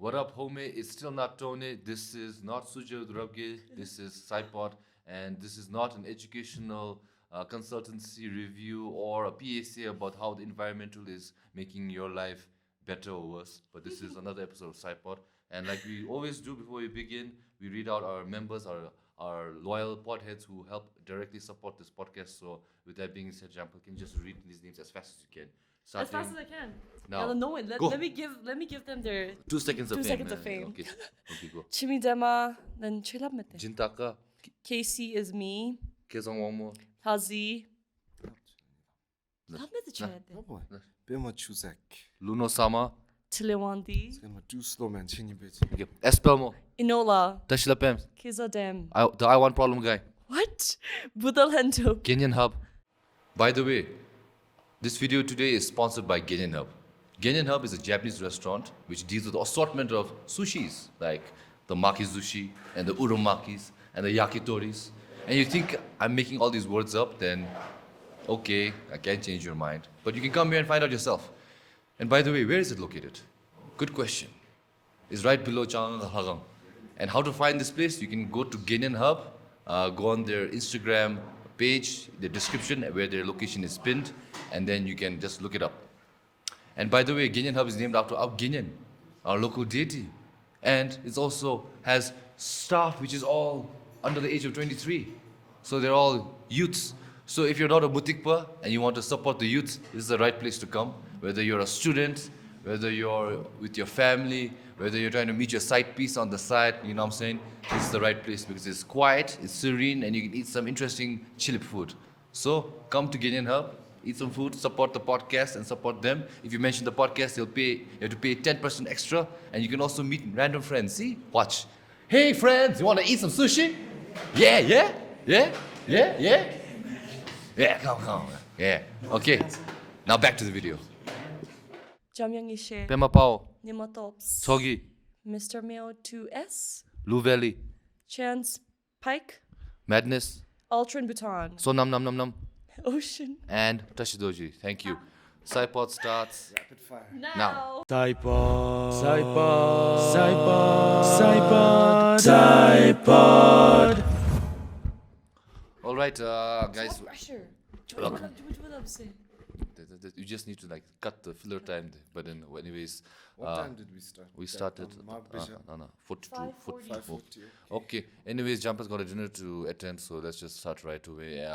What up, homie? It's still not Tony. This is not Sujay Durabge. This is SHOUTOUT, and this is not an educational consultancy review or a PSA about how the environmental is making your life better or worse. But this is another episode of SHOUTOUT, and like we always do before we begin, we read out our members, our loyal podheads who help directly support this podcast. So, with that being said, Jampel, can you just read these names as fast as you can? As fast as I can. Now, Yeah, no, let me give them their 2 seconds of 2 fame. seconds of fame. Okay, okay, go. Chimidema, then Chilapmete. Jintaka, Casey is me. Kezong Wangmo, Hazi. Lapmete chayate. Bema Chuzak. Luno Sama, Tilewandi. Do slow man, chinny bit. okay. Espelmo, Inola. Tashilapem, Kizadem. the I Want Problem guy, What? Budalhento. Genyen Hub. By the way, this video today is sponsored by Genyen Hub. Genyen Hub is a Japanese restaurant which deals with assortment of sushis, like the maki sushi and the uromakis and the yakitoris. And you think I'm making all these words up, then okay, I can change your mind. But you can come here and find out yourself. And by the way, where is it located? Good question. It's right below Changangkha. And how to find this place? You can go to Genyen Hub, go on their Instagram page, the description where their location is pinned, and then you can just look it up. And by the way, Genyen Hub is named after our Genyen, our local deity. And it also has staff which is all under the age of 23. So they're all youths. So if you're not a mutikpa and you want to support the youth, this is the right place to come. Whether you're a student, whether you're with your family, whether you're trying to meet your side piece on the side, you know what I'm saying? This is the right place because it's quiet, it's serene, and you can eat some interesting chillip food. So come to Genyen Hub, eat some food, support the podcast and support them. If you mention the podcast, you have to pay 10% extra, and you can also meet random friends. See? Watch. Hey friends, you want to eat some sushi? Yeah, yeah, yeah, yeah, yeah. Yeah, come. Yeah. Okay. Now back to the video. Jamyang Yeshey. Pema Pao, Nimatops. Sogi, Mr. Meo 2S. Lu Valley, Chance Pike. Madness, Ultron Bhutan. So Nam Nam Nam Nam, Ocean. and Tashidoji. Thank you. SHOUTOUT starts Rapid fire. now. All right, guys. Pressure. Welcome. Say. You just need to like cut the filler time. But then, anyways, What time did we start? we started. No, 42. 5:40. Okay. Anyways, Jumper's got a dinner to attend, so let's just start right away.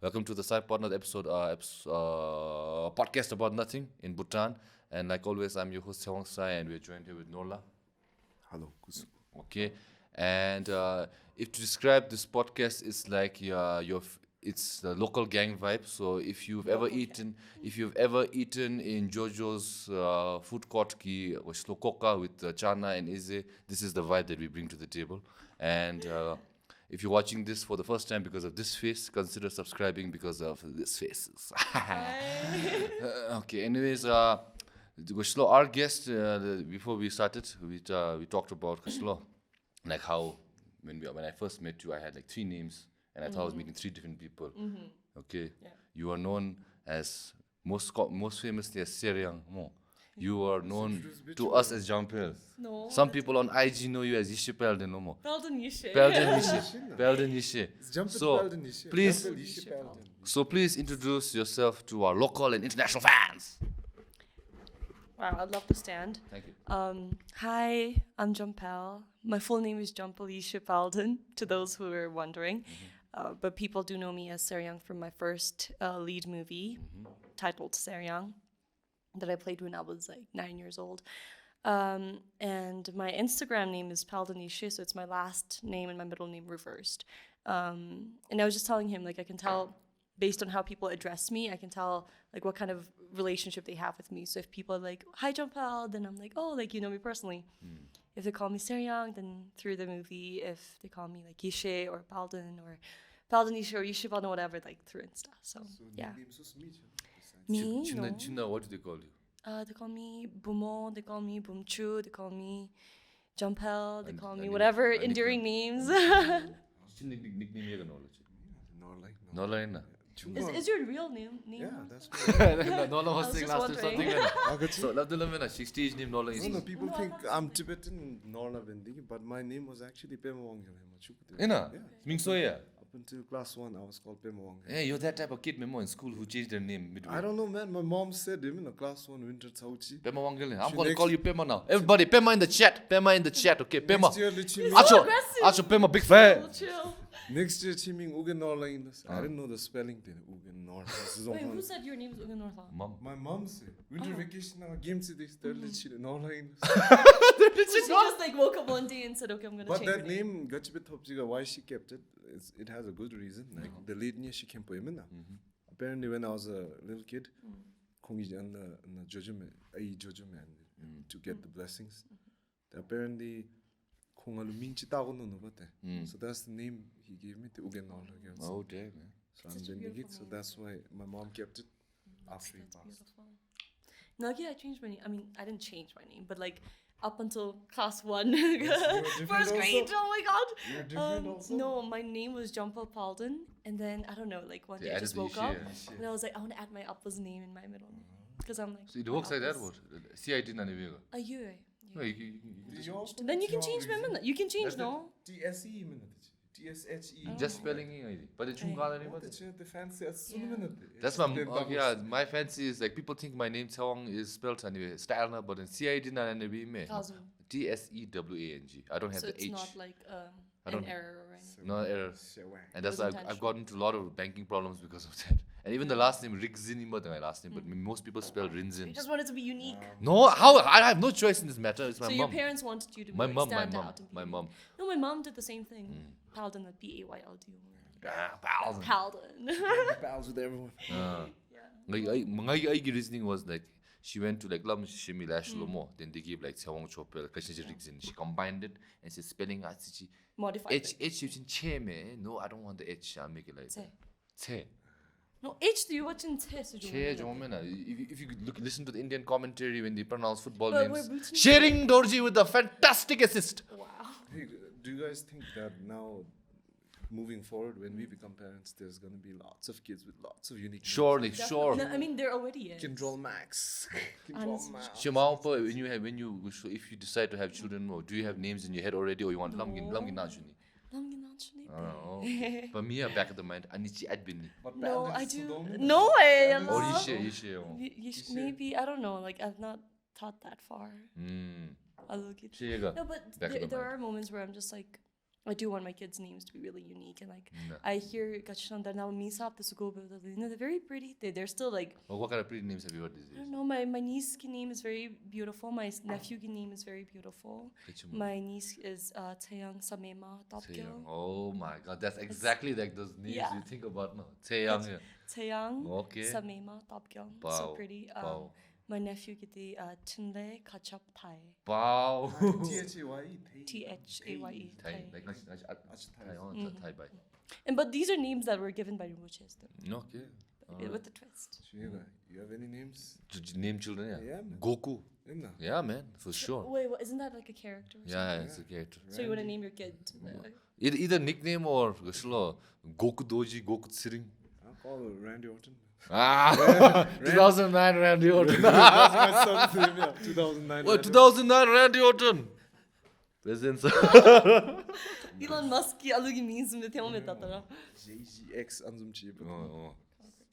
Welcome to the SHOUTOUT episode, podcast about nothing in Bhutan. And like always, I'm your host Seryang, and we're joined here with Norla. Hello, Kusu. Okay. And if to describe this podcast, it's like it's the local gang vibe. So if you've ever eaten in Jojo's food court ki slokoka with chana and ize, this is the vibe that we bring to the table. And if you're watching this for the first time because of this face, consider subscribing because of this faces. Okay. Anyways, Kushlo, our guest before we started, we talked about Kushlo, like how when I first met you, I had like 3 names. And I thought I was meeting 3 different people. Okay, Yeah. you are known as most famously as Seryang. You are known to us as Jampel. No. Some people on IG know you as Yeshey Payldon no more. Payldon Yeshey. Payldon Yeshey. It's Jampel So Payldon Yeshey. please, Jampel Yeshey Payldon. so please introduce yourself to our local and international fans. Wow, I'd love to stand. Thank you. Hi, I'm Jampel. My full name is Jampel Yeshey Payldon, to those who are wondering. But people do know me as Seryang from my first lead movie, titled Seryang, that I played when I was like 9 years old. And my Instagram name is Payldon Yeshey, so it's my last name and my middle name reversed. And I was just telling him, like, I can tell based on how people address me, I can tell like what kind of relationship they have with me. So if people are like, "Hi, Jampel," then I'm like, "Oh, like you know me personally." If they call me Seryang, then through the movie. If they call me like Yeshey or Payldon Yeshey or Yeshey Payldon, whatever, like through Insta. So yeah. Me? No. Chinna, what do they call you? They call me Bumo, they call me Bumchu, they call me Jampel, they call me and whatever nickname. endearing names. Nickname Norlai. Norla. Is your real name? Yeah, Nola? that's right. Nola I was was saying just last time something. wondering. So, love the lemon. She stage name Nola is. No, people No, think that's I'm Tibetan, Norna Vendigi, but my name was actually Pema Wangyal. Ina, Yeah. Mingsoya. Up until class 1, I was called Pema Wangyal. Yeah, you're that type of kid, Memo, in school who changed their name midway. I don't know, man. My mom said him in class 1 winter Chauchi. Pema Wangal. I'm She going to next- call you Pema now. Everybody, Pema in the chat. Pema in the chat, okay? Pema. Next year, literally, Acho, aggressive. Acho, Pema, big fan. Chill. next year, Chiming Ugan Norla English. I didn't know the spelling then. Ugan Norla. This is Wait, all who said your name is Ugan Northa? Mom. my mom said. Winter vacation, now game to this. Literally, Norla English. So she just like woke up one day and said, okay, I'm gonna But change that your name. name, Gachibit Hopjiga, why she kept it, it has a good reason. Like the late year she came poemina. Apparently, when I was a little kid, Kongi and the Jojume, to get the blessings. Apparently, Kongalu Minchi Tagono Novate. So that's the name he gave me, the Ugan Norla. Oh, damn, man. So I'm Such a Bendigit, beautiful so name. that's why my mom kept it after he That's passed. beautiful. Nagi, I changed my name. I mean, I didn't change my name, but like up until class 1, different first grade. also? Oh my god. You're different also? No, my name was Jampel Payldon, and then I don't know, like one day I added just the woke Yeshey, up yeah. and I was like, I want to add my Appa's name in my middle name because I'm like. So it my works like that, Appa's- what? CIT na nivega. A year. No, you just Then you can change my minute. You can change, no? TSE minute. TSHE. just spelling it. But it's chungala What ni. the fancy as Yeah. minute. That's my my fancy is like people think my name Seryang is spelled anyway style na, but in CIT na nabi me. Kazum. TSEWANG. I don't have So the it's H. not like I an don't- error or anything. No error. Seryang. And that's was why I've intentional. gotten into a lot of banking problems because of that. And even the last name Rigzin, but my last name, but most people spell You Rinzin. just wanted to be unique. No, how? I have no choice in this matter. It's my So your mom. parents wanted you to My like, mom, my stand mom, out. And be my unique. mom. No, my mom did the same thing. Payldon, that P-A-Y-L-D-O. Pals. Payldon. Pals with everyone. Yeah. My reasoning was like she went to like Lam Shimi Lash Lomo, then they gave like Seryang Chopel, Kashin Rigzin. She combined it and she's spelling Modified. H using che me. No, I don't want the H. I'll make it like Che. che. No, H do you watch in Che? Che Jomena. If you listen to the Indian commentary when they pronounce football But names, we're Bhutanese. Sharing Dorji with a fantastic assist. Wow. Hey, do you guys think that now, moving forward, when we become parents, there's going to be lots of kids with lots of unique Surely, Definitely. sure. No, I mean, there already is. names? Control Max. Honestly. Shimao, when you if you decide to have children, or do you have names in your head already, or you want Lamgin Najuni? Oh, for me, back of the mind, Anichi Adbini. No, I do. No way. Or Allah. Yeshe. Maybe, I don't know. Like, I've not thought that far. Hmm. I'll look at Shega. No, but Back of the there mind. are moments where I'm just like, I do want my kids' names to be really unique. And like, No. I hear Gachishan now Misap, the Sugobo, they're very pretty. They're still like, Well, what kind of pretty names have you heard these I days? don't know, my niece's name is very beautiful. My nephew's name is very beautiful. My niece is Seryang Samema Topgyo. Seryang. Oh my god, that's exactly like those names Yeah. you think about now. Seryang. Yeah. Seryang Okay. Samema Topgyo. Wow. So pretty. Wow. My nephew geti Chinle Kachap Thai. Wow. THAYE. T-H-A-Y-E. Thai, Thai. like Thai, Thai by. And but these are names that were given by Rinpoches Okay. with the twist. Shega, you have any names? Name children, yeah. Yeah, man. Goku. Inna. Yeah, man, for sure. Wait, what, isn't that like a character? Or Yeah, it's a character. something? So you want to name your kid? Either nickname or Goku Doji, Goku Tsiring. I'll call Randy Orton. Ah, 2009 Randy Orton. That's my son's name, yeah. 2009. What, 2009 Randy Orton? Presents. Elon Musk की अलग ही memes में थे उनमें ताता JGX Anzum Chib.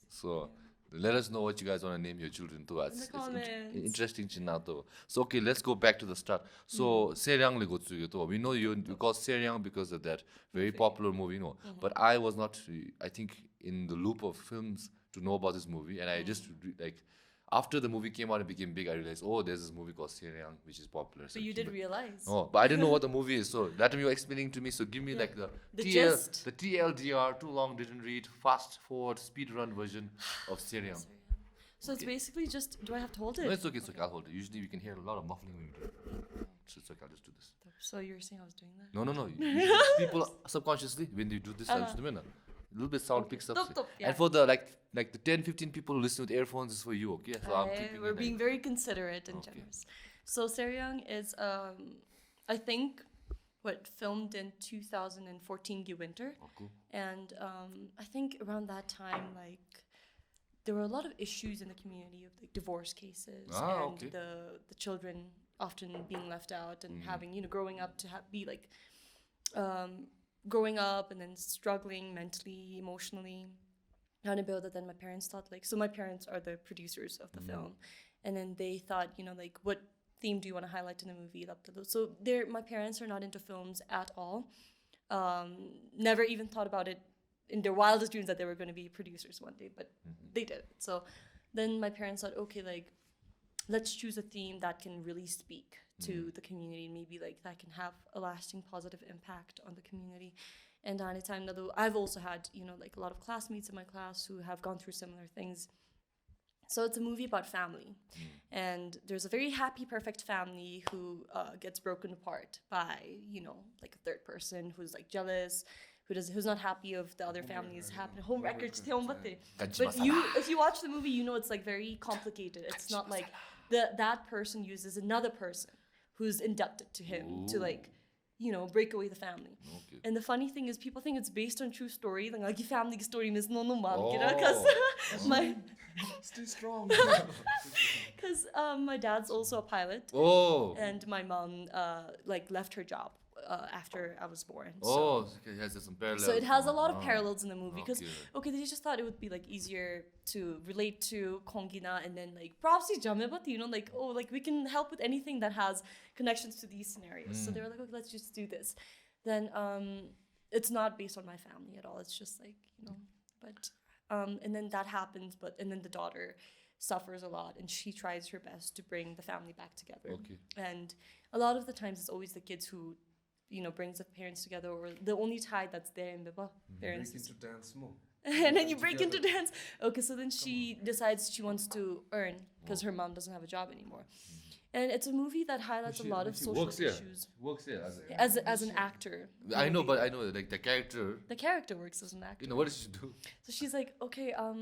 So let us know what you guys want to name your children to. It's comments. interesting chinato. So okay, let's go back to the start. So Seryang le gotsuge to. We know you call Seryang because of that very popular movie, no. But I was not, I think, in the loop of films to know about this movie, and I just like after the movie came out and became big, I realized, oh, there's this movie called Seryang, which is popular. So But you did realize. Oh, but I didn't know what the movie is. So that time you were explaining to me. So give me like the gist. the TLDR, too long didn't read, fast forward, speed run version of Seryang. So it's basically just, do I have to hold No, it? it's okay, I'll hold it. Usually we can hear a lot of muffling when we do it. So it's okay, I'll just do this. So you're saying I was doing that? No. People subconsciously, when they do this, I'll just do it. A little bit sound picks up. Top, yeah. And for the like the 10-15 people who listen with earphones, is for you, okay? So I'm keeping We're it being like, very considerate and Okay. generous. So Seryang is, I think, filmed in 2014 winter. Oh, cool. And I think around that time, like, there were a lot of issues in the community of like divorce cases and the children often being left out and having, you know, growing up to be like growing up and then struggling mentally, emotionally. And about that, then my parents thought like, so my parents are the producers of the film, and then they thought, you know, like, what theme do you want to highlight in the movie? So my parents are not into films at all. Never even thought about it in their wildest dreams that they were going to be producers one day, but they did. So then my parents thought, okay, like, let's choose a theme that can really speak to the community, and maybe like that can have a lasting positive impact on the community. And anytime, though, I've also had, you know, like a lot of classmates in my class who have gone through similar things. So it's a movie about family, and there's a very happy, perfect family who gets broken apart by, you know, like a third person who's like jealous, who's not happy of the other family's happening. Home records, but if you watch the movie, you know it's like very complicated. It's not like that person uses another person who's indebted to him to like, you know, break away the family. Okay. And the funny thing is, people think it's based on true story. Like family story is no mom, you know, because my Stay strong. because my dad's also a pilot. Oh. And my mom like left her job after I was born. Oh, okay, it has some parallels. So it has a lot of parallels in the movie because Okay. they just thought it would be like easier to relate to Kongina, and then like propsy Jamebati, you know, like, oh, like we can help with anything that has connections to these scenarios. So they were like, okay, let's just do this. Then it's not based on my family at all. It's just like, you know, but and then that happens, and then the daughter suffers a lot, and she tries her best to bring the family back together. Okay. And a lot of the times it's always the kids who, you know, brings the parents together, or the only tie that's there in the parents. Break into dance more. And then you break into dance. Okay, so then she decides she wants to earn because her mom doesn't have a job anymore. And it's a movie that highlights a lot of social issues. Works here. As an actor. I know, but I know like the character. The character works as an actor. You know, what does she do? So she's like, okay, I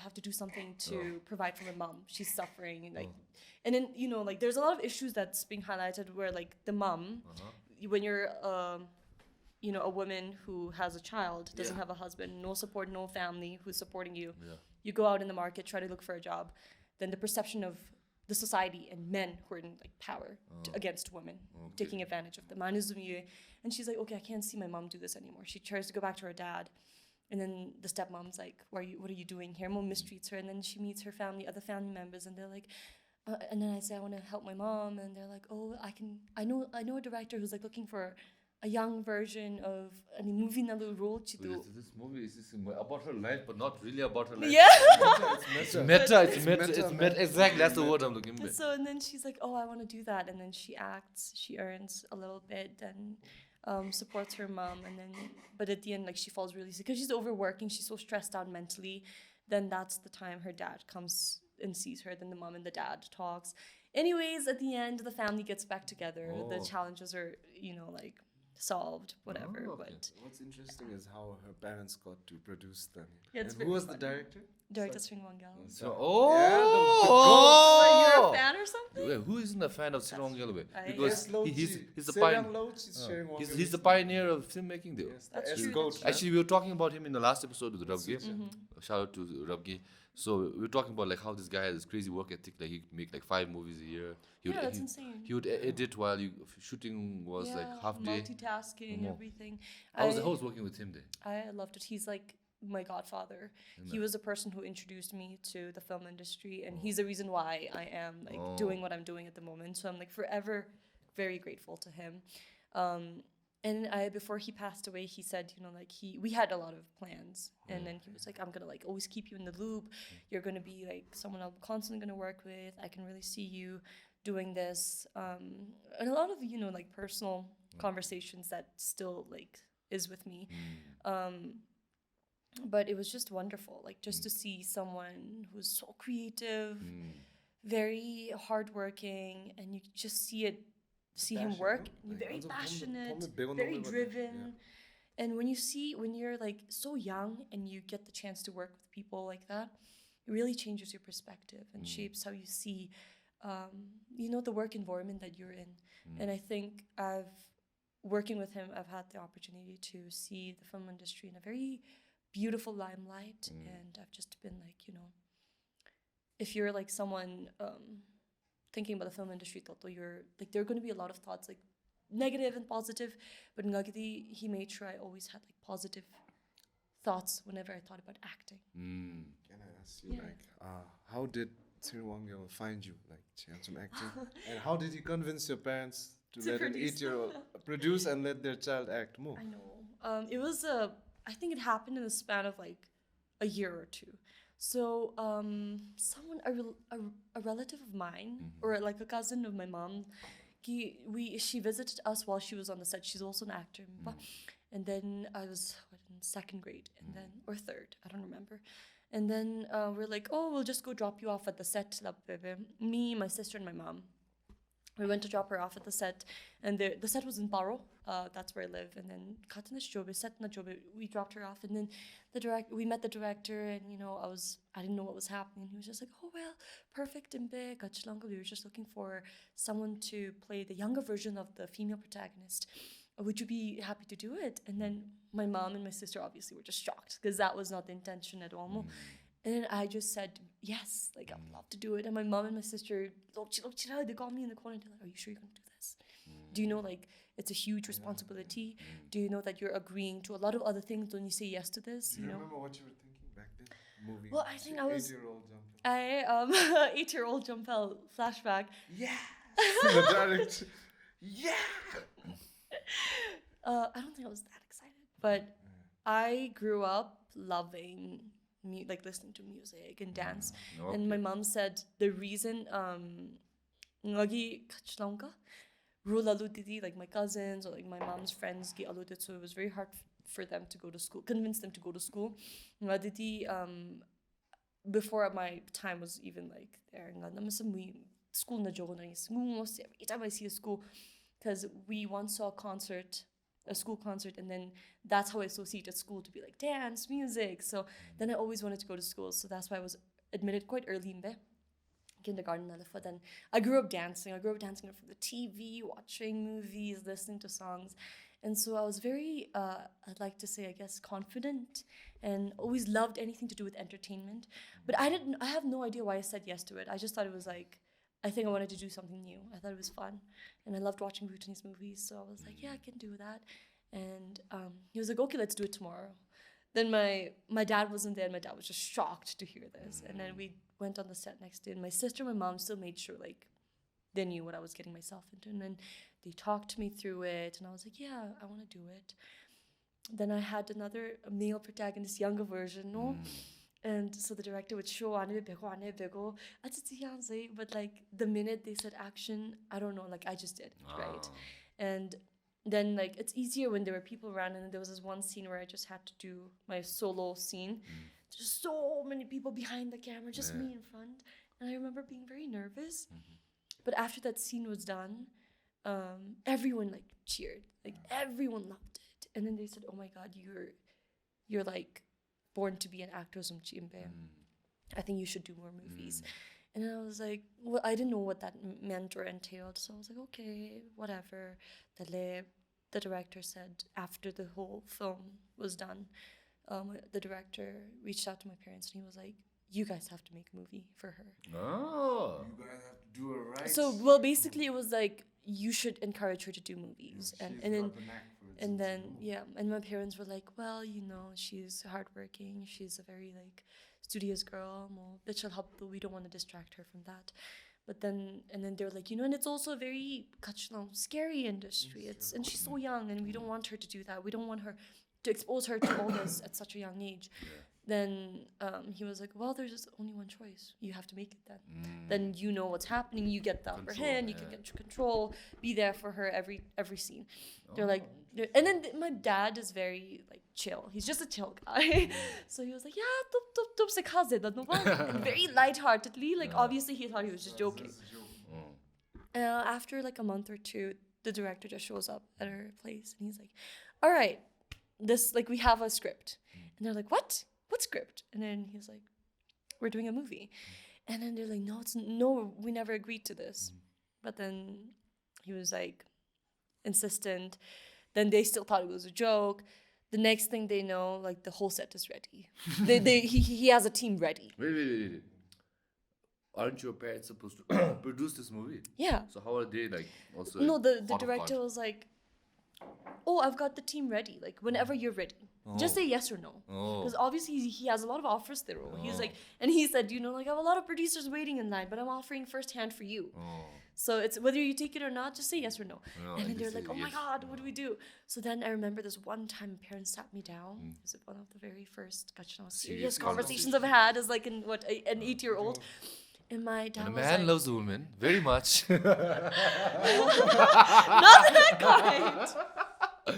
have to do something to provide for my mom. She's suffering, and like, and then, you know, like there's a lot of issues that's being highlighted where like the mom, when you're you know, a woman who has a child, doesn't have a husband, no support, no family who's supporting you. You go out in the market, try to look for a job. Then the perception of the society and men who are in like power against women, taking advantage of them. And she's like, okay, I can't see my mom do this anymore. She tries to go back to her dad. And then the stepmom's like, what are you doing here? Mom mistreats her. And then she meets her family, other family members, and they're like, and then I say, I want to help my mom. And they're like, oh, I know a director who's like looking for a young version of a movie na role. This movie is about her life, but not really about her life. Yeah. It's meta. Exactly, that's the word I'm looking for. So, and then she's like, oh, I want to do that. And then she acts, she earns a little bit, and supports her mom. And then, but at the end, like, she falls really sick because she's overworking. She's so stressed out mentally. Then that's the time her dad comes and sees her. Then the mom and the dad talks. Anyways, at the end, the family gets back together. The challenges are, you know, like, solved, whatever. But what's interesting is how her parents got to produce them. Yeah, it's and who was the director? Director Seryang. So, You're a fan or something? Wait, who isn't a fan of Seryang? Because he's the pioneer. He's the pioneer of filmmaking, though. Yes, That's true. Actually, we were talking about him in the last episode with Rabgi. Shout out to Rabgi. So we were talking about like how this guy has this crazy work ethic. Like he could make like 5 movies a year. That's insane. He would edit while shooting was like half day. Multitasking, everything. How was working with him then? I loved it. He's like my godfather. He was the person who introduced me to the film industry, and he's the reason why I am like doing what I'm doing at the moment. So I'm like forever very grateful to him. And before he passed away, he said, you know, like we had a lot of plans, and then he was like, I'm gonna like always keep you in the loop. You're gonna be like someone I'm constantly gonna work with. I can really see you doing this, and a lot of, you know, like personal conversations that still like is with me. But it was just wonderful, like just to see someone who's so creative, very hardworking, and you just see him work, very passionate, very driven. And when you're like so young and you get the chance to work with people like that, it really changes your perspective and shapes how you see you know, the work environment that you're in. And I think working with him, I've had the opportunity to see the film industry in a very beautiful limelight. And I've just been like, you know, if you're like someone thinking about the film industry, you're like, there are going to be a lot of thoughts, like negative and positive, but ngagidi, he made sure I always had like positive thoughts whenever I thought about acting. Can I ask you, Yeah. like, how did Seryang find you, like, chance from acting? And how did you convince your parents to To let an produce. 8-year-old produce and let their child act more? I know. It was I think it happened in the span of like a year or two. So someone, a relative of mine, or like a cousin of my mom, she visited us while she was on the set. She's also an actor. And then I was in second grade, and then or third, I don't remember. And then we're like, oh, we'll just go drop you off at the set. Me, my sister, and my mom. We went to drop her off at the set, and the set was in Paro. That's where I live. And then we dropped her off, and then we met the director, and you know, I didn't know what was happening. He was just like, oh well, perfect and big. We were just looking for someone to play the younger version of the female protagonist. Would you be happy to do it? And then my mom and my sister obviously were just shocked because that was not the intention at all. And then I just said, yes, like, I'd love to do it. And my mom and my sister, they got me in the corner. They're like, are you sure you're going to do this? Do you know, like, it's a huge responsibility? Do you know that you're agreeing to a lot of other things when you say yes to this? Do you know? remember what you were thinking back then? Moving Well, I think I was 8-year-old Jampel. 8-year-old Jampel flashback. Yeah. The director. Yeah. I don't think I was that excited, but I grew up loving like listening to music and dance. And my mom said the reason ngagi Changangkha rule aludidi, like my cousins or like my mom's friends gi aludid, so it was very hard for them to go to school, convince them to go to school. Ngadidi before my time was even like there, school na jogo na almost every time I see a school, because we once saw a school concert, and then that's how I associated school to be like dance, music. So then I always wanted to go to school, so that's why I was admitted quite early in kindergarten. Then I grew up dancing. I grew up dancing in front of the TV, watching movies, listening to songs. And so I was very, I'd like to say, I guess, confident, and always loved anything to do with entertainment. But I have no idea why I said yes to it. I just thought it was like, I think I wanted to do something new. I thought it was fun, and I loved watching Bhutanese movies. So I was like, yeah, I can do that. And he was like, okay, let's do it tomorrow. Then my dad wasn't there, and my dad was just shocked to hear this. And then we went on the set next day, and my sister and my mom still made sure like they knew what I was getting myself into. And then they talked me through it, and I was like, yeah, I want to do it. Then I had another male protagonist, younger version, no? And so the director would show but like the minute they said action, I don't know, like I just did, right? And then like it's easier when there were people around, and then there was this one scene where I just had to do my solo scene. Just so many people behind the camera, just me in front. And I remember being very nervous. But after that scene was done, everyone like cheered. Like everyone loved it. And then they said, oh my God, you're like born to be an actor. I think you should do more movies. And I was like, well, I didn't know what that meant or entailed. So I was like, okay, whatever. The director said after the whole film was done, the director reached out to my parents, and he was like, you guys have to make a movie for her. Oh. You guys have to do it right. So, well, basically it was like, you should encourage her to do movies. And my parents were like, well, you know, she's hardworking. She's a very like studious girl. We don't want to distract her from that. But then they were like, you know, and it's also a very scary industry. And she's so young, and we don't want her to do that. We don't want her to expose her to all this at such a young age. Then he was like, well, there's just only one choice. You have to make it then. Then you know what's happening. You get the upper hand. You can get control. Be there for her every scene. They're like, and then my dad is very like chill. He's just a chill guy. So he was like, yeah, very lightheartedly. Like obviously he thought he was just joking. After like a month or two, the director just shows up at her place, and he's like, all right, this like we have a script. And they're like, what script? And then he's like, we're doing a movie. And then they're like, no, we never agreed to this. But then he was like insistent. Then they still thought it was a joke. The next thing they know, like the whole set is ready. He has a team ready. Wait. Aren't your parents supposed to produce this movie? Yeah. So how are they like also? No, the part of director part? was like, oh, I've got the team ready. Like whenever you're ready, just say yes or no. Oh. Because obviously he has a lot of offers there. He's like, and he said, like I have a lot of producers waiting in line, but I'm offering firsthand for you. Oh. So it's whether you take it or not, just say yes or no. No, And then they they're say like, oh my yes. God, what do we do? So then I remember this one time parents sat me down. It was one of the very first serious conversations I've had as like an 8-year-old. And my dad And a was man like, loves a woman very much. not that kind.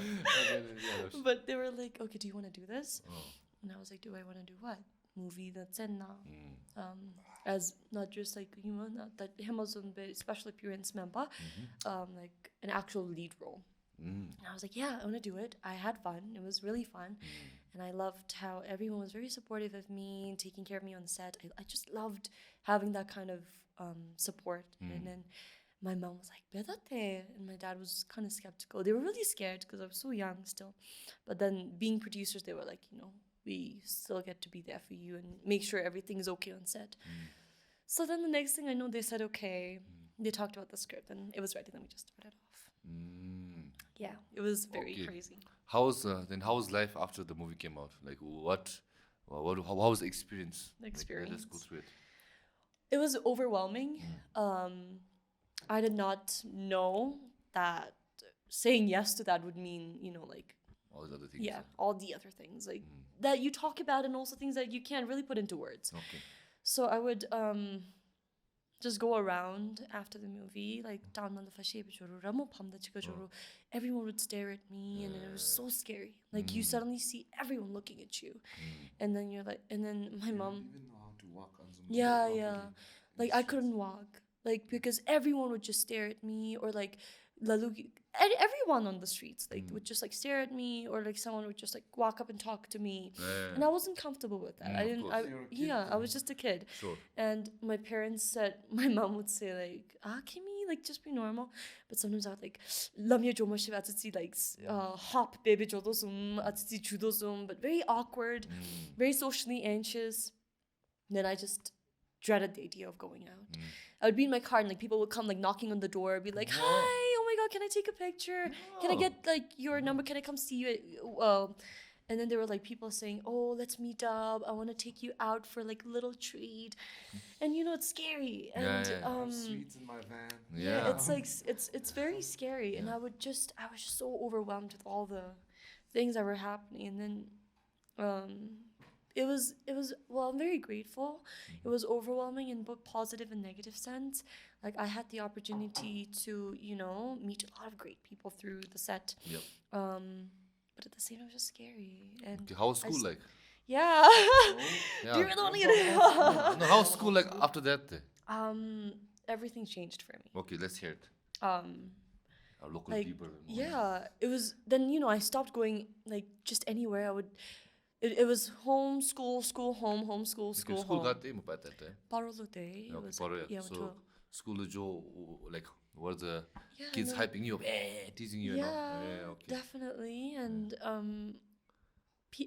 But they were like, okay, do you want to do this? And I was like, do I want to do what? Movie that's in now. As not just like, not that him as a special appearance member, like an actual lead role. And I was like, yeah, I want to do it. I had fun. It was really fun. And I loved how everyone was very supportive of me and taking care of me on set. I just loved having that kind of support. And then my mom was like, "Bedate," and my dad was kind of skeptical. They were really scared because I was so young still. But then being producers, they were like, we still get to be there for you and make sure everything is okay on set. So then the next thing I know, they said, okay. They talked about the script and it was ready. Then we just started off. Yeah, it was very crazy. How was life after the movie came out? Like how was the experience? The experience. Let's go through it. It was overwhelming. I did not know that saying yes to that would mean, like all these other things. yeah, all the other things like that you talk about and also things that you can't really put into words. Okay. So I would just go around after the movie, like everyone would stare at me and it was so scary. Like you suddenly see everyone looking at you. And then you're like, and then my mom, even know how to walk on Zoom. yeah. Like I couldn't walk, like because everyone would just stare at me or like everyone on the streets like would just like stare at me or like someone would just like walk up and talk to me. And I wasn't comfortable with that. I was just a kid. Sure. And my parents said, my mom would say like, Kimi, like just be normal. But sometimes I would like, lamye jomashi atsi like hop baby jodosum atsi judosum, but very awkward, very socially anxious. Then I just dreaded the idea of going out. I would be in my car and like people would come like knocking on the door, be like, "Hi, oh my God, can I take a picture? Can I get like your number? Can I come see you?" And then there were like people saying, "Oh, let's meet up. I want to take you out for like a little treat," and it's scary. And Sweets in my van. Yeah. it's like it's very scary. And I was just so overwhelmed with all the things that were happening. And then it was well, I'm very grateful. It was overwhelming in both positive and negative sense. Like I had the opportunity to meet a lot of great people through the set. Yep. But at the same time, it was just scary. And Okay, how was school like? yeah. Yeah. Do you really want to get it? No, how was school like after that? Everything changed for me. Okay, let's hear it. Our local Like people. yeah, it was. Then I stopped going like just anywhere. I would. It was home, school, home, home, school, School home. got them about that time. Parolute. It Okay, was Paro, yeah. So school jo like were the kids hyping you up, teasing you and all. Yeah, okay. Definitely. And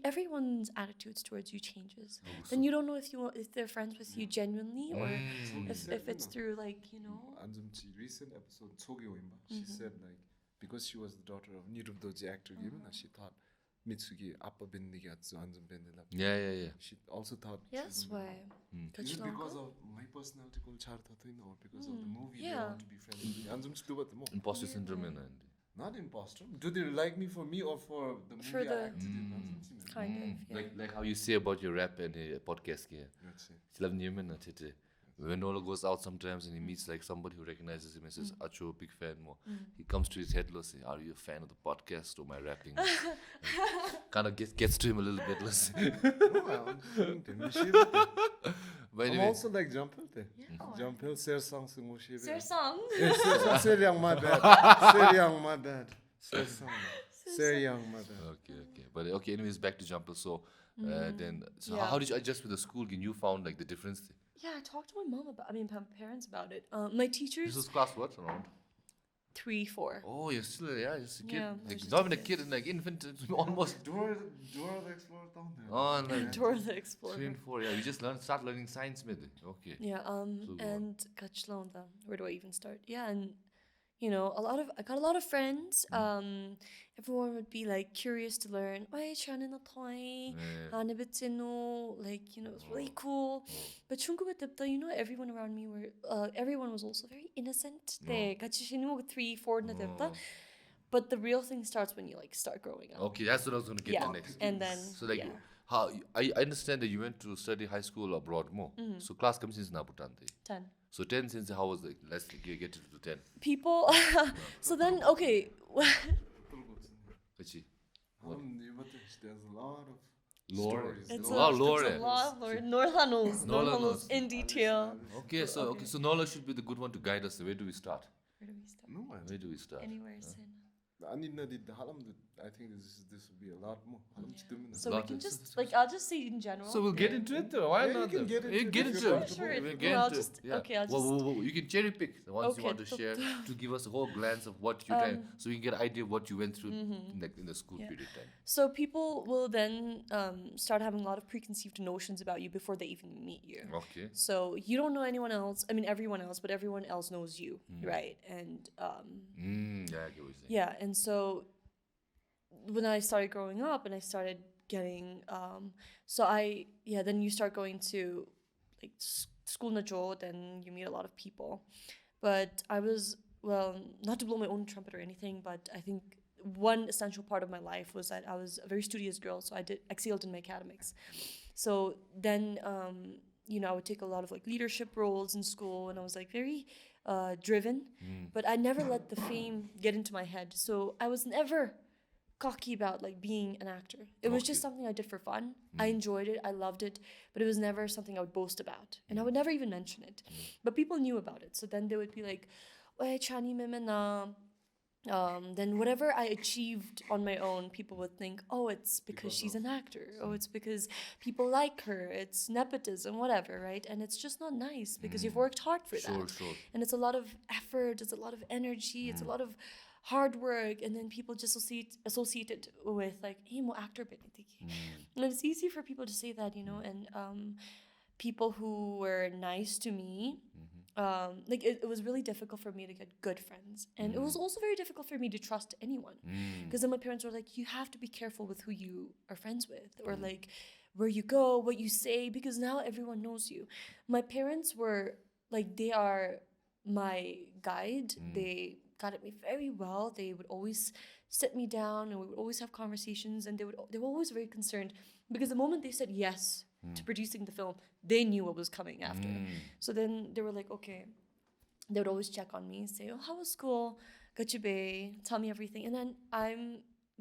everyone's attitudes towards you changes. Then you don't know if they're friends with you genuinely or if it's through like 안좀지 recent episode 소개오인바. She said like because she was the daughter of 니룸도지 actor given, she thought Mitsuki 아빠 밴드기 같죠 안좀 밴드라. Yeah. She also thought yes, why? is it because of my personality 걸 잘 타토인 or because of the movie they want to be friends? 안좀 스튜버트 뭐. Imposter syndrome and Not imposter. Do they like me for me or for the movie For the- I acted in? Kind of. Yeah. like how you say about your rap and podcast here. That's it. Love Newman and Tete. When Nola goes out sometimes and he meets like somebody who recognizes him and says, Acho, big fan more. He comes to his head, say, are you a fan of the podcast or my rapping? Kind of gets to him a little bit. But I'm anyway, also like Jampel. Jampel Seryang 승우 시베. Seryang. Seryang my bad. Seryang my bad. Seryang my bad. okay. But anyways, back to Jampel. So then, Yeah. how did you adjust with the school? You found like the difference? Yeah, I talked to my my parents about it. My teachers, This was class what around? 3, 4. Oh, you're still just a kid. Yeah, I was Like just not a even a kid. kid, like infant, it's almost. Dora the Explorer down there. Oh, no. Dora the Explorer. 3 and 4. Yeah, you just start learning science mid. Okay. Yeah, So go on. and Kachlonda. Where do I even start? Yeah, and I got a lot of friends. Everyone would be like curious to learn. Why Chan in a toy? Like, it's really cool. But everyone around me everyone was also very innocent. They got 3, 4 na debta. But the real thing starts when you like start growing up. Okay, that's what I was going to get Yeah, to next. and then So like, yeah. how I understand that you went to study high school abroad more. So class comes since na Bhutan. 10. So 10 since how was it? Let's get to 10. People. So then, okay. Kachi. There's a lot of Lore. stories. It's a lot of lore. It's a lot of lore. Norla knows. Norla Norla knows knows. in detail. Okay, so Nola should be the good one to guide us. Where do we start? Where do we start? No, man. Where do we start? Anywhere sin. I think this would be a lot more. So Lot we can of- just I'll just say in general. So we'll get into it though. Why Yeah, you not? can though? get into You it get if into you're it. comfortable. Sure, We'll if- get well, into just- it. Yeah. okay, I'll Well, you can cherry pick the ones you Okay, want to share to give us a whole glance of what you did, so we can get an idea of what you went through in the school Yeah. period time. So people will then start having a lot of preconceived notions about you before they even meet you. Okay. So you don't know anyone else. I mean, everyone else, but everyone else knows you, right? And Yeah, I get what you're saying. yeah, and so when I started growing up and I started getting, then you start going to like school na jo, then you meet a lot of people. But I was, not to blow my own trumpet or anything, but I think one essential part of my life was that I was a very studious girl, so I excelled in my academics. So then, I would take a lot of like leadership roles in school, and I was like very driven, but I never let the fame get into my head. So I was never cocky about like being an actor. It was just something I did for fun. I enjoyed it, I loved it, but it was never something I would boast about, and I would never even mention it. But people knew about it, so then they would be like, "Oy, Chani meme na." Then whatever I achieved on my own, people would think, "Oh, it's because she's an actor. Oh, it's because people like her. It's nepotism, whatever, right?" And it's just not nice because you've worked hard for that. Sure. And it's a lot of effort, it's a lot of energy, it's a lot of hard work, and then people just associate it with like, hey, mo actor benitiki. And it's easy for people to say that, and people who were nice to me, it was really difficult for me to get good friends, and it was also very difficult for me to trust anyone, because then my parents were like, you have to be careful with who you are friends with, or like where you go, what you say, because now everyone knows you. My parents were like, they are my guide. They guided me very well. They would always sit me down, and we would always have conversations, and they were always very concerned, because the moment they said yes to producing the film, they knew what was coming after. So then they were like, okay, they would always check on me, say, "Oh, how was school? Gachibe, tell me everything." And then I'm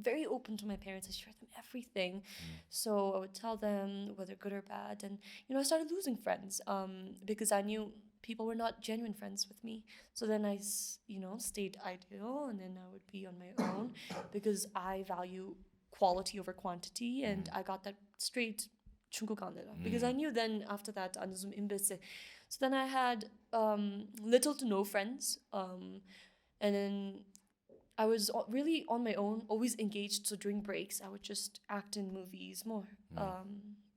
very open to my parents. I share them everything. So I would tell them whether good or bad. And, I started losing friends because I knew people were not genuine friends with me. So then I, stayed ideal, and then I would be on my own because I value quality over quantity, and I got that straight because I knew then after that, so then I had little to no friends, and then I was really on my own, always engaged. So during breaks, I would just act in movies more,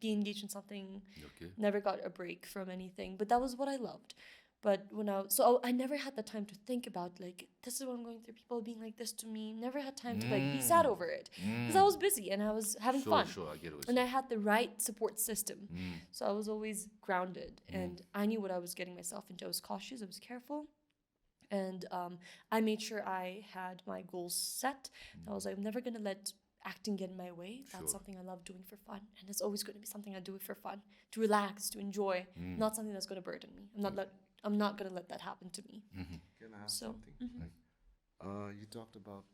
be engaged in something. Okay. Never got a break from anything, but that was what I loved. But I never had the time to think about like, this is what I'm going through. People being like this to me. Never had time to like be sad over it because I was busy and I was having fun. Sure, I get it. And I had the right support system, so I was always grounded, and I knew what I was getting myself into. I was cautious. I was careful. And I made sure I had my goals set. I was like, I'm never going to let acting get in my way. That's something I love doing for fun. And it's always going to be something I do for fun, to relax, to enjoy, not something that's going to burden me. I'm not going to let that happen to me. Can I ask something? You talked about,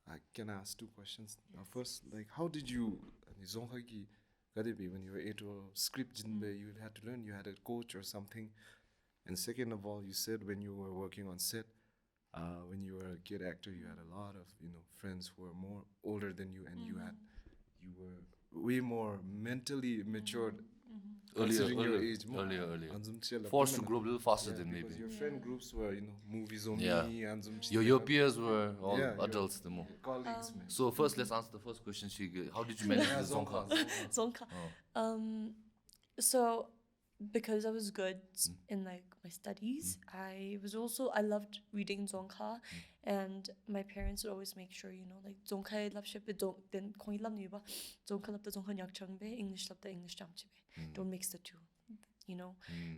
I can ask 2 questions. First, like, how did you, when you were able to script, you had to learn, you had a coach or something. And second of all, you said when you were working on set, when you were a kid actor, you had a lot of friends who were more older than you, and you were way more mentally matured Considering your age more. Earlier. 안 좀 치열라 Forced to 보면은. grow up a little faster Yeah, than because maybe. your friend groups were, movies only. Yeah. 안 좀 Your 치열라. peers were all Yeah, your adults the more. Colleagues, man. So first, let's answer the first question. How did you manage Yeah, the Zongkha? Zonka. Oh. So because I was good in like my studies, I loved reading Zonka, and my parents would always make sure, like Zonka love ship then Kongi love niba, Zonka love the Zonka nyak changbe, English love the English jamchibe. Don't mix the two,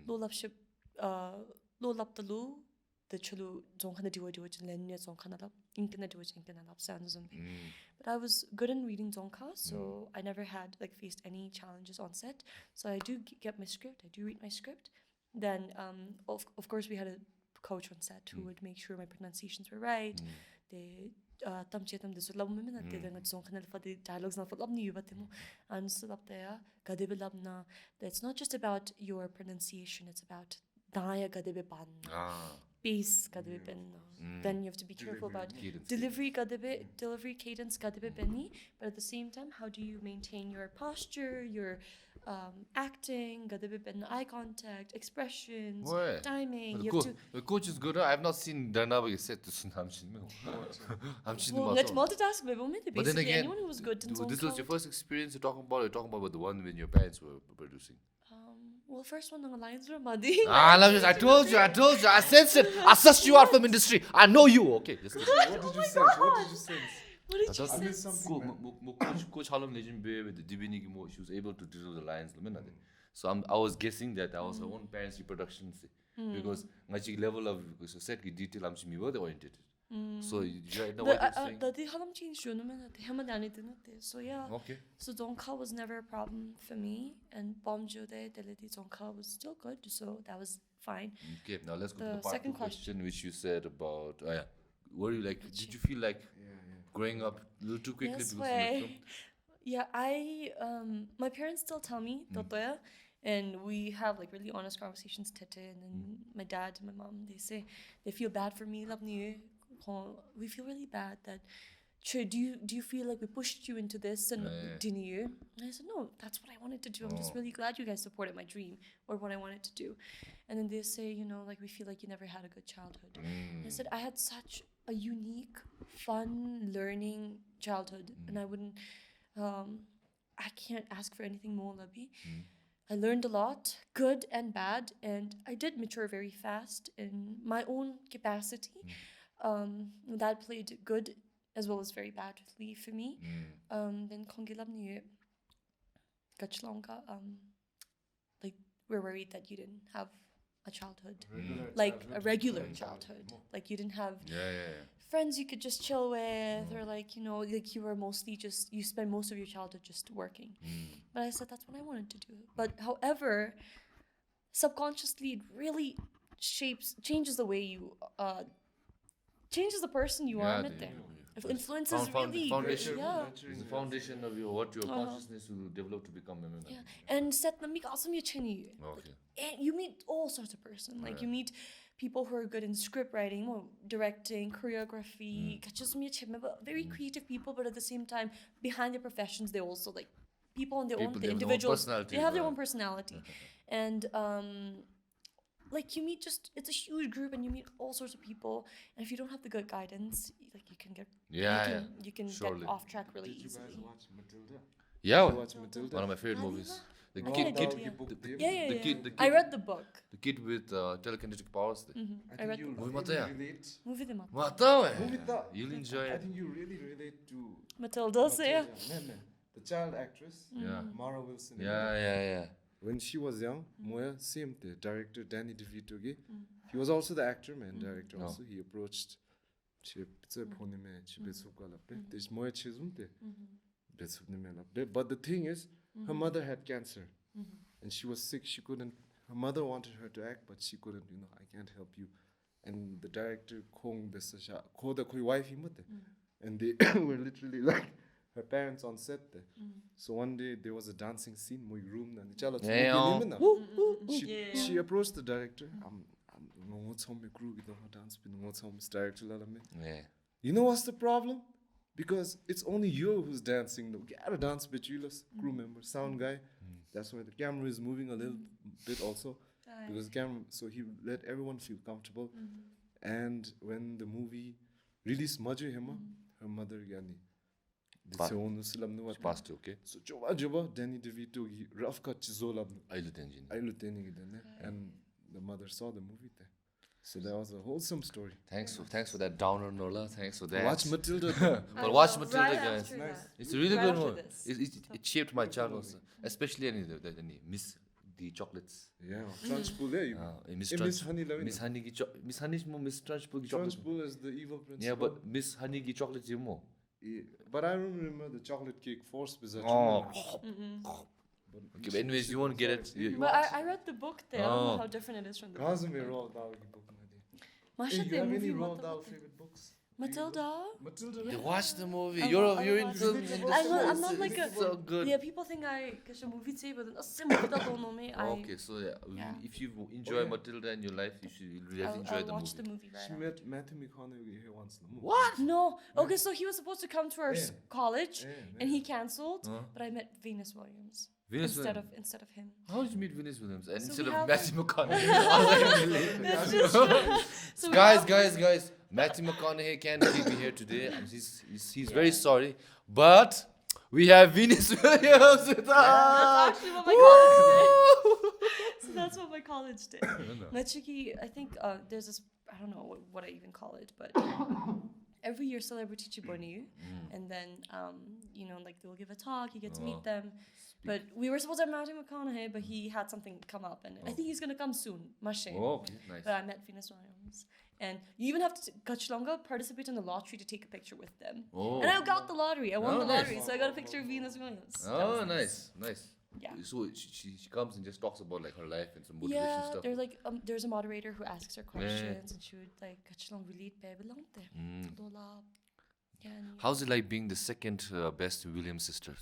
Lo love ship, lo love the lu, the chulu Zonka na diwa chen lenye Zonka na love, inka na love sounds on me. But I was good in reading Zonka, so I never had faced any challenges on set. So I do get my script. I do read my script. Then, of course, we had a coach on set who would make sure my pronunciations were right. They tamchetam de sulam me na de ngat Zonka na fa de dialogues na fa lab ni yubat mo an sulap de gadebe lab na. It's not just about your pronunciation. It's about daya gadebe ban. Pace gadebe ben. Then you have to be careful about delivery cadence gadebe benni, but at the same time, how do you maintain your posture, your acting, gadebe ben eye contact, expressions, timing. You have to. The coach is good. I have not seen Darnaba set to Well, let's multitask. But then again, anyone who was good in this was your Zonka. first experience you're talking about the one when your parents were producing. Well, first one on Lions were muddy. I told you, I sensed it. I sussed you out from industry. I know you. Okay, just listen. What did you sense? What did you sense? What did you I say? missed something, man. Coach Hallam Legend Bay with the Dibini Gimo, she was able to drill the lines. So I was guessing that I was her own parents' reproduction because my level of set detail I'm oriented. So you know what you're saying? The halam change so yeah. Okay. So Zonka was never a problem for me, and Bomjo de Zonka was still good, so that was fine. Okay, now let's go to The the part second of the question which you said about were you like did you feel like growing up a little too quickly Yes, because of the way. film? Yeah, my parents still tell me Totoya, and we have really honest conversations tete, and then my dad and my mom, they say they feel bad for me, we feel really bad that do you feel like we pushed you into this and didn't you? And I said, no, that's what I wanted to do. I'm just really glad you guys supported my dream or what I wanted to do. And then they say, we feel like you never had a good childhood. And I said, I had such a unique, fun, learning childhood, and I wouldn't I can't ask for anything more, Labi. I learned a lot, good and bad, and I did mature very fast in my own capacity. That played good as well as very badly for me. Then Kongilabni Gachlonga, we're worried that you didn't have a childhood, a regular childhood. Like you didn't have friends you could just chill with, or you were mostly you spend most of your childhood just working. But I said that's what I wanted to do. But however, subconsciously it really changes the way you changes the person you are. If influences really foundation, yeah. It's the foundation of your consciousness will develop to become Yeah. And set namik awesome Okay. and you meet all sorts of person. You meet people who are good in script writing, directing, choreography, very creative people, but at the same time, behind their professions, they also people on their own, the individuals, they have their own personality. And you meet it's a huge group, and you meet all sorts of people, and if you don't have the good guidance, you can get you can Surely. get off track really Did you easily. guys watch Matilda? Yeah, You watch Matilda? one of my favorite movies. The I kid, kinda kid, did, the Yeah. kid, I read the book. the kid with telekinetic powers. I read the you'll book. Movie mata ya? relate. Movie the Matilda. Mata, you'll enjoy I it. think you really relate to Matilda, so yeah. Matilda. The child actress, Yeah. Mara Wilson. Yeah. When she was young, Moya same the director Danny DeVito ge. He was also the actor, director Oh. also. He approached there's Moya Chizumte. But the thing is, her mother had cancer, and she was sick. She couldn't. Her mother wanted her to act, but she couldn't. I can't help you. And the director called the wife and they were literally her parents on set there. So one day there was a dancing scene in my room, and she approached the director. You know what's the problem? Because it's only you who's dancing. No, get a dance bitch, crew member, sound guy. That's why the camera is moving a little bit also. Because camera, so he let everyone feel comfortable. And when the movie released her mother yani Passed, okay. so Danny DeVito rough cut and the mother saw the movie there. So that was a wholesome story. Thanks for that downer, Nola. Thanks for that. Watch Matilda. Well, watch Matilda, Right guys. after that. It's a really Right good after one. this. It shaped my childhood, especially any Miss the chocolates. Yeah, Trunchbull, Miss Honey Love. Miss Honey ki Miss Honey mo Miss Trunchbull ki chocolate. Trunchbull is the evil principal. Yeah, but Miss Honey ki chocolate you more. Yeah, but I don't remember the chocolate cake force bizarre. Oh. Okay, but anyways, you won't get it. But I read the book there. I don't know how different it is from the book. Roald Dahl ki book mein. Masha, You the have movie any Roald Matilda. Dahl favorite books? Matilda? Matilda. You watch the movie. I You're watched into it. I'm not like a. so good. Yeah, people think I catch a movie say, but Matilda don't know me. Okay, so Yeah. if you enjoy yeah. Matilda in your life, you should really enjoy I'll the watch the movie. movie right She now. met Matthew McConaughey here once in the movie. What? No. Okay, so he was supposed to come to our Yeah. college, Yeah, and he cancelled. Huh? But I met Venus Williams Venus instead of him. How did you meet Venus Williams and So instead we of have- Matthew McConaughey? That's just true. So we guys, have- Matthew McConaughey can't be here today. He's very sorry, but we have Venus Williams with That's us. actually what my college did. So that's what my college did. My chiki, I think there's this, I don't know what I even call it, but every year celebrity chiboni, and then like they'll give a talk, you get to meet them. But we were supposed to have Matthew McConaughey, but he had something come up, and I think he's gonna come soon. Mashe. Oh, okay, nice. But I met Venus Williams. And you even have to Kachlonga participate in the lottery to take a picture with them. Oh. And I got the lottery. I won Oh, the nice. lottery, so I got a picture of Venus Williams. That Oh, was nice. Yeah. So she comes and just talks about like her life and some motivation Yeah, stuff. there's like there's a moderator who asks her questions, and she would like Kachlong relate baby lante. Dola. Yeah. How's it like being the second best Williams sister?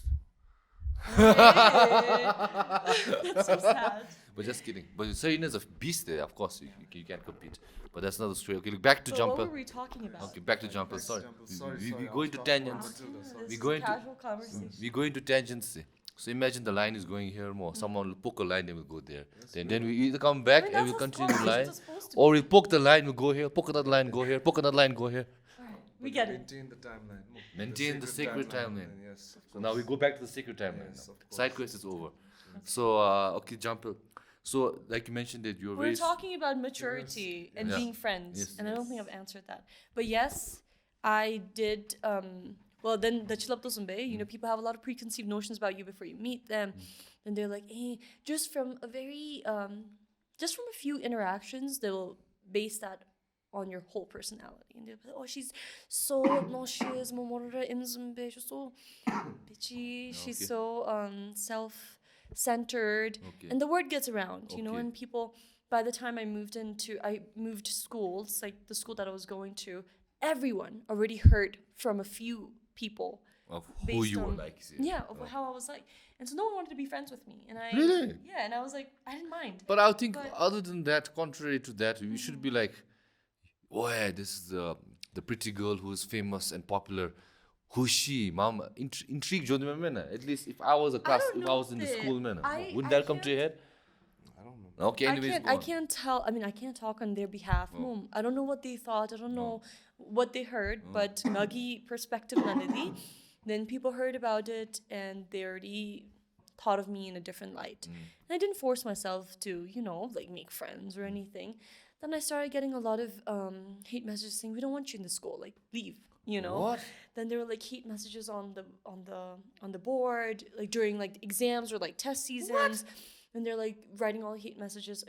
That's so sad. But just kidding. But Serena's a beast there, of course. You can't compete. But that's another story. Okay, look, back to So what Jampel. were we talking about? Okay, back to Jampel. Sorry. Sorry, We I go was into talking about tangents. Matilda, sorry. This We is go into- casual conversation. We go into tangents. So imagine the line is going here more. Someone will poke a line, then we'll go there. Then we either come back I mean, and we'll that's continue how the line, conversations are supposed to or we'll poke the line, we'll go here, poke another line, go here, poke another line, go here. We get it. Maintain the timeline. Maintain the sacred timeline. Yes. of So now we go back to the secret timeline. Yes, now. of course. Side quest is over. So okay, Jampel. So like you mentioned that you're We're very talking about maturity and Yeah. being friends, Yes. and I don't think I've answered that. But yes, I did. Well, then the chilapto sumbe, people have a lot of preconceived notions about you before you meet them, and they're like, hey, just from a few interactions, they'll base that on your whole personality, and they'll be like, oh, she's so obnoxious, she's so bitchy, she's so self-centered, Okay. and the word gets around, Okay. and people. By the time I moved schools, like the school that I was going to, everyone already heard from a few people of who based you were on- like. you see. yeah, of how I was like. And so no one wanted to be friends with me. And I Really? Yeah, and I was like, I didn't mind. But I think But- other than that, contrary to that, you should be like, oh yeah, this is the pretty girl who is famous and popular. Who's she? Mom, intrigue. At least if I was a class, don't if I was in the know school, that. man, I- wouldn't I that come to your head? I don't know. Okay, anyways, go I on. can't tell. I mean, I can't talk on their behalf. Mom, I don't know what they thought. I don't know what they heard. But Nagi perspective nanadi, then people heard about it and they already thought of me in a different light. And I didn't force myself to, like make friends or anything. Then I started getting a lot of hate messages saying, "We don't want you in the school. Like, leave." What? Then there were like hate messages on the board, like during like exams or like test seasons. And they're like writing all hate messages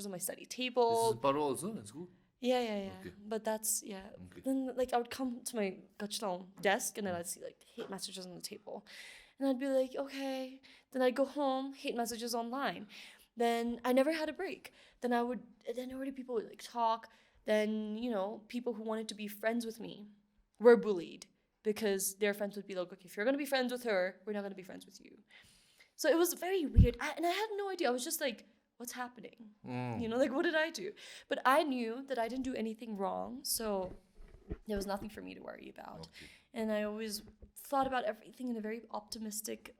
on my study This table. is Paro also in school. Yeah. Okay. But that's Okay. Then like I would come to my gachlang desk and then I'd see like hate messages on the table, and I'd be like, okay. Then I'd go home, hate messages online. Then I never had a break. Then already people would like talk. Then people who wanted to be friends with me were bullied because their friends would be like, okay, if you're gonna be friends with her, we're not gonna be friends with you. So it was very weird, and I had no idea. I was just like, what's happening? Like, what did I do? But I knew that I didn't do anything wrong, so there was nothing for me to worry about. Okay. And I always thought about everything in a very optimistic,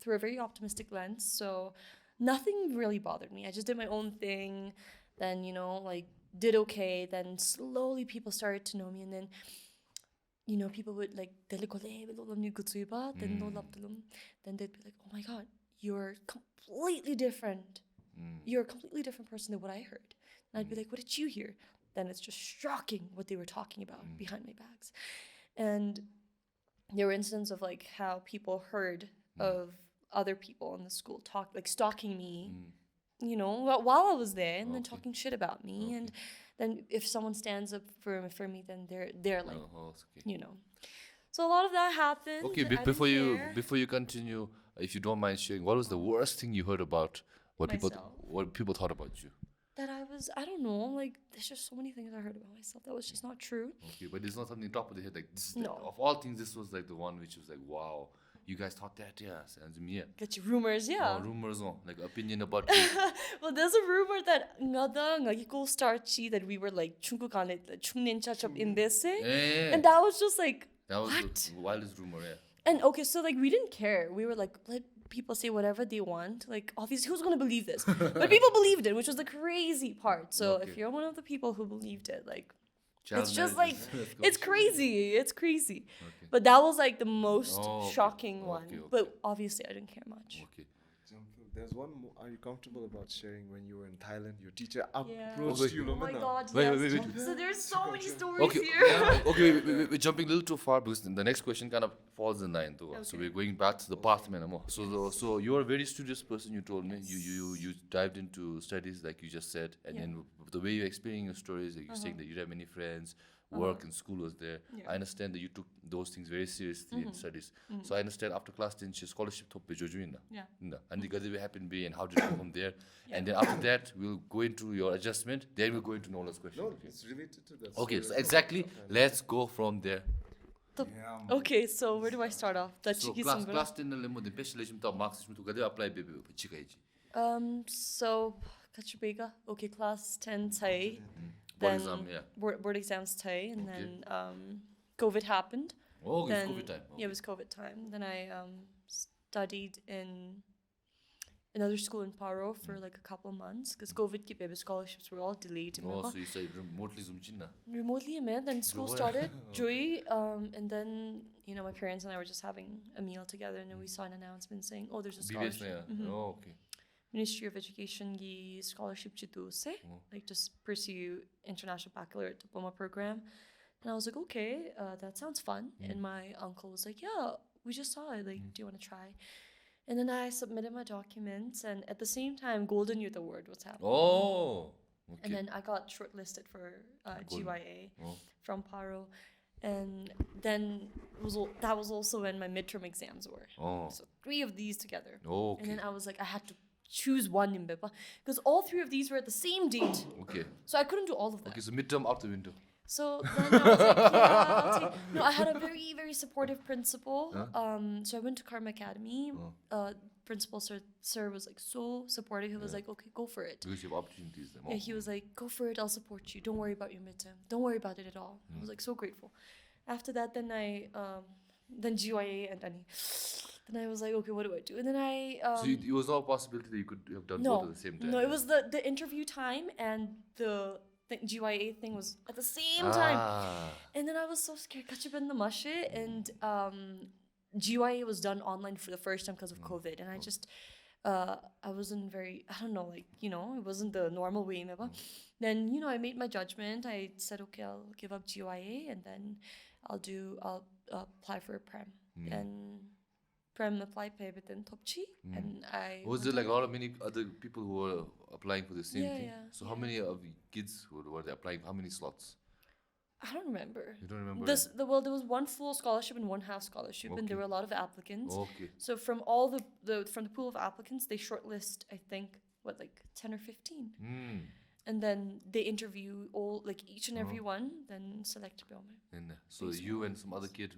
through a very optimistic lens. So nothing really bothered me. I just did my own thing. Then, you know, like did okay. Then slowly people started to know me. And then, you know, people would like, then they'd be like, oh my God, you're completely different. You're a completely different person than what I heard. And I'd be like, what did you hear? Then it's just shocking what they were talking about behind my backs. And there were instances of like how people heard of other people in the school like stalking me, you know, while I was there, and then talking shit about me. And then if someone stands up for me, then they're like, you know. So a lot of that happened. Okay, before you continue, if you don't mind sharing, what was the worst thing you heard about what people thought about you? That I don't know, like, there's just so many things I heard about myself that was just not true. Okay, but it's not something top of the head, like, this, No. of all things, this was like the one which was like, wow, you guys thought that, yes, and me, Get your rumors, yeah. rumors, like opinion about you. Well, there's a rumor that that we were like 중국 안에 Chungnin Chachap in this, and that was just like, That was what? the wildest rumor, yeah. And okay, so like we didn't care. We were like, let people say whatever they want. Like, obviously, who's gonna believe this? But people believed it, which was the crazy part. So if you're one of the people who believed it, like, it's just like, it's crazy. It's crazy. Okay. But that was like the most shocking one. Okay. But obviously, I didn't care much. Okay. There's one more. Are you comfortable about sharing when you were in Thailand? Your teacher Yeah. approached you. Oh my God, Wait, yes. wait, wait. So there's so many stories Okay, here. okay, we're jumping a little too far because the next question kind of falls in line too. So Okay. we're going back to the past, man. So you're a very studious person. You told me you dived into studies like you just said, and then the way you're explaining your stories, like you're saying that you have many friends, work and school was there. Yeah. I understand that you took those things very seriously in studies. So I understand after class 10, scholarship top Yeah. and because it happened be and how did you go from there, and then after that we'll go into your adjustment. Then we'll go into Nola's question. No, it's related to that. Okay, so story. exactly. Let's go from there. Okay, so where do I start off? So class 10 ನಲ್ಲಿ ಮೊದಲು specialism ತ marks Mithu ಗದೆ apply ಬೇಬೆ ಚಿಕಾಯಿಜಿ. So Kachubega, okay, class 10 Thai. Board Then exam, yeah. board exams Thai, and Okay. then COVID happened. Oh, it's Then- COVID time. Yeah, it was COVID time. Then I studied in another school in Paro for like a couple of months because COVID ki baby scholarships were all delayed. Oh, remember? so you say remotely zoom chinna. Remotely, man. Then school Wow. started, Joy, and then you know my parents and I were just having a meal together, and then we saw an announcement saying, "Oh, there's a BBS scholarship." na yeah. Oh, okay. Ministry of Education gi scholarship chitu se, like just pursue international baccalaureate diploma program. And I was like, okay, that sounds fun. And my uncle was like, yeah, we just saw it. Like, do you want to try? And then I submitted my documents, and at the same time, Golden Youth Award was happening. Oh, okay. And then I got shortlisted for GYA Oh. from Paro. And then that was also when my midterm exams were. Oh. So 3 of these together. Oh, And then okay. I was like, I had to choose one in Bepa because all 3 of these were at the same date. Okay. So I couldn't do all of them. Okay, so midterm out the window. So then I was like, yeah, I'll take. No, I had a very, very supportive principal. So I went to Karma Academy. Principal sir was like so supportive. He was like, okay, go for it. Because you have opportunities then. Yeah, he was like, go for it. I'll support you. Don't worry about your midterm. Don't worry about it at all. I was like so grateful. After that, then then GYA and then I was like, okay, what do I do? And then I So it was no possibility that you could have done both at the same time. no, it was the interview time and the GYA thing was at the same time. And then I was so scared. And GYA was done online for the first time because of COVID. And I just, I wasn't very, I don't know, like, you know, it wasn't the normal way. Then, you know, I made my judgment. I said, okay, I'll give up GYA and then I'll apply for a Prem. And Prem applied but then Topchi. And I Was there like a lot of many other people who were applying for the same thing? Yeah, So how many of the kids were they applying? How many slots? I don't remember. You don't remember? Well, there was 1 full scholarship and 1 half scholarship, and there were a lot of applicants. Okay. So from all from the pool of applicants, they shortlist, I think, like 10 or 15, and then they interview each and every one, then select Belme. And so you and some other kid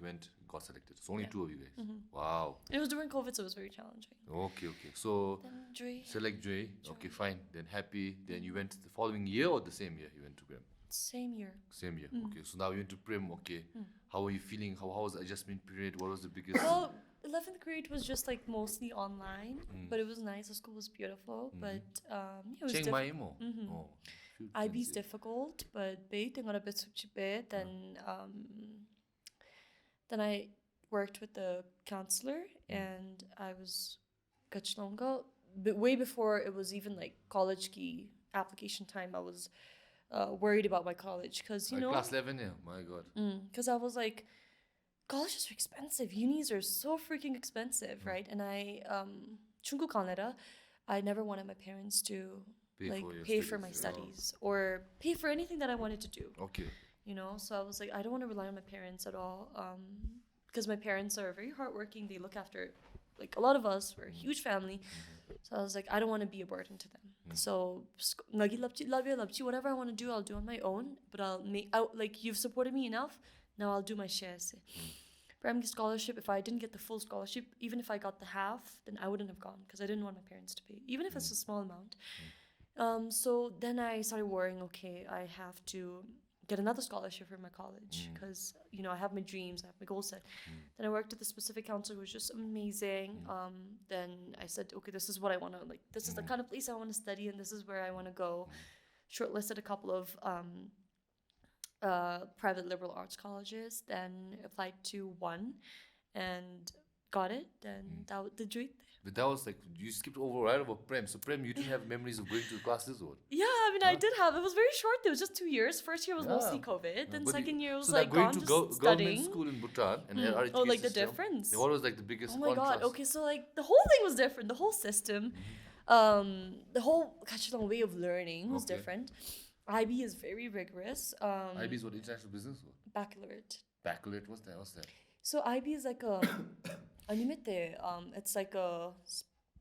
got selected. So only 2 of you guys. Wow. It was during COVID, so it was very challenging. Okay. So Then Joy. select Joy. Okay, fine. Then happy. Then you went the following year or the same year you went to Graham? Same year. Same year. Okay. So now you're into prim. Okay. How are you feeling? How was the adjustment period? What was the biggest? Well, 11th grade was just like mostly online, but it was nice. The school was beautiful, but yeah, it was Chiang difficult. Mai mo. Oh. shoot, IB's fancy. difficult, but big got a bit bit. Then I worked with the counselor, and I was Gachlonga. But way before it was even like college key application time, I was worried about my college because you Like know, class 11, yeah. My God. because I was like, college is expensive. Unis are so freaking expensive, right? And I Chungu Kanada, I never wanted my parents to Pay like for your pay for my studies, studies or pay for anything that I wanted to do. Okay. You know, so I was like, I don't want to rely on my parents at all, because my parents are very hardworking. They look after like a lot of us. We're a huge family, so I was like, I don't want to be a burden to them. So nagi lapchi whatever I want to do, I'll do on my own. But I'll make out like you've supported me enough. Now I'll do my shares. Primary scholarship. If I didn't get the full scholarship, even if I got the half, then I wouldn't have gone because I didn't want my parents to pay, even if it's a small amount. So then I started worrying. Okay, I have to get another scholarship for my college because you know I have my dreams, I have my goal set. Then I worked with a specific counselor who was just amazing. Then I said, okay, this is what I want to like. This is the kind of place I want to study, and this is where I want to go. Shortlisted a couple of private liberal arts colleges. Then applied to one, and got it. Then that was the dream. But that was like, you skipped right over Prem. So Prem, you didn't have memories of going to classes or? Yeah, I mean, I did have. It was very short. It was just 2 years. First year was mostly Yeah. COVID. Then But second year was so like that going gone to just government studying. school in Bhutan and our education Oh, like the system, difference. What was like the biggest Oh my god. contrast? Okay, so like the whole thing was different. The whole system, the whole Kachelong way of learning was Okay. different. IB is very rigorous. IB is what, international business? Or? Baccalaureate. Baccalaureate, what's that? So IB is like a animite. It's like a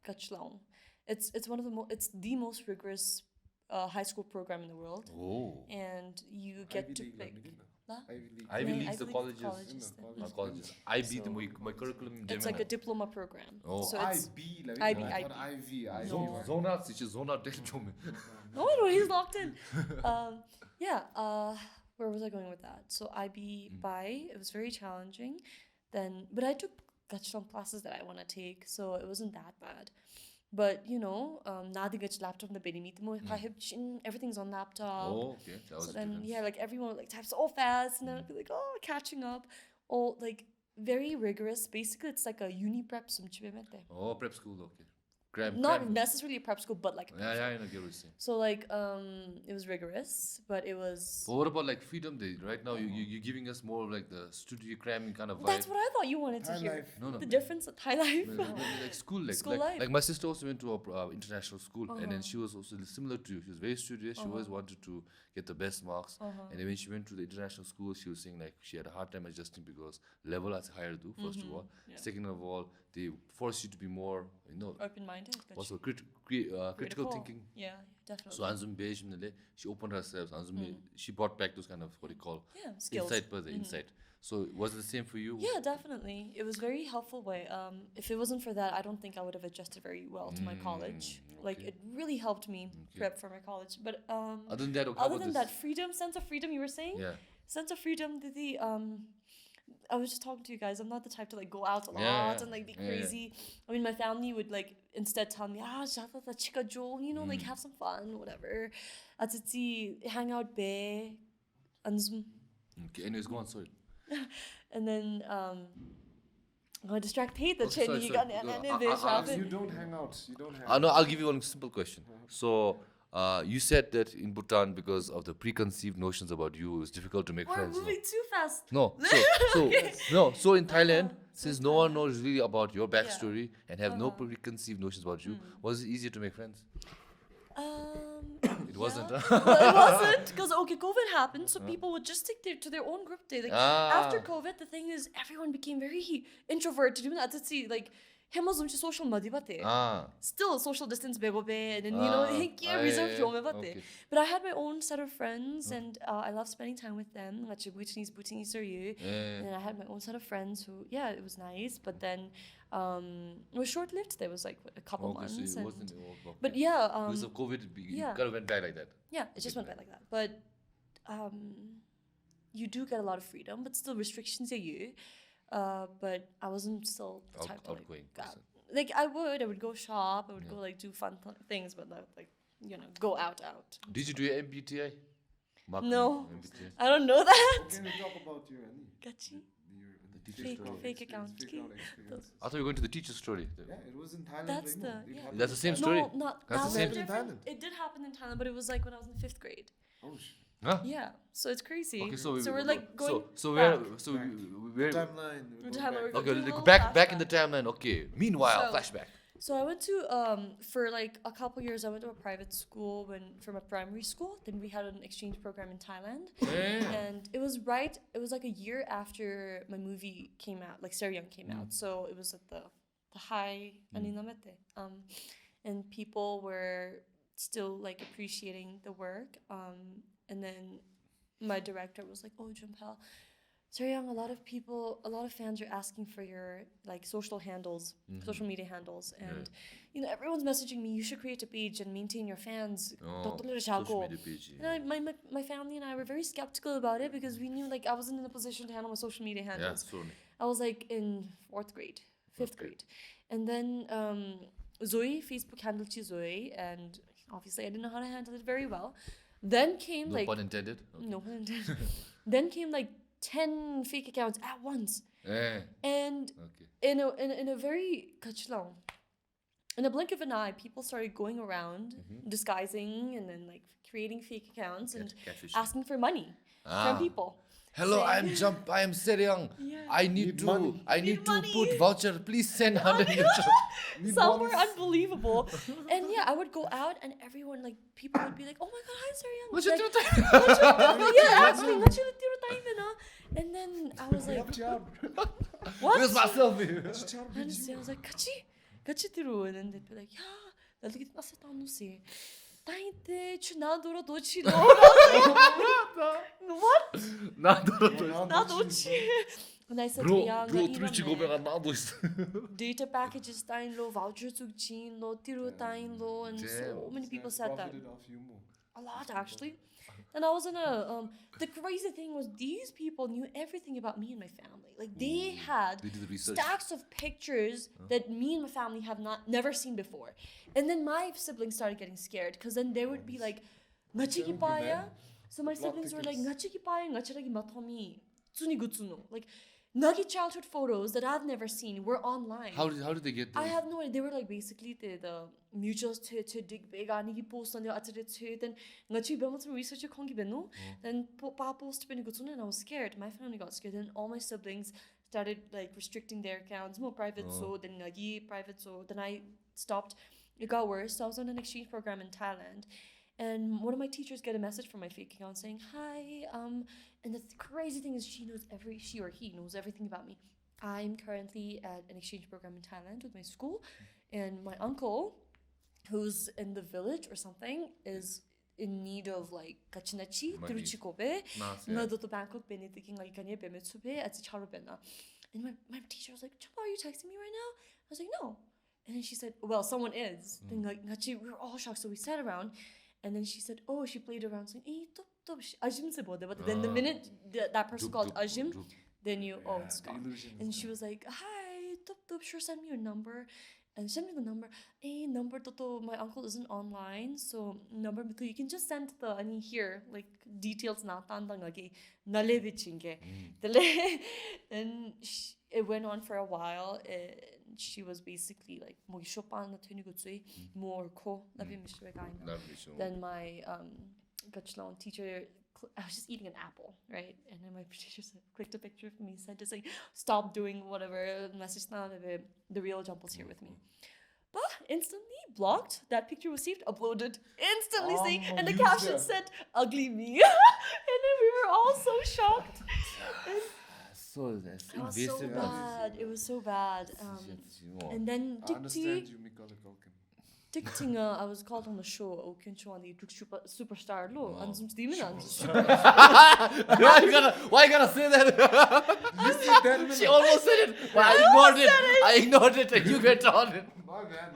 Kachelong. It's one of it's the most rigorous high school program in the world. Oh. And you get to pick. Huh? Ivy Yeah, League's the Ivy League colleges. colleges. Not colleges. IB, So my curriculum. It's like a diploma program. Oh. So it's IB, like IB, I IB. thought IV. No. Zona, which is Zona Delchome. no, he's locked in. Where was I going with that? So IB by it was very challenging. Then, but I took Gachong classes that I want to take, so it wasn't that bad. But you know, laptop na everything's on laptop. Oh, okay. That was So the then, difference. yeah, like everyone would like type so fast, and then I'd be like, oh, catching up. Oh, like very rigorous. Basically, it's like a uni prep. Oh, prep school, okay. Not necessarily a prep school, but like a prep Yeah, school. I know, get what you're saying. So like, it was rigorous, but it was. But what about like Freedom Day? Right now, you're giving us more of like the studio cramming kind of vibe. That's what I thought you wanted to Thai hear. life. No. The difference of Thai life. Like school, School life. like my sister also went to a international school, and then she was also similar to you. She was very studious. She always wanted to get the best marks, and then when she went to the international school, she was saying like she had a hard time adjusting because level is higher too. First of all, second of all, they force you to be more, Open-minded. also critical thinking. Yeah, definitely. So Anzum Beige, she opened herself. She brought back those kind of what do you call Yeah, skills. insight. So was it the same for you? Yeah, definitely. It was very helpful way. If it wasn't for that, I don't think I would have adjusted very well to my college. Like okay. it really helped me prep for my college. But Other than that, okay, how other about than this? that, freedom, sense of freedom, you were saying? Yeah. Sense of freedom, I was just talking to you guys. I'm not the type to like go out a lot Yeah, and like be yeah, crazy. I mean, my family would like instead tell me, chika jo, like have some fun, whatever. Hang out be, Okay, anyways, go on, sorry. and then I'm gonna distract the Okay, sorry, chin. You don't hang out. No, I'll give you one simple question. So, you said that in Bhutan, because of the preconceived notions about you, it was difficult to make We're friends. moving too fast. No, so in Thailand, since no one knows really about your backstory and have no preconceived notions about you, was it easier to make friends? It wasn't. Well, it wasn't because COVID happened, so people would just stick to their own group day. Like after COVID, the thing is, everyone became very introverted. Like him was social media, still social distance and then reserved okay. But I had my own set of friends, and I love spending time with them. Bhutanese are you? And then I had my own set of friends who, it was nice. But then it was short lived. There was like a couple months. So it and- wasn't. but yeah, because of COVID, it kind of went back like that. yeah, it just went by like that. But you do get a lot of freedom, but still restrictions are you. But I wasn't still the type to Outgoing go out. person. Like I would go shop, I would go like do fun things, but not like go out. Did you do your MBTI? No. MBTI. I don't know that. Can we talk about you, Annie? Gachi. The teacher's story. Fake account. I thought you were going to the teacher's story. Yeah, it was in Thailand. That's Raymond. the- It yeah. happened That's the same in story. No, not That's the that same was thing. different. Thailand. It did happen in Thailand, but it was like when I was in 5th grade. Oh, shit. Huh? Yeah, so it's crazy. Okay, so we're like going. So back. where? Timeline. we're going Timeline. back. Okay, Doing a like little back in the flashback. timeline. Okay. Meanwhile, So- flashback. So I went to for like a couple years. I went to a private school from a primary school. Then we had an exchange program in Thailand, and it was like a year after my movie came out, like Seryang came out. So it was at the high and people were still like appreciating the work. And then my director was like, "Oh, Jampel, Seryang, a lot of fans are asking for your like social handles, social media handles, and everyone's messaging me. You should create a page and maintain your fans. Social media page. And my family and I were very skeptical about it because we knew like I wasn't in a position to handle my social media Yeah, handles. sorry. I was like in 4th grade, 5th grade, and then Zoe, Facebook handle to Zoe, and obviously I didn't know how to handle it very well. Then came No like pun intended. Okay. no pun intended. Then came like 10 fake accounts at once, and Okay. in a very kachlong, in a blink of an eye, people started going around disguising and then like creating fake accounts and Catfish. asking for money Ah. from people. Hello, saying- I am Seryang. Yeah. I need money. Need to money. put voucher. Please send 100. Some were unbelievable, and yeah, I would go out and everyone like people would be like, "Oh my god, hi Seryang." What's Like, your yeah, actually, and then I was like, "What?" Where's my selfie? Honestly, I was like, 같이 들어. And then they'd be like, 야, 나도 이게 나서 나누세. 따인데 나도로 도치 너. What? 나도치. And I said, 야, 나 이러면 data packages 따인 로, voucher 죽진 로, tiru 따인 로, and so many people said that. A lot actually. And I was in the crazy thing was these people knew everything about me and my family. Like they had They did the research. stacks of pictures that me and my family have never seen before. And then my siblings started getting scared because then they would be like, "Ngachiki paya?" So my siblings were like, "Ngachiki paya, ngachiragi matomi, tsuni gutsuno." Like nuggy childhood photos that I've never seen were online. How did they get I those? have no idea. They were like basically the mutuals to dig big on the post on the other to then ngachi be some research kongi beno then pa post been good and I was scared. My family got scared. Then all my siblings started like restricting their accounts, more private so then ngagi private so then I stopped. It got worse. So I was on an exchange program in Thailand. And one of my teachers get a message from my fake account saying, "Hi, and the crazy thing is she or he knows everything about me. I'm currently at an exchange program in Thailand with my school, and my uncle, who's in the village or something, is in need of like kachinachi, Money. tiruchikobe, Nice, no yeah. do Bangkok bene thinking like kanye bemetsube at charobena." And my teacher was like, "Chapa, are you texting me right now?" I was like, "No." And then she said, "Well, someone is." Then like we were all shocked, so we sat around. And then she said, "Oh, she played around saying, Ajim se bode." But then the minute that person called Ajim, they knew, oh, it's gone. And she was like, "Hi, sure, send me your number." And send me the number. Number my uncle isn't online, so number you can just send the here like details na tandangagi nalevichinge. And it went on for a while. She was basically like more ko. Then my teacher, I was just eating an apple, right? And then my teacher clicked a picture of me, said just like, "Stop doing whatever, message now the real Jampel's here with me." But instantly blocked, that picture was saved, uploaded, instantly saying, and the caption said, "Ugly me." And then we were all so shocked. And So that's it was so bad. It was so bad. And then I understand you, Mikael. Dicting, I was called on the show. Oh, can you on the superstar? Lo, and some demon Why you gotta say that? You said that. She almost said it, but I ignored it. I ignored it, and you went on it. My man.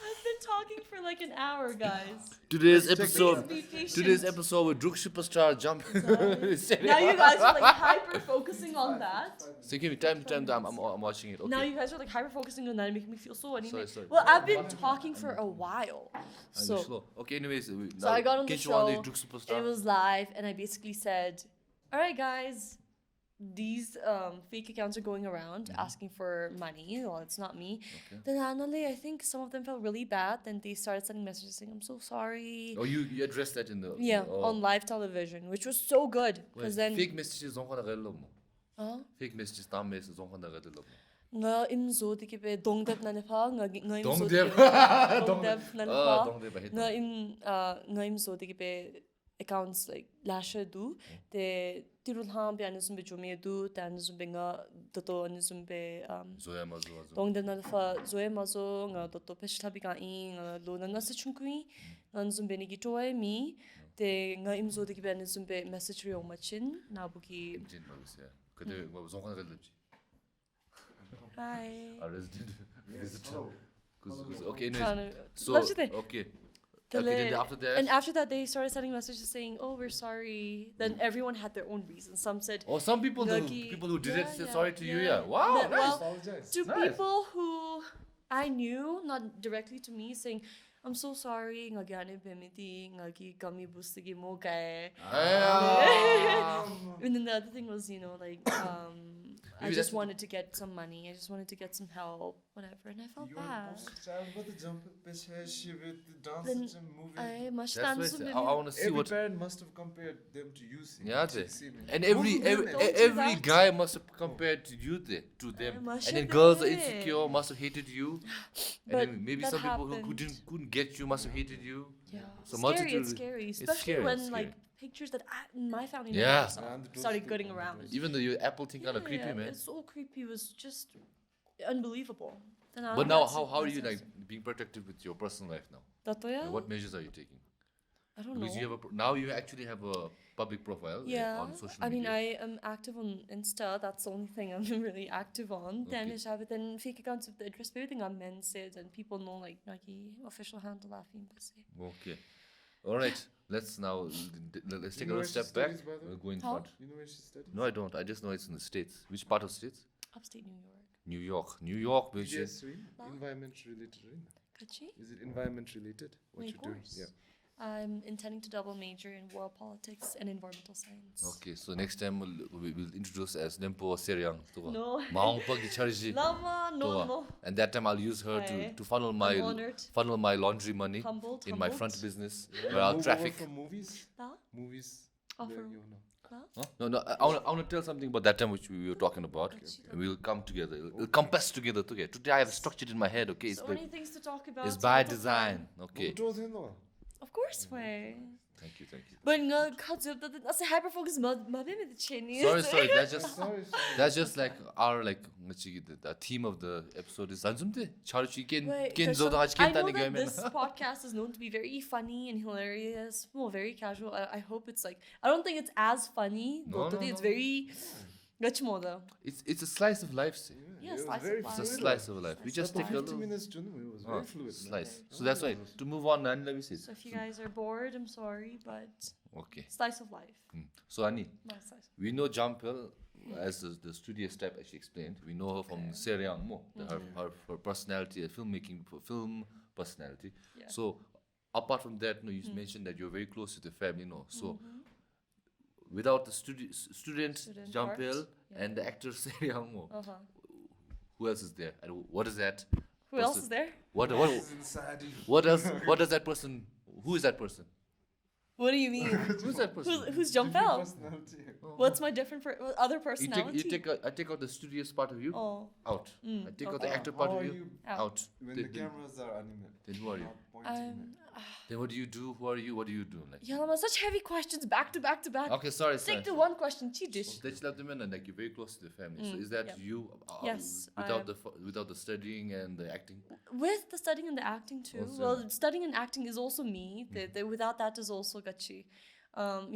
I've been talking for for like an hour, guys. Today's Let's check episode. Please be patient. Today's episode with Druk Superstar Jump. Now you guys are like hyper focusing on that. So give me time to time. I'm watching it. Okay. Now you guys are like hyper focusing on that and making me feel so anime. Sorry. Well, I've been talking for a while. So So, slow. Okay. Anyways, so I got on the show. Druk And Superstar. it was live, and I basically said, "All right, guys, these fake accounts are going around asking for money. Well, it's not me." Okay. Then finally, I think some of them felt really bad. Then they started sending messages saying, "I'm so sorry." Oh, you addressed that in the. Yeah, Oh. on live television, which was so good because then fake messages don't want to get Huh? Fake messages, dumb messages don't want to get nga imzo dikibe dongdep nanapa nga imzo Dongdep. dongdep Ah, nanapa dongdep I hate nga that. imzo dikibe accounts like lasha du te tirulham be anusumbe jume du te anusumbe nga toto anusumbe Zoya mazo. dongdep nanapa zoe mazo nga toto peshlabi ka nga lo na sa chunkui nga anusumbe ni gitoy mi te nga imzo dikibe anusumbe message ri omachin na buki Jin bagusya. 근데 뭐 don't want to get hi a resident visitor. Hello. Okay, anyways. Trying to- So Love you. okay. The Okay, then lit- after that. And after that, they started sending messages saying, "Oh, we're sorry." Then everyone had their own reasons. Some said, Oh, some people Lucky. people who did it Yeah, said yeah, sorry to you. yeah. Yeah. Wow. That- Nice. well, Apologize. to Nice. people who I knew, not directly to me, saying, "I'm so sorry." Nga gyane bemiti, nga ki kami bustigi mo kay. And then the other thing was, like, I Maybe just that's- wanted to get some money. I just wanted to get some help, whatever. And I felt bad. the Jampel Payldon Yeshey with the dance Then such a movie. I must That's stand why I want to see Every what. parent must have compared them to you. Yeah, see, they- see me. and Both every of them, every, man. Don't do every that. guy must have compared to you there, to them, must and then have girls are did. insecure must have hated you, and But then maybe that some people who happened. couldn't get you must have hated you. Yeah, So scary. multitude- It's scary, it's especially scary, when it's like scary. pictures that my family Yeah. never saw And those started two- going around. Even though your Apple thing kind of creepy, Yeah, man. it's so creepy. It was just unbelievable. Then I But now, had how are you messages. like being protective with your personal life now? Tatoya? Like, what measures are you taking? I don't Because know. you have now you actually have a public profile Yeah, on social I mean, media. I am active on Insta. That's the only thing I'm really active on. Then Okay. is have it then fake accounts of the interest everything on men said and people know like Nagi official handle laughing to say. Okay. All right. Let's now let's take a little step back. We'll go in Huh? front. You know where she studied? No, I don't. I just know it's in the States. Which part of States? Upstate New York. New York. New York, which Yes, is. environment related, right? Kachi? Is it environment related? What Of you're doing? course. Yeah. I'm intending to double major in world politics and environmental science. Okay, so next time we'll introduce as Nempo Seryang. No. Maungpagi Charji. Lama, no. And that time I'll use her Aye. to funnel honored. my laundry money Humbled. in my humbled. front business where I'll Move traffic. over from movies. Huh? Movies. Oh, there from- you know. Huh? No, I want to tell something about that time which we were talking about. And we'll come together. It'll compass together. Today I have structured in my head. Okay, it's So by, many things to talk about. it's so by we'll talk design. Okay. Of Of course, way. Thank you. But nga kadzub that that's a hyper focus mabim the chini. Sorry. Sorry. That's just like our like the theme of the episode is Zanzumte. Charchi ken Wait, ken 'cause zoda haj I ken know tani that gamen. this podcast is known to be very funny and hilarious. Well, very casual. I hope it's like I don't think it's as funny. No, Today no, it's no. very gachmoda. It's a slice of life. See. Yeah, It was slice very of life. It's a fluid. slice of life. We just take a 50 little minutes, it was very fluid. slice. So that's why to move on, and let me see. So if you guys are bored, I'm sorry, but Okay. slice of life. So Ani, My slice. we know Jampel as the studious type, as she explained. We know her from Seryang more, her personality, filmmaking, film personality. Yeah. So apart from that, no, you mentioned that you're very close to the family, no. So without the student Student Jampel part, yeah. and the actor Seryang mo, Uh-huh. who else is there? And what is that? Who else is there? What Inside you. what else? What does that person? Who is that person? What do you mean? Who's that person? Who's Jampel? Personality. What's my different other You personality? take I take out the studious part of you Oh, out. I take out the okay. actor part How of are you you out. when Then- the cameras are anime? then who are you? I'm. Then what do you do? Who are you? What do you do? Like, Yeah, such heavy questions back to back to back. okay, sorry. Stick to one question. Chidish. That's like the men, and like you're very close to the family. So is that yeah. you? Yes, without the studying and the acting. With the studying and the acting too. Also- Well, studying and acting is also me. Without that is also Gachi.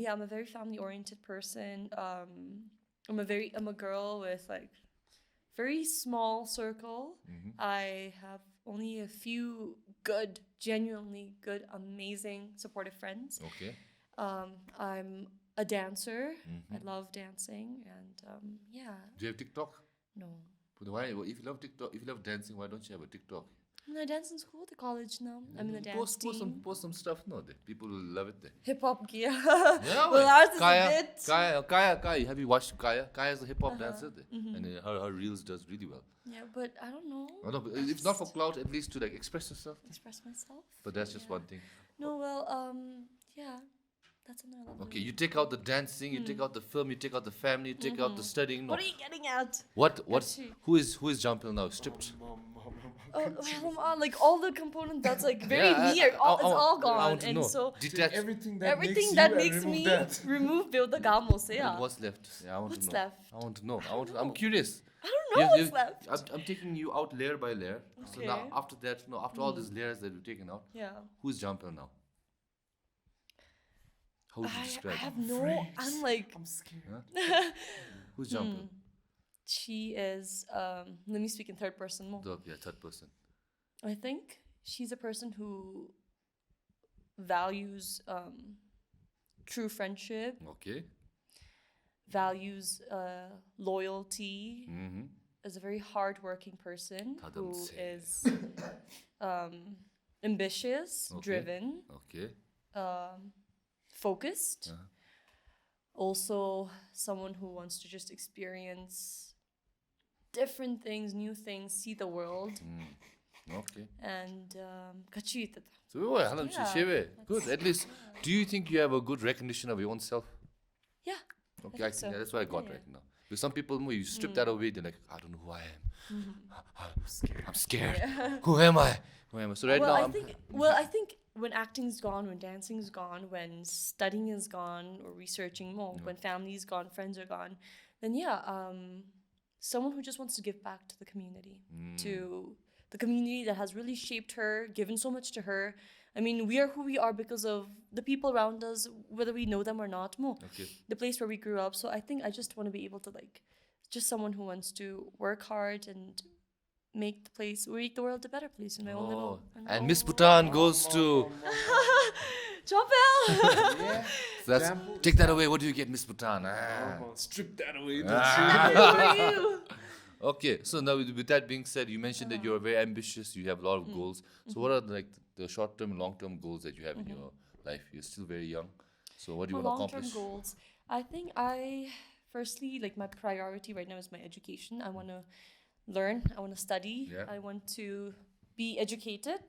Yeah, I'm a very family-oriented person. I'm a girl with like very small circle. I have only a few good, genuinely good, amazing, supportive friends. Okay. I'm a dancer. I love dancing, and yeah. Do you have TikTok? No. But why? If you love TikTok, if you love dancing, why don't you have a TikTok? I mean, I dance in school, the college now. I'm in the dance Post team. some stuff. No, people will love it. Hip hop gear. Yeah, well, ours is a bit. Kaya. Have you watched Kaya? Kaya is a hip hop dancer, and her reels does really well. Yeah, but I don't know. I don't know, but if not for clout, at least to like express yourself. Express myself. But that's just one thing. No, well, yeah, that's something I love. Okay, you take out the dancing, you take out the film, you take out the family, you take out the studying. No. What are you getting at? What's who is Jampel now? Stripped. Oh, like all the components that's like very Yeah, near, it's all I gone, want to and know. so Detach. Everything everything that that makes me remove the gamos. Yeah. What's left? Yeah, I want What's to know. left? I want to know. I'm curious. I don't know what's left. I'm taking you out layer by layer. So now Okay. after that, after all these layers that we've taken out, Yeah. who's Jampel now? How would you I describe? have no. I'm like. I'm scared. Huh? Who's Jampel? She is. Let me speak in third person more. Third person. I think she's a person who values true friendship, Okay. values loyalty, Mm-hmm. is a very hardworking person who Tadamse. is ambitious, Okay. driven, Okay. focused. Uh-huh. Also, someone who wants to just experience different things, new things, see the world, Okay. and kachiit. So, Yeah, good. At least, do you think you have a good recognition of your own self? Yeah. Okay, I think think so. that's what I got Yeah, right now. Because some people, you strip that away, they're like, I don't know who I am. I'm scared. Who am I? So right now, I think when acting's gone, when dancing's gone, when studying is gone, or researching more, when family's gone, friends are gone, then someone who just wants to give back to the community, to the community that has really shaped her, given so much to her. I mean, we are who we are because of the people around us, whether we know them or not. Okay. The place where we grew up. So I think I just want to be able to just someone who wants to work hard and make the world a better place in my own little. And Miss Bhutan goes to. Jampel! So that's, take that away. What do you get, Miss Bhutan? Strip that away. Who are you? Okay, so now with that being said, you mentioned that you're very ambitious. You have a lot of goals. So what are the short-term and long-term goals that you have in your life? You're still very young. So what do you For want to long-term accomplish? goals, I think firstly, my priority right now is my education. I want to learn. I want to study. Yeah. I want to be educated.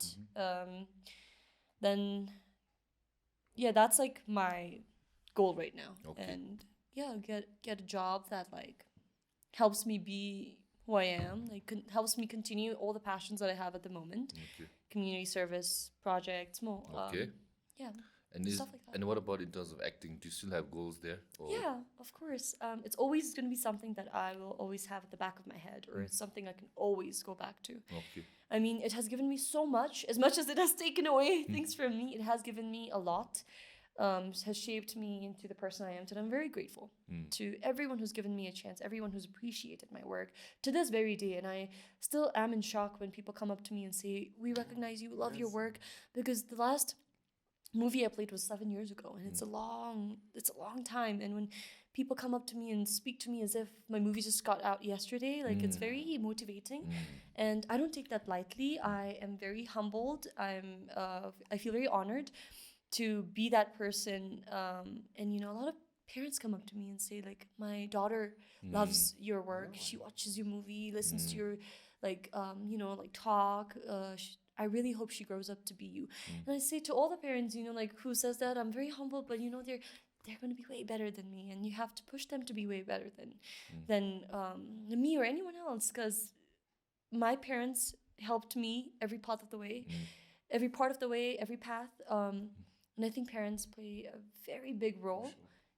Then, that's my goal right now. Okay. And get a job that helps me be who I am. Helps me continue all the passions that I have at the moment. Okay. Community service projects, more. Okay. Yeah. And stuff like that. and what about in terms of acting? Do you still have goals there? Or Yeah, of course. It's always going to be something that I will always have at the back of my head, or it's something I can always go back to. Okay. I mean, it has given me so much. As much as it has taken away things from me, it has given me a lot. Has shaped me into the person I am today. I'm very grateful to everyone who's given me a chance, everyone who's appreciated my work to this very day. And I still am in shock when people come up to me and say, we recognize you, love your work, because the last movie I played was 7 years ago, and it's a long time. And when people come up to me and speak to me as if my movie just got out yesterday, it's very motivating, and I don't take that lightly. I am very humbled. I feel very honored to be that person. And a lot of parents come up to me and say, my daughter loves your work. She watches your movie, listens to your talk. I really hope she grows up to be you. And I say to all the parents, who says that, I'm very humble, but they're going to be way better than me, and you have to push them to be way better than me or anyone else, because my parents helped me every part of the way, every path. And I think parents play a very big role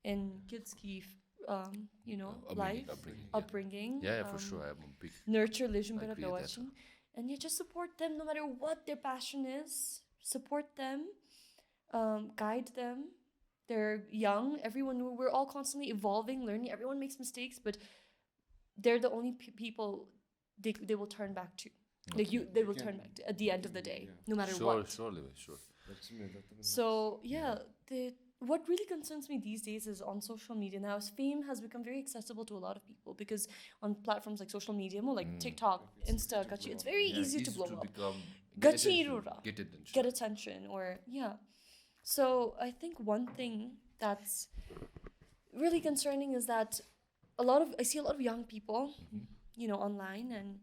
in kids' life, upbringing. Yeah, for sure. I'm a big. Nurture lejun I agree para with that. watching, and just support them no matter what their passion is. Support them, guide them. They're young. We're all constantly evolving, learning. Everyone makes mistakes, but they're the only people they will turn back to. Like they will turn back at the end of the day, no matter Sure, what. surely, sure. So what really concerns me these days is on social media now. Fame has become very accessible to a lot of people because on platforms like social media, more like TikTok, Insta, Gachi, it's very easy to blow up. become Gachi attention, irura. get attention. Get attention, or So I think one thing that's really concerning is that I see a lot of young people, online, and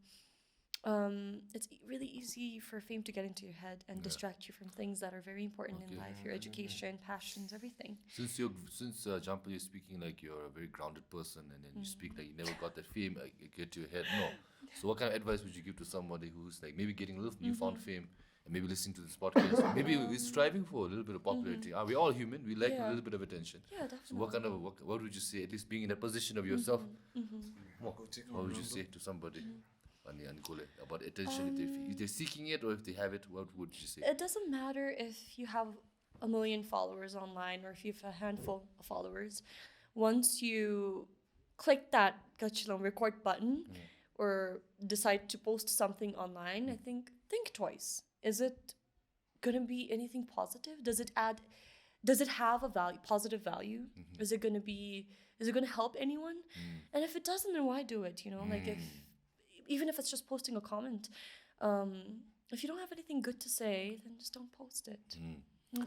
it's really easy for fame to get into your head and distract you from things that are very important in life, your education, passions, everything. Since Jampel, you're speaking like you're a very grounded person, and then you speak like you never got that fame get to your head. No. So what kind of advice would you give to somebody who's like maybe getting a little newfound fame and maybe listening to this podcast? Maybe we're striving for a little bit of popularity. We're all human. We like a little bit of attention. Yeah, definitely. So what would you say, at least being in that position of yourself, what would you say to somebody? About attention, if they're seeking it or if they have it, what would you say? It doesn't matter if you have 1 million followers online or if you have a handful of followers. Once you click that record button or decide to post something online, I think twice. Is it gonna be anything positive? Does it have a positive value? Is it gonna help anyone? And if it doesn't, then why do it? Like even if it's just posting a comment, if you don't have anything good to say, then just don't post it.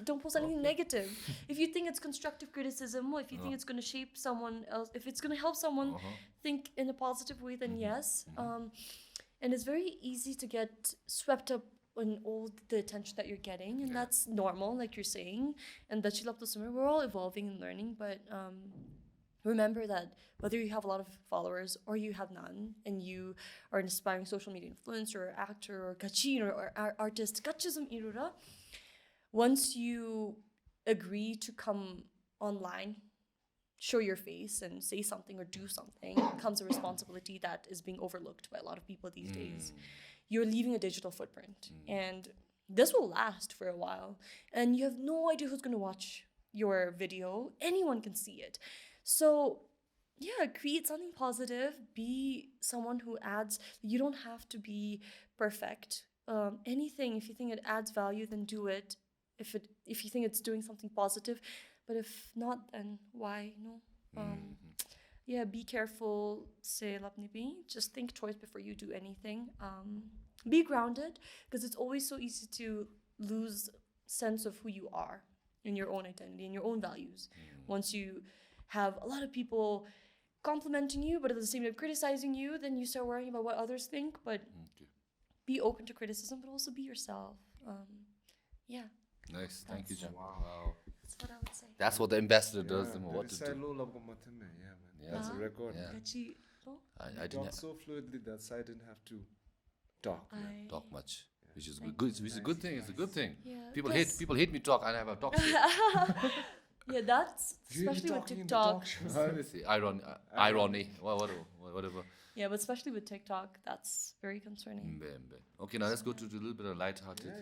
Don't post anything negative. If you think it's constructive criticism, or if you think it's going to shape someone else, if it's going to help someone think in a positive way, then yes. And it's very easy to get swept up in all the attention that you're getting, and that's normal, like you're saying. And that we're all evolving and learning, but remember that whether you have a lot of followers or you have none, and you are an aspiring social media influencer or actor or kachin or artist, kachism irura, once you agree to come online, show your face and say something or do something, comes a responsibility that is being overlooked by a lot of people these days. You're leaving a digital footprint, and this will last for a while, and you have no idea who's going to watch your video. Anyone can see it. So create something positive. Be someone who adds. You don't have to be perfect. Anything, if you think it adds value, then do it. If you think it's doing something positive, but if not, then why? No. Be careful. Say lapnibi. Just think twice before you do anything. Be grounded, because it's always so easy to lose sense of who you are in your own identity and your own values. Once you have a lot of people complimenting you, but at the same time criticizing you, then you start worrying about what others think. But be open to criticism, but also be yourself. Nice, thank you, Jam. Wow. That's what I would say. That's what the ambassador does. What to do. That's a record. I didn't Talk so fluidly that I didn't have to talk. talk much, which is good. Which is a good thing. It's a good thing. Yeah, People hate me talk. I never talk. That's especially with TikTok. Irony, whatever. Yeah, but especially with TikTok, that's very concerning. Okay, now let's go to a little bit of light-hearted.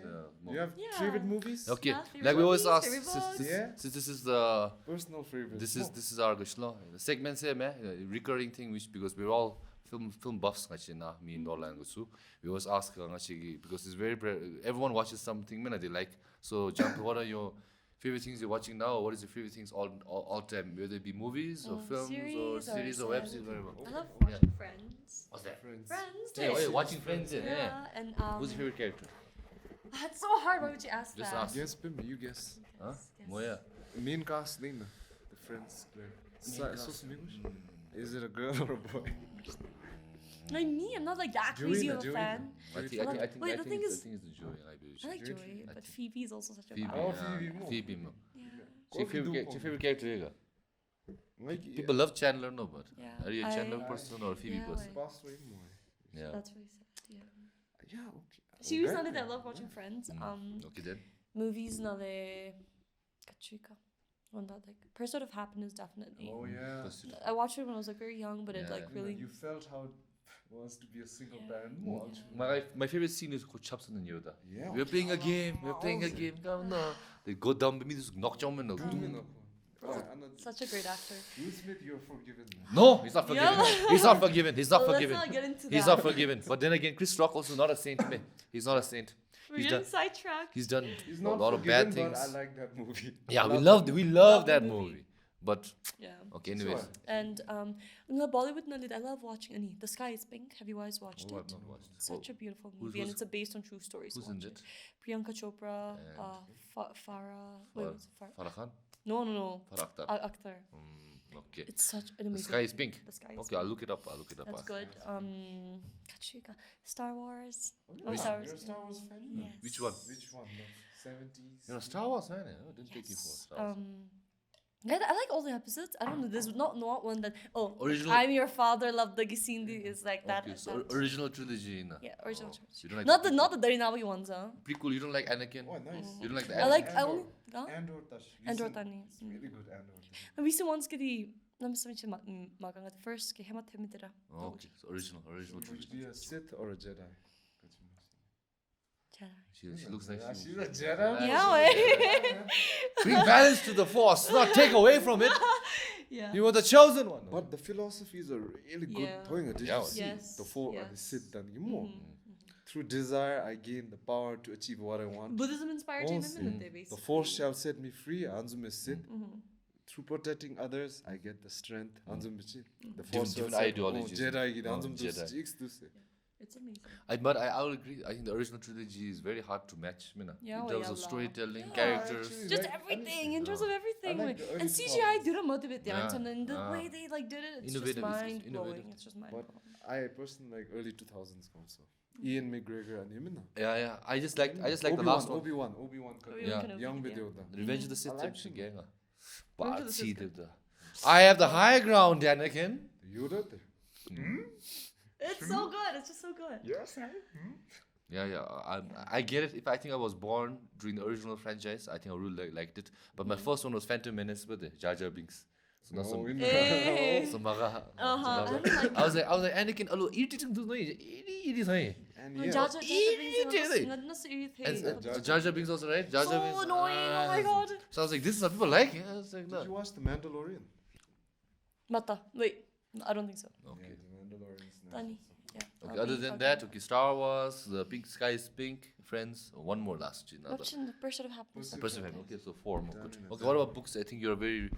You have favorite movies? Okay, favorite like we always movies, ask, favorite since this is the Personal favorite. this is our the segment recurring thing, which because we're all film buffs na me and Orlan gusu. We always ask because it's very everyone watches something they like. So Jampel, what are your favorite things you're watching now? Or what is your favorite things all time? Whether it be movies or films or series or web series, whatever. I love watching Friends. What's that? Friends. Yeah, watching Friends. Yeah. And Who's your favorite character? that's so hard. Why would you ask Just that? ask. Yes, Pim, you guess. Huh? Yes. Moya. Main cast name, the Friends. Is it a girl or a boy? Like me, I'm not like that crazy of a fan. I think the thing is, it's the Joey. I like Joey, but Phoebe is also such a Phoebe. vibe. Phoebe. Yeah. Your favorite character here? Like, People love Chandler, no, but Yeah, are you a I- Chandler person or a Phoebe Yeah, person? Boss way more. Yeah. That's what he said. Yeah. Yeah, okay. Series na I love watching Friends. Okay then. Movies na Kachika. One that like Pursuit of Happiness definitely. Oh yeah. I watched it when I was like very young, but it Yeah. like really. You felt how it was to be a single Yeah. parent. My favorite scene is called Chapson and Yoda. Yeah. We're playing a game. Come on. They go down with me. This knock down and Such a great actor. Will Smith, you're forgiven. No, he's not forgiven. Yeah. He's not forgiven. He's not Well, let's forgiven. not get into He's that. not forgiven. But then again, Chris Rock also not a saint. Man. He's not a saint. We're He's getting done. sidetracked. He's done He's a not lot of forgiven, bad things. but I like that movie. Yeah, we love love the that movie. movie. But Yeah. okay, anyways. Sure. And the Bollywood Nalit, I love watching Ani. The Sky is Pink. Have you guys watched Oh, it? I've not watched it. Such a beautiful who's- movie, and it's based on true stories. Who's in Watch it? Priyanka Chopra, And- Farah. Wait, what's it? Farah Khan? No. Farah Akhtar. Akhtar. Okay. It's such an The amazing. Sky is Pink. The Sky is Okay, I'll Pink. look it up. That's good. Kachika. Star Wars. Oh, Star you're Wars. a Star Wars fan? Yes. Which one? Which one? The 70s? You're a Star Wars fan? I didn't take you for Yes. Star Wars. Yeah, I like all the episodes. I don't know. There's not one that. Oh, Original- I'm your father. Love the Gisindi is like that. Okay, so that- original trilogy. Na. Yeah, original. Oh, so you don't like Not the Darinawi ones, huh? prequel. You don't like Anakin. Oh, nice. You don't like the I like Anakin. I only. Huh? Andor Tash. Andor Recent- Tani. It's really good, Andor Tash. The recent ones kadi. Namsamin magang at first. Kaya hemat hemitira. Oh, okay, so original Would you trilogy. be a Sith or a Jedi? She looks like she. She's a Jedi. Yeah, way. Bring balance to the Force, not take away from it. Yeah. You were the chosen one. But the philosophy is a really good Yeah. thing. Did Yeah. you see Yes, the four yes. the Sith done more? Mm-hmm. Through desire, I gain the power to achieve what I want. Buddhism inspired you, Also, basically. The Force shall set me free. Anzum is Sith. Mm-hmm. Through protecting others, I get the strength. Anzum bichi. The Different- Force shall different set ideologies. Jedi gid. Oh, Anzum Jedi. dus Icks dus. It's amazing. But I will agree. I think the original trilogy is very hard to match. Mina. Yeah, in well, terms yeah, of la. storytelling, Yeah, characters. actually. Just Like, everything, in terms of everything. I like the early And CGI 2000s. didn't motivate the Yeah, and then the yeah. way they like did it, it's Innovative, just it's mind blowing. innovative. It's just mind But blowing. I personally like early 2000s also. Ian McGregor and him. Yeah. I just like the last one. Obi-Wan. Obi-Wan Yeah. Kenobi, Young yeah. video. Revenge of the I Sith. like She him. gang. Revenge of the Sith But I have the high ground, Anakin. Yoda. It's so good. It's just so good. Yes, Yeah. I get it. If I think I was born during the original franchise, I think I really liked it. But my first one was Phantom Menace with Jar Jar Binks. So not some. Hey. some maga. I don't like I was like Anakin. Hello, irritating to know. Irritating. And Jar yeah, Jar Irritating. And Jar Jar Binks also, right? Jar Jar Binks. So annoying. Oh my god. So I was like, this is what people like. Yeah, I was like, did no. you watch The Mandalorian? Mata. Wait. I don't think so. Okay. Yeah, The Mandalorian's nice. Tani. Yeah. Okay, other than that, okay, Star Wars, the Pink Sky is Pink, Friends, one more last year. What's in the Pursuit of Happiness? Pursuit Person family. Okay, so four more. Good. Done in Okay, what about books? I think you're a very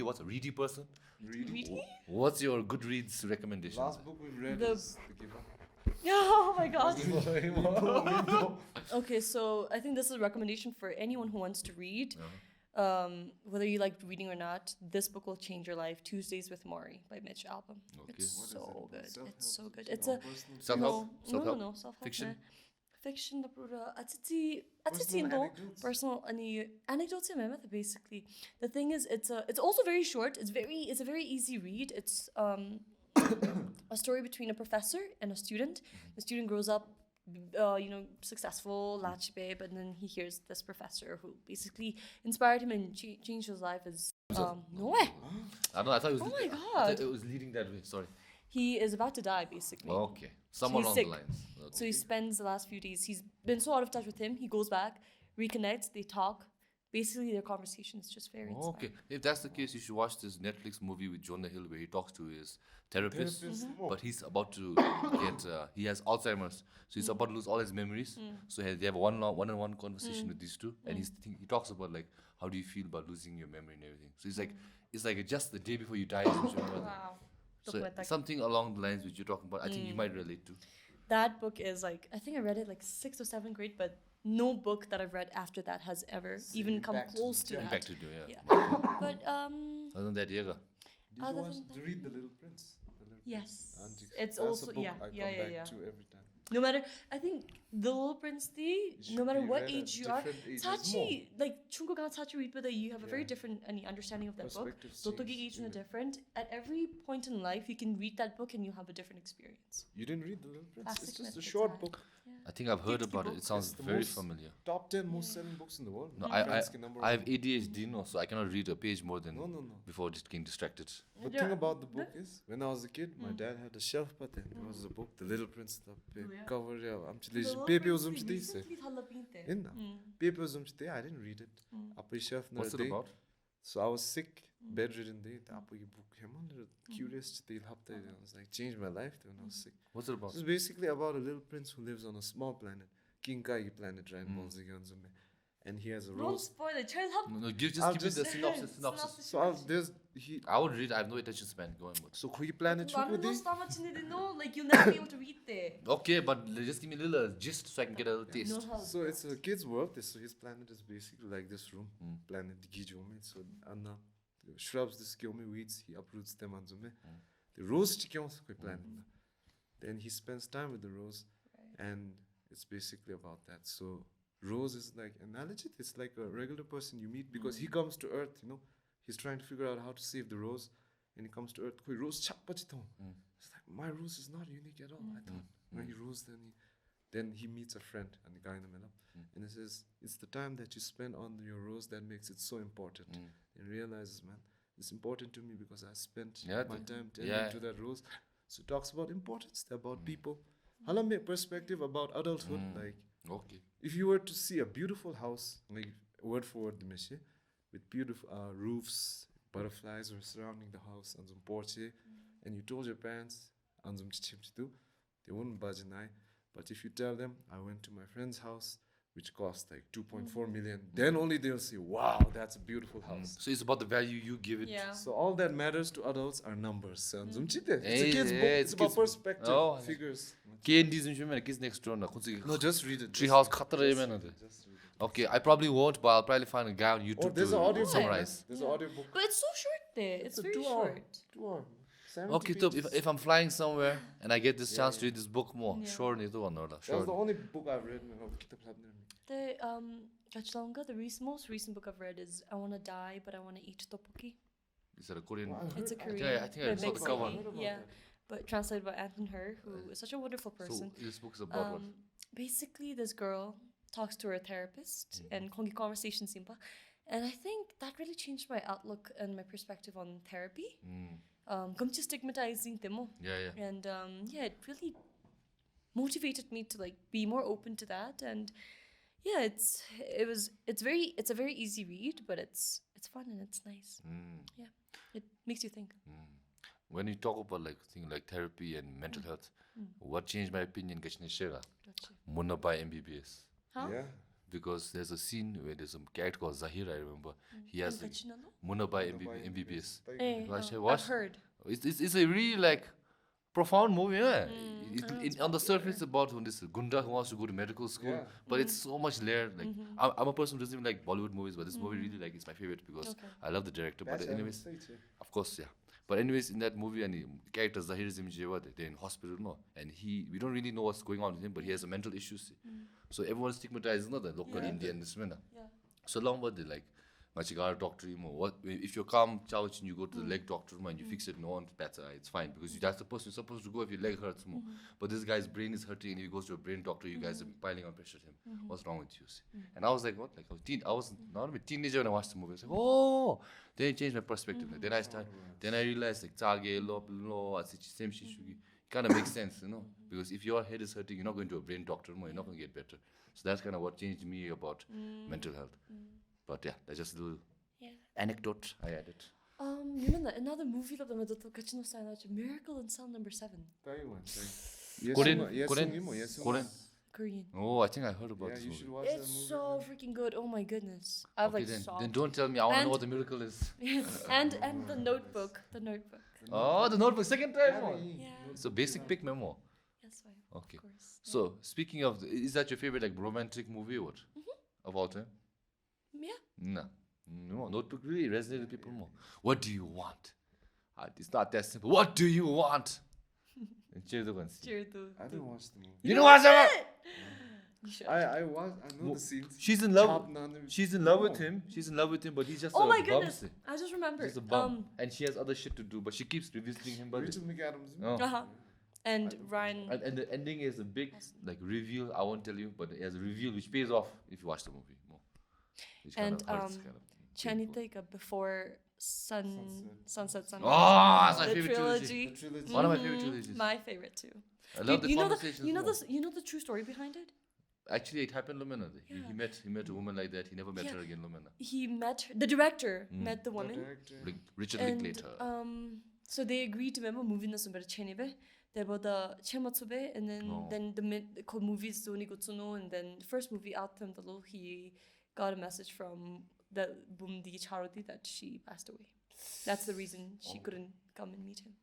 what's a ready person. Reading? What's your Goodreads recommendation? Last book we've read The- is The Giver. Oh my god. Okay, so I think this is a recommendation for anyone who wants to read. Whether you like reading or not, this book will change your life. Tuesdays with Maury by Mitch Albom. Okay. It's What is so it? good. Self-help? It's so good. Is it It's all a personal? Self-help? Self-help? no self-help. Fiction? na. Fiction. The pura. Atiti Personal no anecdotes? personal ani anecdotes in Mehmet, basically. The thing is, it's also very short. It's a very easy read. It's a story between a professor and a student. The student grows up, successful, latch babe, and then he hears this professor who basically inspired him and changed his life. Is no way. I don't know. I thought it was. Oh my I God. thought it was leading that way. Sorry. He is about to die, basically. Okay. Somewhere he's along sick. the lines. Okay. So he spends the last few days. He's been so out of touch with him. He goes back, reconnects, they talk. Basically, their conversation is just very inspiring. Okay. If that's the case, you should watch this Netflix movie with Jonah Hill where he talks to his therapist. Therapist. Mm-hmm. Oh. But he's about to get, he has Alzheimer's. So he's about to lose all his memories. So they have a one-on-one conversation with these two. And he talks about like, how do you feel about losing your memory and everything. So it's like just the day before you die. Wow. So something along the lines which you're talking about, I think you might relate to. That book is like, I think I read it like 6th or 7th grade, but no book that I've read after that has ever even come impacted close to you. that. Impacted you, yeah. Yeah. But Other than that, yeah. Did you Other watch, than to read The Little Prince? The Little yes, Prince. it's That's a also book yeah, I come yeah, back yeah. to every time. No matter, I think the Little Prince, should no matter be what read at age you are, different ages Sachi, like Chunkogan Sachi read, but you have a very Yeah. different understanding of that book. Perspectives Dotogi change, age and yeah. different. At every point in life, you can read that book and you have a different experience. You didn't read The Little Prince? Classic It's just a method short time. book. I think I've heard Kids about it. book. It sounds It's the very most- familiar. Top 10 most selling books in the world. No, Friends can number I one. have ADHD, no, so I cannot read a page more than No. before just getting distracted. The Yeah. thing about the book is, when I was a kid, my dad had a shelf, but then there was a book, The Little Prince, the big yeah. cover. Yeah, I'm The Little Pepe Prince, was recently Thalapinte. In Pepe was I didn't read it. Up a shelf. What's it day. about? So I was sick, bedridden. They book him on the curious. They'll help. I was like, changed my life when I was sick. What's it about? It's basically about a little prince who lives on a small planet, Kinkai planet, right? And he has a Don't rose. spoil it. Try to help. No, give I'll me the just- synopsis. So I would read. I have no attention span. Go on. so Kui planet I'm chuko not much in it, no. Like you'll never be able to read there. Okay, but just give me a little gist so I can get a little taste. No help. So it's a kid's world. So his planet is basically like this room, planet Gijome. So Anna shrubs, the skyomi weeds, he uproots them on Zume. The rose chikyons Kui planet. Then he spends time with the rose, and it's basically about that. So Rose is like analogy. It's like a regular person you meet because he comes to Earth. He's trying to figure out how to save the rose, and he comes to Earth. Koi rose chapachitong. It's like my rose is not unique at all. I thought when he rose, then he meets a friend and the guy in the middle, and he says, "It's the time that you spend on your rose that makes it so important." And realizes, man, it's important to me because I spent my time tending to that rose. So it talks about importance, about people. Halame perspective about adulthood, like. Okay. If you were to see a beautiful house, like word for word, with beautiful roofs, butterflies were surrounding the house, and some porch, and you told your parents, they wouldn't budge an eye. But if you tell them, I went to my friend's house, which cost like 2.4 million, then only they'll say, wow, that's a beautiful house. So it's about the value you give it. Yeah. So all that matters to adults are numbers. It's a Hey, kid's book. yeah, It's it's about kids' perspective, Oh. figures. Candies and shit, kids next door. No, just read it. Tree house khatra man. Just read it. Okay, I probably won't, but I'll probably find a guy on YouTube There's to an audio summarize. There's an audio book. But it's so short there. It's very 2 short. hour. 2 hour. 70 Okay, so pages. if I'm flying somewhere and I get this chance to read this book more, sure, need to one That was sure. the only book I've read. The most recent book I've read is I Want to Die, but I Want to Eat Tteokbokki. Is that a Korean? It's a Korean. Yeah, I think I by saw the Big cover. City. Yeah, but translated by Anton Her, who is such a wonderful person. So this book is about what? Basically, this girl talks to her therapist, and kongi conversation simpa, and I think that really changed my outlook and my perspective on therapy. Kumchi stigmatizing demo, Yeah. and it really motivated me to like be more open to that, and yeah, it's a very easy read, but it's fun and it's nice. Yeah, it makes you think. When you talk about like things like therapy and mental health, what changed my opinion? Munna by MBBS. Huh? Yeah. Because there's a scene where there's a character called Zahir, I remember. He has like, Munna by MBBS. I've heard. It's a really like profound movie, yeah. On the surface, it's about this Gunda who wants to go to medical school, but it's so much layered. Like I'm a person who doesn't even like Bollywood movies, but this movie really like it's my favorite because I love the director. But anyways, of course, yeah. But anyways, in that movie, and the character Zahir they're in hospital, no, and we don't really know what's going on with him, but he has a mental issues. So everyone stigmatizes not the local Indian this man. So long but they like Machigar doctor, what if you're calm, and you go to the leg doctor and you fix it, no one bats an eye, it's fine because that's the person you're supposed to go if your leg hurts more. But this guy's brain is hurting and he goes to a brain doctor, you guys are piling on pressure to him. What's wrong with you? And I was like, what? Like I was not a teenager when I watched the movie. I was like, oh, then it changed my perspective. Then I realized like Tsage, Lo, same shit. Kind of makes sense, because if your head is hurting, you're not going to a brain doctor more, you're not going to get better. So that's kind of what changed me about mental health. But yeah, that's just a little anecdote I added. Another movie that I'm Miracle in Cell Number 7. Korean? Korean. Oh, I think I heard about Yeah, this you movie. should watch that It's movie. so freaking good. Oh my goodness. I've like then sobbed. don't tell me. I want to know And- what the miracle is. and the Notebook. The Notebook. Oh, the Notebook, second time. Yeah. So basic pick memo. Yes, Okay. of course. So speaking of, is that your favorite like romantic movie or what? Of all time? Yeah. No, Notebook really resonated with people more. What do you want? It's not that simple. What do you want? Cheer to. I didn't watch the movie. You know what? You should. I know the scenes. She's in love. Chop naan- She's in love with No. him. She's in love with him, but he's just Oh a my bum. goodness. I just remembered. He's a bum, and she has other shit to do, but she keeps revisiting him. But Rachel McAdams. no. And Ryan. And the ending is a big like reveal. I won't tell you, but it has a reveal which pays off if you watch the movie more. Which kind And of hurts, kind of. Chaniteka before Sunset Sunrise. Oh, that's my the favorite trilogy. The trilogy. One of my favorite trilogies. My favorite too. I love the you know conversations. more. you know the true story behind it? Actually, it happened Lumena. He Yeah. met a woman like that. He never met Yeah. her again Lumena. He met her, the director met the woman. Richard And Linklater. so they agreed to remember movie nas better chenibe. There were the Chematsube and then the movies Zoni Gutsuno and then the first movie out from the law he got a message from the Bumdi Charoti that she passed away. That's the reason she couldn't come and meet him.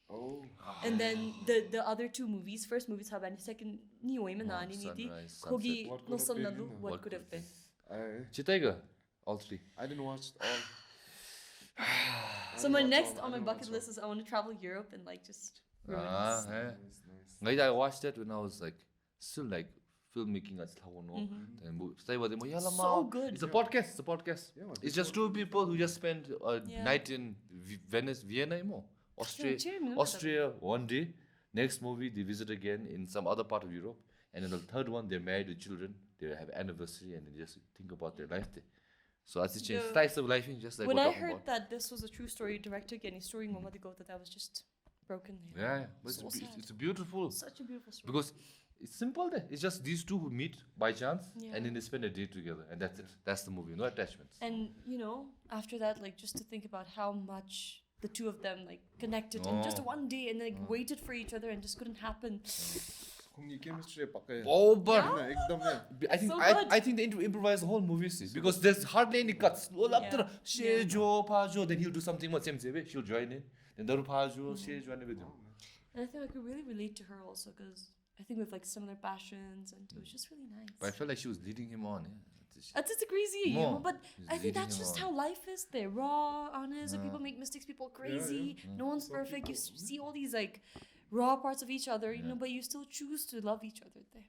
Oh. And then the other two movies, first movie Sabani, second Ni Oima Nani Nidi, Sunrise, Kogi What could no have son been, lalu, you know? what could have been. Chitaiga, all three. I didn't watch it all. So my next on my bucket list is I want to travel Europe and like just reminisce. Nice. Like I watched that when I was like still like filmmaking at Lhakhang. And stay with them. So good. It's a podcast. It's a podcast. Yeah, It's just two people who just spent a Yeah. night in Venice, Vienna, Austria, one day. Next movie they visit again in some other part of Europe, and then the third one they're married with children. They have anniversary and they just think about their life there. So as it changes, slice of life, just like When we're I talking heard about. that this was a true story, director getting story Mama Go that I was just broken. Yeah, but So sad. it's beautiful Such a beautiful story. because it's simple. There, it's just these two who meet by chance Yeah. and then they spend a day together, and that's it. That's the movie. No attachments. And you know, after that, like just to think about how much the two of them like connected in just one day and like waited for each other and just couldn't happen. 공기 chemistry पक्का है. Oh, but ना, एकदम है. I think So I good. think they improvise the whole movie see, because there's hardly any cuts. Yeah. Shejo, Pajo, then he'll do something more same same. She'll join in. Then Daru Pajo, Shejo, and everything. And I think I could really relate to her also because I think we have like similar passions and it was just really nice. But I felt like she was leading him on. Yeah. That's just crazy, you More. know. But He's I think leading that's him just on. how life is. They're raw, honest. And people make mistakes. People are crazy. No one's perfect. You see all these like raw parts of each other, you know, but you still choose to love each other. There.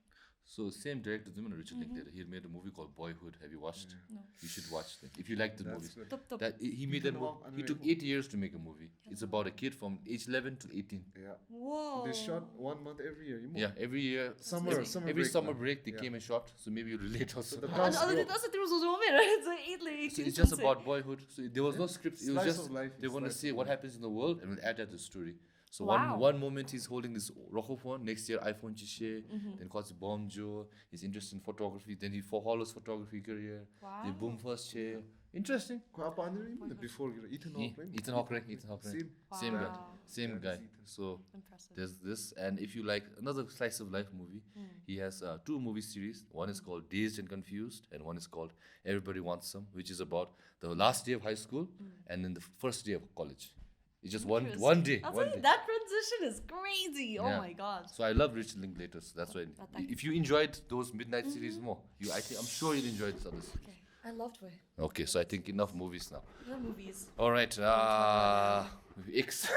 So same director, Richard Linklater. He made a movie called Boyhood. Have you watched? No. You should watch it if you like the movies. good. Tup, tup. That he made that. Ethan Hawke, He took 8 years to make a movie. It's about a kid from age 11 to 18. Yeah. Whoa. They shot 1 month every year. Yeah, every year. Summer every break summer now. break they Yeah. came and shot. So maybe you relate also. the And cast other grow. than that, there was also it's like eight So it's just about boyhood. So there was no script. It was Slice just of life, they want to slice see of what life. happens in the world and we'll add that to the story. So Wow. one moment he's holding this Roku phone. Next year iPhone Yeshey. Then calls Bomb Joe. He's interested in photography. Then he follows photography career. Wow. Then boom first chair. Interesting. Ko apa ani ni before Ethan Hawke right? Ethan Hawke, right? Ethan Hawke, right? Same guy. Wow. Same Yeah, guy. it's Ethan. So Impressive. there's this, and if you like another slice of life movie, he has 2 movie series. One is called Dazed and Confused, and one is called Everybody Wants Some, which is about the last day of high school and then the first day of college. It's just one day. I'll One tell you, day. that transition is crazy. Yeah. Oh my god. So I love Richard Linklater. So that's why. That If you enjoyed those midnight series more, I'm sure you'll enjoy this other series. Okay. I loved Way. Okay, so I think enough movies now. The movies. All right. Icks.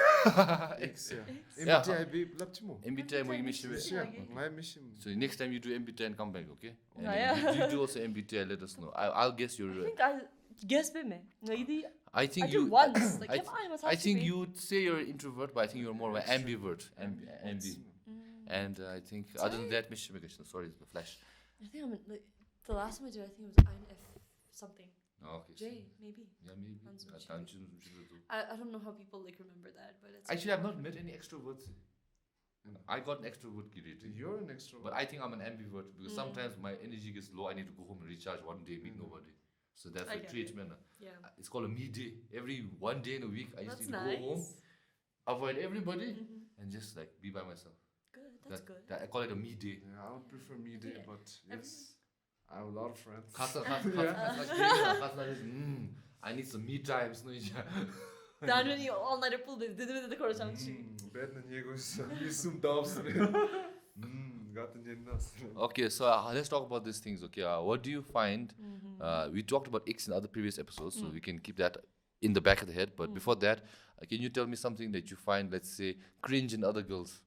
X yeah. Yeah. MBTI be lapti mo. MBTI mo imishi. Yeah. Ngai mission. So next time you do MBTI and come back, okay? And Oh, then yeah. you do also MBTI. Let us know. I'll guess your. I think I guess me. Maybe I think I you. did once. Like, I, if I must I have to think be. you would say you're an introvert, but I think you're more of an ambivert. Ambi. And I think other than that, Miss Shimigashna, sorry, the flash. I think I'm like the last time I did. I think it was INF something. Okay. so- J maybe. Yeah, maybe. Hanzo I Shimi. can't choose- I don't know how people like remember that, but it's Actually, I've not met any extroverts. I got an extrovert rating. You're an extrovert. But I think I'm an ambivert because sometimes my energy gets low. I need to go home and recharge one day, meet nobody. So that's I a get it. treatment. yeah. It's called a me day. Every one day in a week, I just That's need to nice. go home, avoid everybody, and just like be by myself. Good. That's good. I call it a me day. Yeah, I would prefer me day, Yeah. but yes, I have a lot of friends. I need some me times. No, Then you all night pull the chorus sound. Bed na niego is some doves. Got the nyennas. Okay, so let's talk about these things. Okay, what do you find? We talked about Icks in other previous episodes, so we can keep that in the back of the head. But before that, can you tell me something that you find, let's say, cringe in other girls?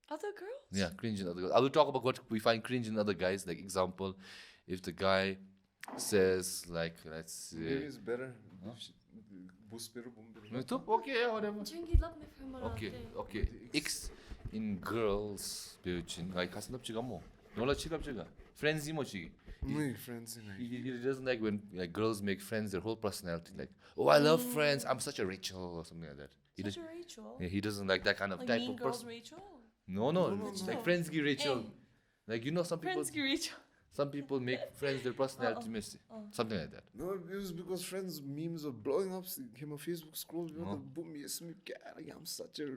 Other girls? Yeah, cringe in other girls. I will talk about what we find cringe in other guys. Like example, if the guy says, like, let's Maybe say, it's better. Buspero bumber. okay, yeah, whatever. Chingy love me for him. Okay. Icks in girls, 배우친. like 가슴 납치가 뭐? 놀라 치갑지가. Friends emoji. My friends in He doesn't like when like girls make friends their whole personality. Like, oh, I love friends. I'm such a Rachel or something like that. Such a Rachel. Yeah, he doesn't like that kind of Like type Mean of Girls person. Rachel. No, it's like Friendsky Rachel. Hey. Like some people. Friendsky Rachel. Some people make friends their personality messy. Something like that. No, it was because friends memes were blowing up. Came on Facebook scroll. Boom, yes, me, I'm such a.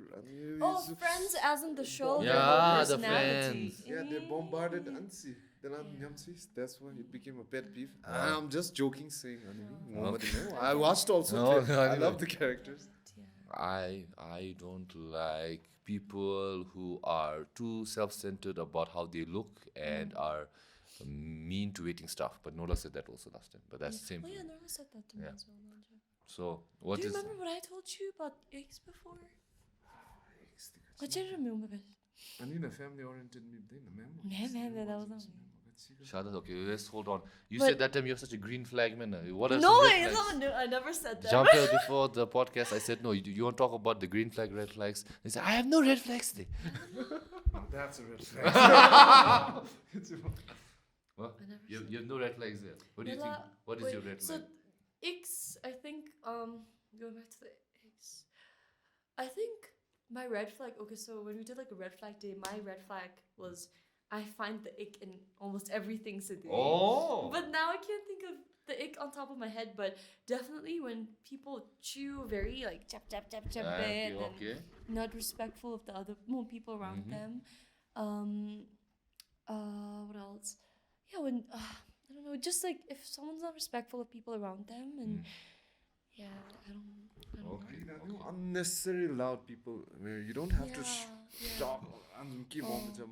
Oh, Friends as in the show. Yeah, their the personality. Friends. Yeah, they bombarded Ansi. Then that's why it became a pet peeve. I'm just joking, saying. I watched also. I love the characters. I don't like people who are too self-centered about how they look and are mean to waiting staff. But Nola said that also last time. But that's the same. Oh thing. yeah, Nora said that to me as well. So what Do is? you remember what I told you about Icks before? What did you remember? I need a family-oriented meme. That was not me. Shada, okay, let's hold on. You But- said that time you have such a green flag, man. What are No, some red flags? I never said that. Jampel, before the podcast, I said, no, you want to talk about the green flag, red flags? They said, I have no red flags today. That's a red flag. What? You have no red flags there. What do you think? What is your red flag? So, Icks, I think, going back to the Icks, I think my red flag, okay, so when we did like a red flag day, my red flag was I find the ick in almost everything today. Oh! But now I can't think of the ick on top of my head, but definitely when people chew very like chap Okay, and okay. not respectful of the other people around them. What else? Yeah, when I don't know, just like if someone's not respectful of people around them, and yeah, I don't know. Unnecessary loud people where you don't have to talk and keep on the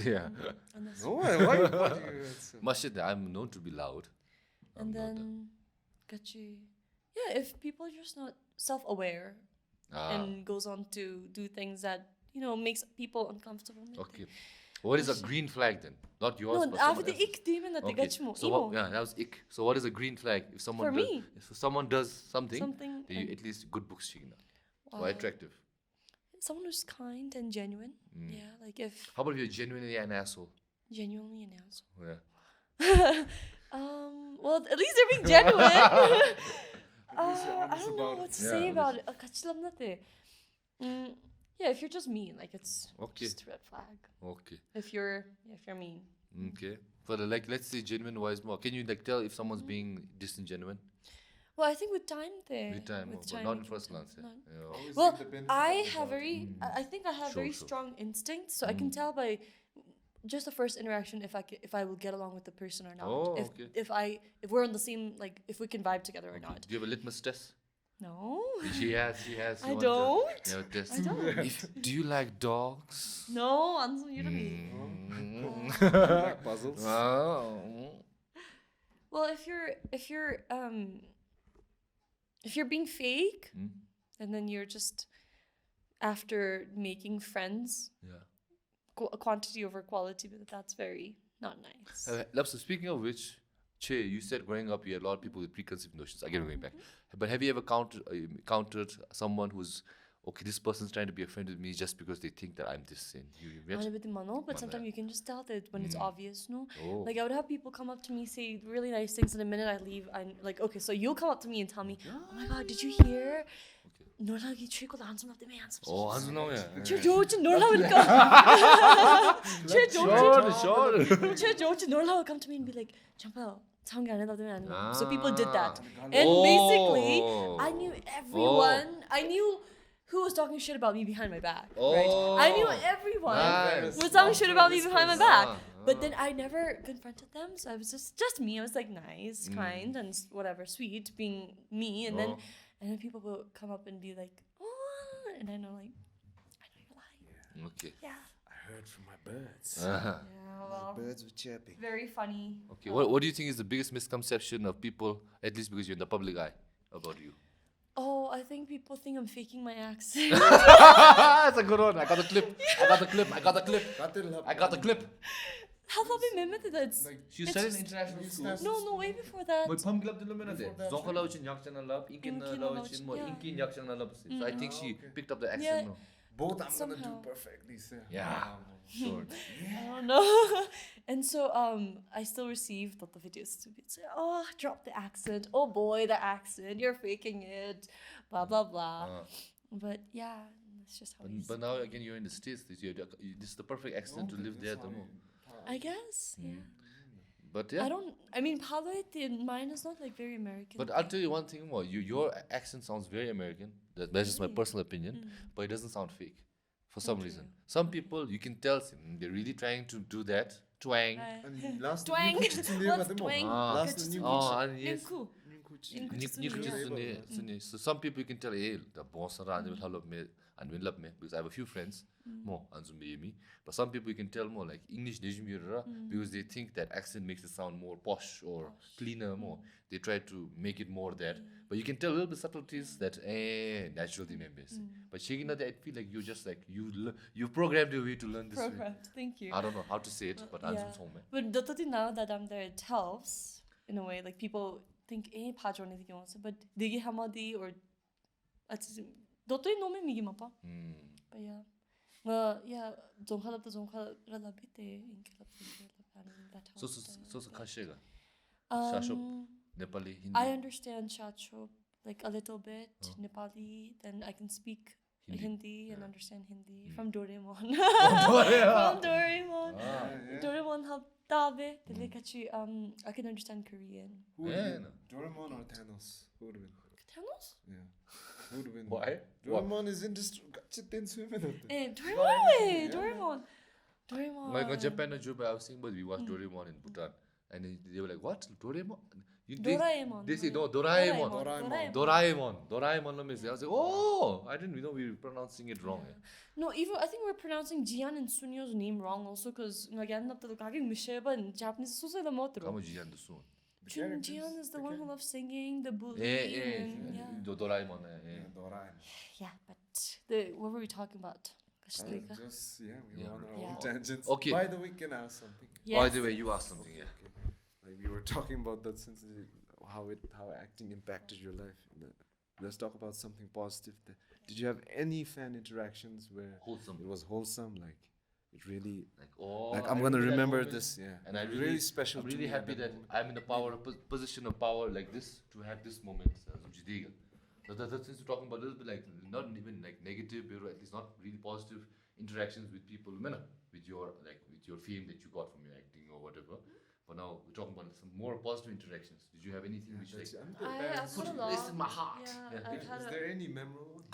Yeah. No, why? Mashid, I'm known to be loud. And then, got you. Yeah, if people are just not self-aware and goes on to do things that makes people uncomfortable. Okay. What is a green flag then? Not yours, No, but after someone the else's. ick demon that they Okay. got you So what, yeah, that was ick. So what is a green flag? If someone For does, me. if someone does something, Something they and- at least good books chigna. Wow. Or attractive. Someone who's kind and genuine. Yeah, like if How about if you're genuinely an asshole? genuinely an asshole. Yeah. Well, at least they're being genuine. I don't know what to Yeah, say at about it. Yeah, if you're just mean, like it's Okay. just a red flag. Okay. If you're mean. Okay. For the let's say genuine wise more. Can you tell if someone's being disingenuine? Well, I think with time there. With time, with but time not you in can first tell. glance. Yeah. Not- Yeah. Well, I have I think I have Sure, very sure. strong instincts, so I can tell by just the first interaction if I will get along with the person or not. Oh, if okay. if we're on the same, like if we can vibe together or not. Do you have a litmus test? No. She has. I You want don't. You have a test. I don't. Do you like dogs? No, answer you to me. Like puzzles. Oh. Well, if you're being fake, and then you're just after making friends, quantity over quality, but that's very not nice. Lapsa, speaking of which, Che, you said growing up you had a lot of people with preconceived notions. Again, going back. But have you ever countered someone who's, okay, this person's trying to be a friend with me just because they think that I'm this sin? But sometimes you can just tell that when it's obvious, no? Oh. Like I would have people come up to me, say really nice things, and the minute I leave, I'm like, okay, so you'll come up to me and tell me, oh my god, did you hear? 놀라기 최고 한숨 때문에 한숨. Oh, 한숨나오야. 최조지 놀라우니까. 최조지 놀라워 come to me and be like, Jampel, 상관 안 해도 되면 안 돼. So people did that. And basically, I knew everyone. I knew who was talking shit about me behind my back. Right? I knew everyone was talking shit about me behind my back. But then I never confronted them, so I was just me. I was like nice, kind, and whatever, sweet, being me. And then people will come up and be like, oh, and I know you're lying. Okay. Yeah. I heard from my birds. Yeah, well, Birds were chirping. very funny. Okay. What do you think is the biggest misconception of people, at least because you're in the public eye, about you? Oh, I think people think I'm faking my accent. That's a good one. I got the clip. I got the clip. How about we mimic that? She studied in international schools. No, way before that. 뭐 펌글럽 들으면 돼. zonkalauchin yakchanalab, inkinalauchin 뭐 inkin yakchanalab. So I think she picked up the accent. No. Both I'm Somehow. gonna do perfectly, sir. Yeah. Sure. I don't know. And so I still receive the videos to be say, oh, drop the accent. Oh boy, the accent. You're faking it. Blah blah blah. But yeah, that's just how it is. But now again, you're in the States. This is the perfect accent to live there. I guess, yeah. But yeah. I mean, mine is not like very American. But I'll tell you one thing more. Your accent sounds very American. That's just my personal opinion. But it doesn't sound fake for some reason. Some people, you can tell they're really trying to do that. Twang. 아니 라스트 Twang. What's twang? Last new And yes. Ninku. So some people you can tell, hey, the boss around will help me and will love me because I have a few friends more and me. But some people you can tell more like English because they think that accent makes it sound more posh or cleaner more. They try to make it more that. But you can tell a little bit subtleties that natural thing members. But Shagina, I feel like you're just like you programmed your way to learn this way. Thank you. I don't know how to say it, but I'm yeah. home. But now that I'm there, it helps in a way. Like people think, pajo anything you want to, but digi hamadi or Dotoi no me migi mapa. But yeah. Yeah, zonkalap relabite inkilap that helps. So kashega. Shashop. Nepali, Hindi. I understand Shachop like a little bit, Nepali, then I can speak Hindi and understand Hindi from Doraemon. From Doraemon. Doraemon helped Tabe. I can understand Korean. Who would win? Doraemon or Thanos? Who would win? Thanos? Yeah. Who would win? Why? Doraemon is indestructible. Doraemon. Doraemon. Like in Japan, I was saying, but we watched Doraemon in Bhutan. And they were like, what? Doraemon? Doraemon. They say, no, Doraemon. Doraemon. I was like, oh, I didn't know we were pronouncing it wrong. No, even I think we're pronouncing Jian and Sunyo's name wrong also because again, in Japanese is also the motto. Jian is the one who loves singing, the bully. Doraemon. Yeah, but what were we talking about? We were on our own tangents. Okay. By the way, can I ask something? Yes. By the way, you asked something, Like we were talking about that since how acting impacted your life. Let's talk about something positive. Did you have any fan interactions where Wholesome. it was wholesome? Like it really like I'm gonna remember this. Yeah, and I really special. I'm to really me happy that I'm in the position of power like this to have this moment. That's since we're talking about a little bit like not even like negative, but at least not really positive interactions with people, with your fame that you got from your acting or whatever. But now we're talking about some more positive interactions. Did you have anything which like I've had a lot. this in my heart? Is there any memorable one?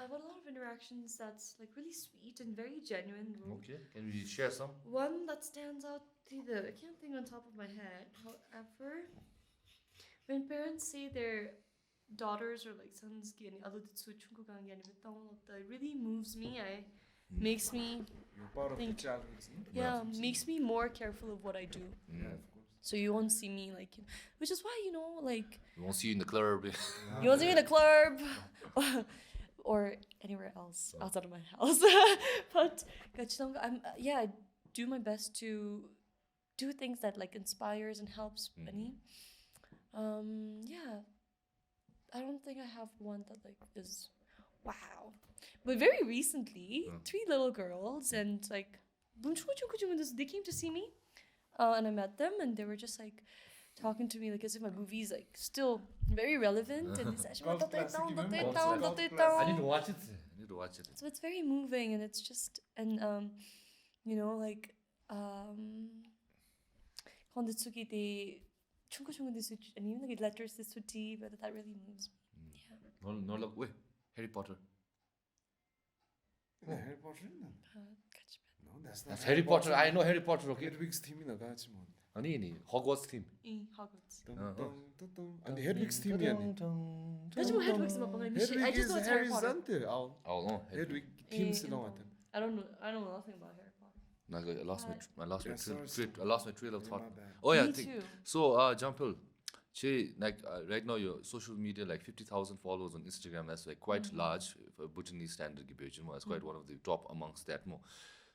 I've had a lot of interactions that's like really sweet and very genuine. Okay, can we share some? One that stands out either I can't think on top of my head. However, when parents say their daughters or like sons it really moves me. Makes me think, makes me more careful of what I do. Yeah, of course. So you won't see me like, which is why like We won't see you in the club. you won't see me in a club or anywhere else outside of my house. But I do my best to do things that like inspires and helps Benny. I don't think I have one that like is wow. But very recently, 3 little girls and like they came to see me, and I met them and they were just like talking to me like as if my movie's like still very relevant and they said, I need to watch it. So it's very moving and it's just and like Kondetsuki de and even like letters this would but that really moves me. No look wait. Harry Potter. Harry Potter? No, that's Harry Potter. I know Harry Potter, okay? Hedwig's theme 나가지 뭐. 아니, Hogwarts theme. Hogwarts. 아니 Hedwig's theme 아니. That's what Hedwig's about. I just know it's Harry Potter. Oh, Hedwig themes 나왔던. I don't know nothing about Harry Potter. I lost my trail of thought. Oh yeah, so Jampel, right now your social media like 50,000 followers on Instagram. That's like quite large for Bhutanese standard. It's quite one of the top amongst that more.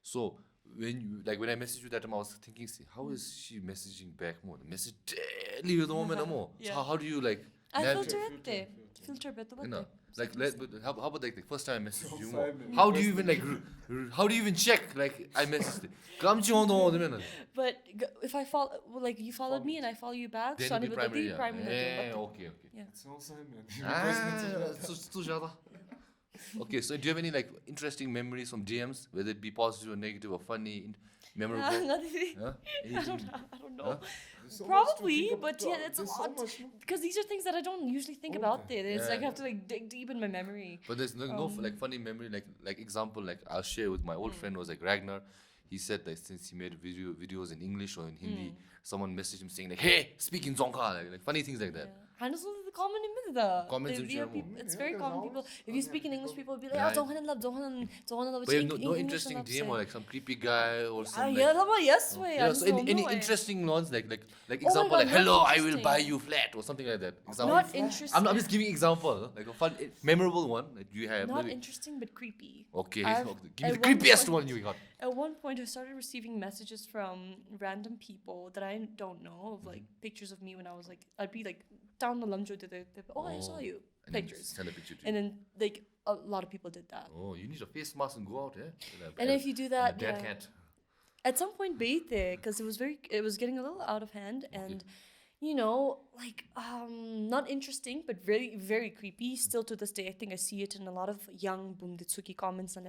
So when I messaged you that time, I was thinking, see, how is she messaging back more? The message daily with the woman more. So how do you like? I filter it. Filter better. How about like the first time I messaged you more? How do you even how do you even check like I messaged it? But if I follow you followed me and I follow you back, then it'll be primary. Okay. Yeah. Okay, so do you have any like interesting memories from DMs, whether it be positive or negative or funny? memorable? Huh? I don't know. Huh? There's so much to Probably, think but about. yeah, it's a There's so lot. much, no? Because these are things that I don't usually think about. There, it's Yeah, like I have to like dig deep in my memory. But there's no like funny memory like example like I'll share with my old friend was like Ragnar. He said that since he made videos in English or in Hindi, someone messaged him saying like, "Hey, speak in Dzongkha," like funny things like that. And it's the common in the Comments they- in yeah, German. people, it's Yeah, very there's common. always- People, if you speak in English, people will be like, Yeah, "Ah, Dzongkhan love, Dzongkhan love." But you have no interesting DM or like some creepy guy or Ah, some yeah, like, yes, way. yeah, so any interesting ones like example God, like not hello I will interesting. buy you flat or something like that. Example. Not interesting. I'm just giving example like a fun memorable one that you have. Not maybe. interesting, but creepy. Okay, I've- okay. Give me the at one creepiest point- one you got. At one point, I started receiving messages from random people that I don't know of like pictures of me when I was like, I'd be like down the Lamjo, oh, I saw you. And then Pictures. send a picture to you. And then like a lot of people did that. Oh, you need a face mask and go out, yeah? And if you do that, dad yeah. can't. At some point bait there because it was getting a little out of hand and you know like not interesting but very very creepy still to this day. I think I see it in a lot of young Bumditsuki comments on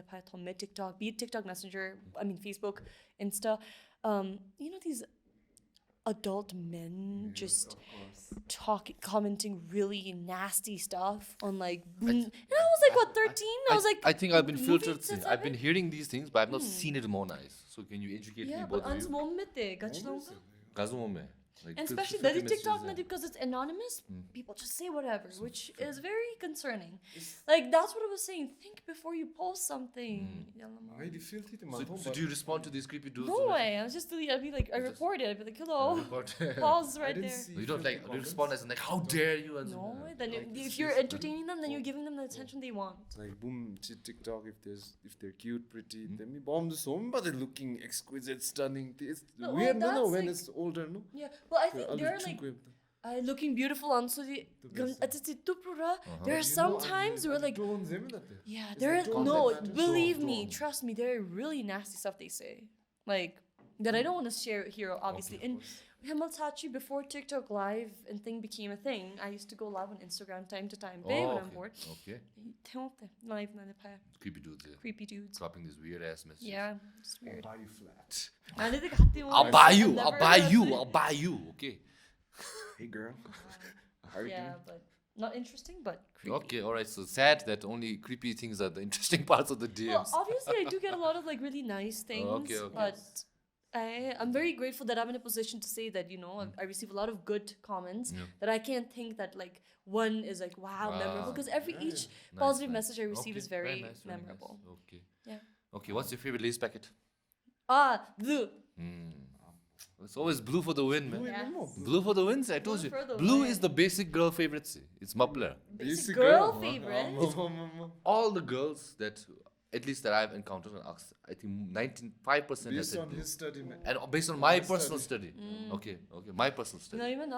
TikTok, be it TikTok Messenger, I mean Facebook, Insta. You know these adult men just commenting really nasty stuff on like and I was like what 13 I was like I think I've been movie filtered. since I've been hearing these things, but I've not seen it more nice. So can you educate me yeah both but of you? Gazumome. Like, and 50 especially the messages, TikTok yeah. because it's anonymous, people just say whatever, which is very concerning. Like that's what I was saying. Think before you post something. I feel it in my So, phone, so but do you respond to these creepy dudes? No way. I was just I'd be like I report it. I'd be like hello. Report. Pause I right didn't there. see You don't 50 like. You comments. respond as in like, how dare you? And No way. Then Like if this you're is- entertaining them, then you're giving them the attention they want. It's like boom, TikTok. If they're cute, pretty, then we bomb the song, but they're looking exquisite, stunning. It's No, weird, well, no, that's when like- it's older, no. Yeah. Well, I think they're like looking beautiful on so the there are some times where like yeah, there like are don't no, let that believe show me, off. trust me, there are really nasty stuff they say. Like that I don't want to share here obviously. And Himaltachi before TikTok live and thing became a thing, I used to go live on Instagram time to time. Babe when I'm bored. Okay. Live Creepy dudes. Yeah. creepy dudes. Dropping these weird ass messages. Yeah, it's weird. Buy you flat. I'll buy you. I'll buy you. I'll buy you. Okay. Hey girl. How are you Yeah, doing? but not interesting, but creepy. Okay. All right. So sad that only creepy things are the interesting parts of the DMs. Well, obviously, I do get a lot of like really nice things, okay. but I'm very grateful that I'm in a position to say that I receive a lot of good comments that I can't think that like one is like wow memorable because each positive message I receive is very nice, memorable. Nice. Okay. Yeah. Okay. What's your favorite lace packet? The It's always blue for the win, man. Yeah. Blue for the wins. I told Blue you. for the Blue win. is the basic girl favorite. See. It's Muppler. basic girl favorite. All the girls that, at least that I've encountered and asked, I think 95% has Based said on blue. his study, man. And based on my personal study. Okay, my personal study. 나이면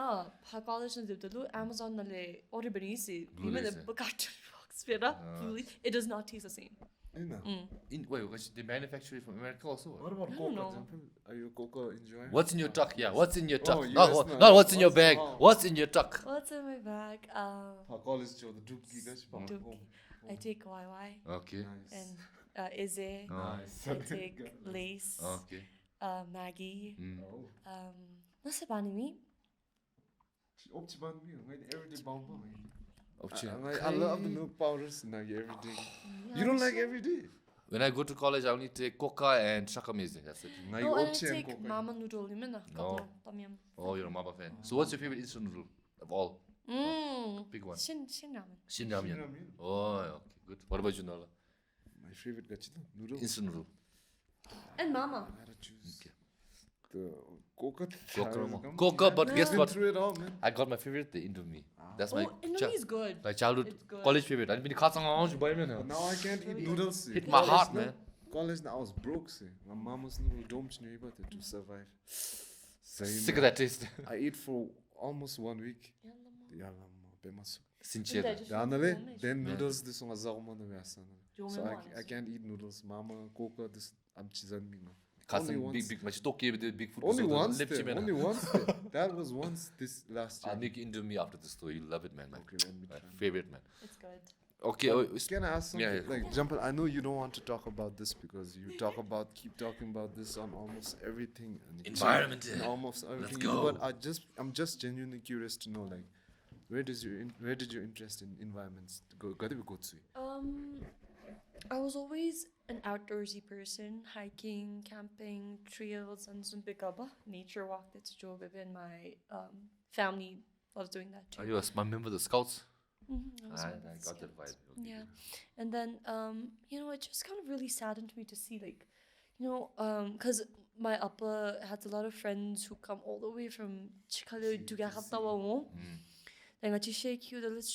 college 때도 Amazon 날에 order beneisi. Blue 이면 lace, the carton box it does not taste the same. Wait, they manufacture it from America also? What about I Coca? don't know. Example? Are you a Coca enjoyer? What's in your tuck? Yeah, what's in your tuck? Oh, not, US, not what's in your what's- bag. oh. What's in your tuck? What's in my bag? College show the Dubki guys. Dubki. I take YY Okay. and Izzy. Nice. I take Lace. Okay. Maggie. Oh. Nasa ba ni? Optie band me, everyday bomb. Okay. I love the milk powders now every day. You don't like every day? When I go to college, I only take Coca and Shakameze. That's it. Now No, and I optie and take Coca. mama noodle. You mean No. Tom yum. Oh, you're a Mama fan. So what's your favorite instant noodle of all? Big one. Shin ramen. Shin Ramyeon. Ramen. Oh, okay, good. What about you, Nala? My favorite gachita noodle. Instant noodle. And mama. I gotta choose the Coca. Coca, but guess Been what? through it all, man. I got my favorite, the Indomie. That's my Oh, Indomie is good. my childhood It's good. college favorite. I've been But now I can't eat noodles. Hit my heart, man. College now I was broke. See. My mom was noodle Domtshang to survive. Sick of that taste. I ate for almost 1 week. Sincere. Then noodles this one so I can't eat noodles. Mama, Coca, this I'm cheesing me now. Only Big, once. big, much talk with the big food. Only resort, once. lip chip, man. Only once. That was once this last year. I'll make Indomie after this story. You'll love it, man. Okay, let me My try. favorite, man. It's good. Okay. Can I ask something? Yeah, yeah. Like, Jampel, I know you don't want to talk about this because you keep talking about this on almost everything. And Environment. and almost everything. go. But I'm just genuinely curious to know, like, where did your interest in environments go? I was always an outdoorsy person, hiking, camping, trails, and some bigaba nature walk. That's job, and my family loves doing that too. Are you a member of the Scouts? I was I one of the got that Scouts. vibe. Okay. Yeah, and then it just kind of really saddened me to see because my upper had a lot of friends who come all the way from Chikalu to Gahatawa. And it's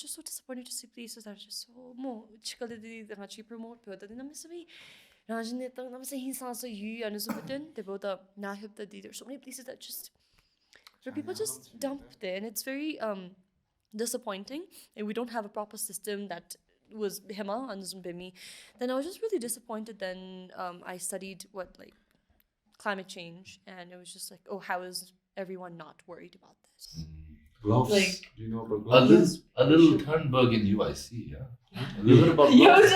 just so disappointing to see places that are just so more Chikalu that promote but then I'm saying he's also you and so they both are there's so many places that just where people just dump there and it's very disappointing and we don't have a proper system that was Hema and Zumbimi. Then I was just really disappointed. Then I studied climate change and it was just like, oh, how is everyone not worried about this? Gloves. Like, Do you know about gloves? A little Thunberg in you, I see, yeah? A little about gloves.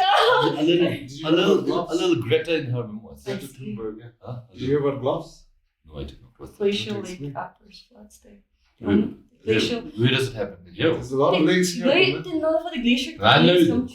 A little Greta in her memoirs. Greta Thunberg, yeah. Huh? Did you hear about gloves? No, I didn't know. What's that? Glacial lake outburst floods there. Where does it happen? Here. There's a lot of lakes here. The glacier. I know.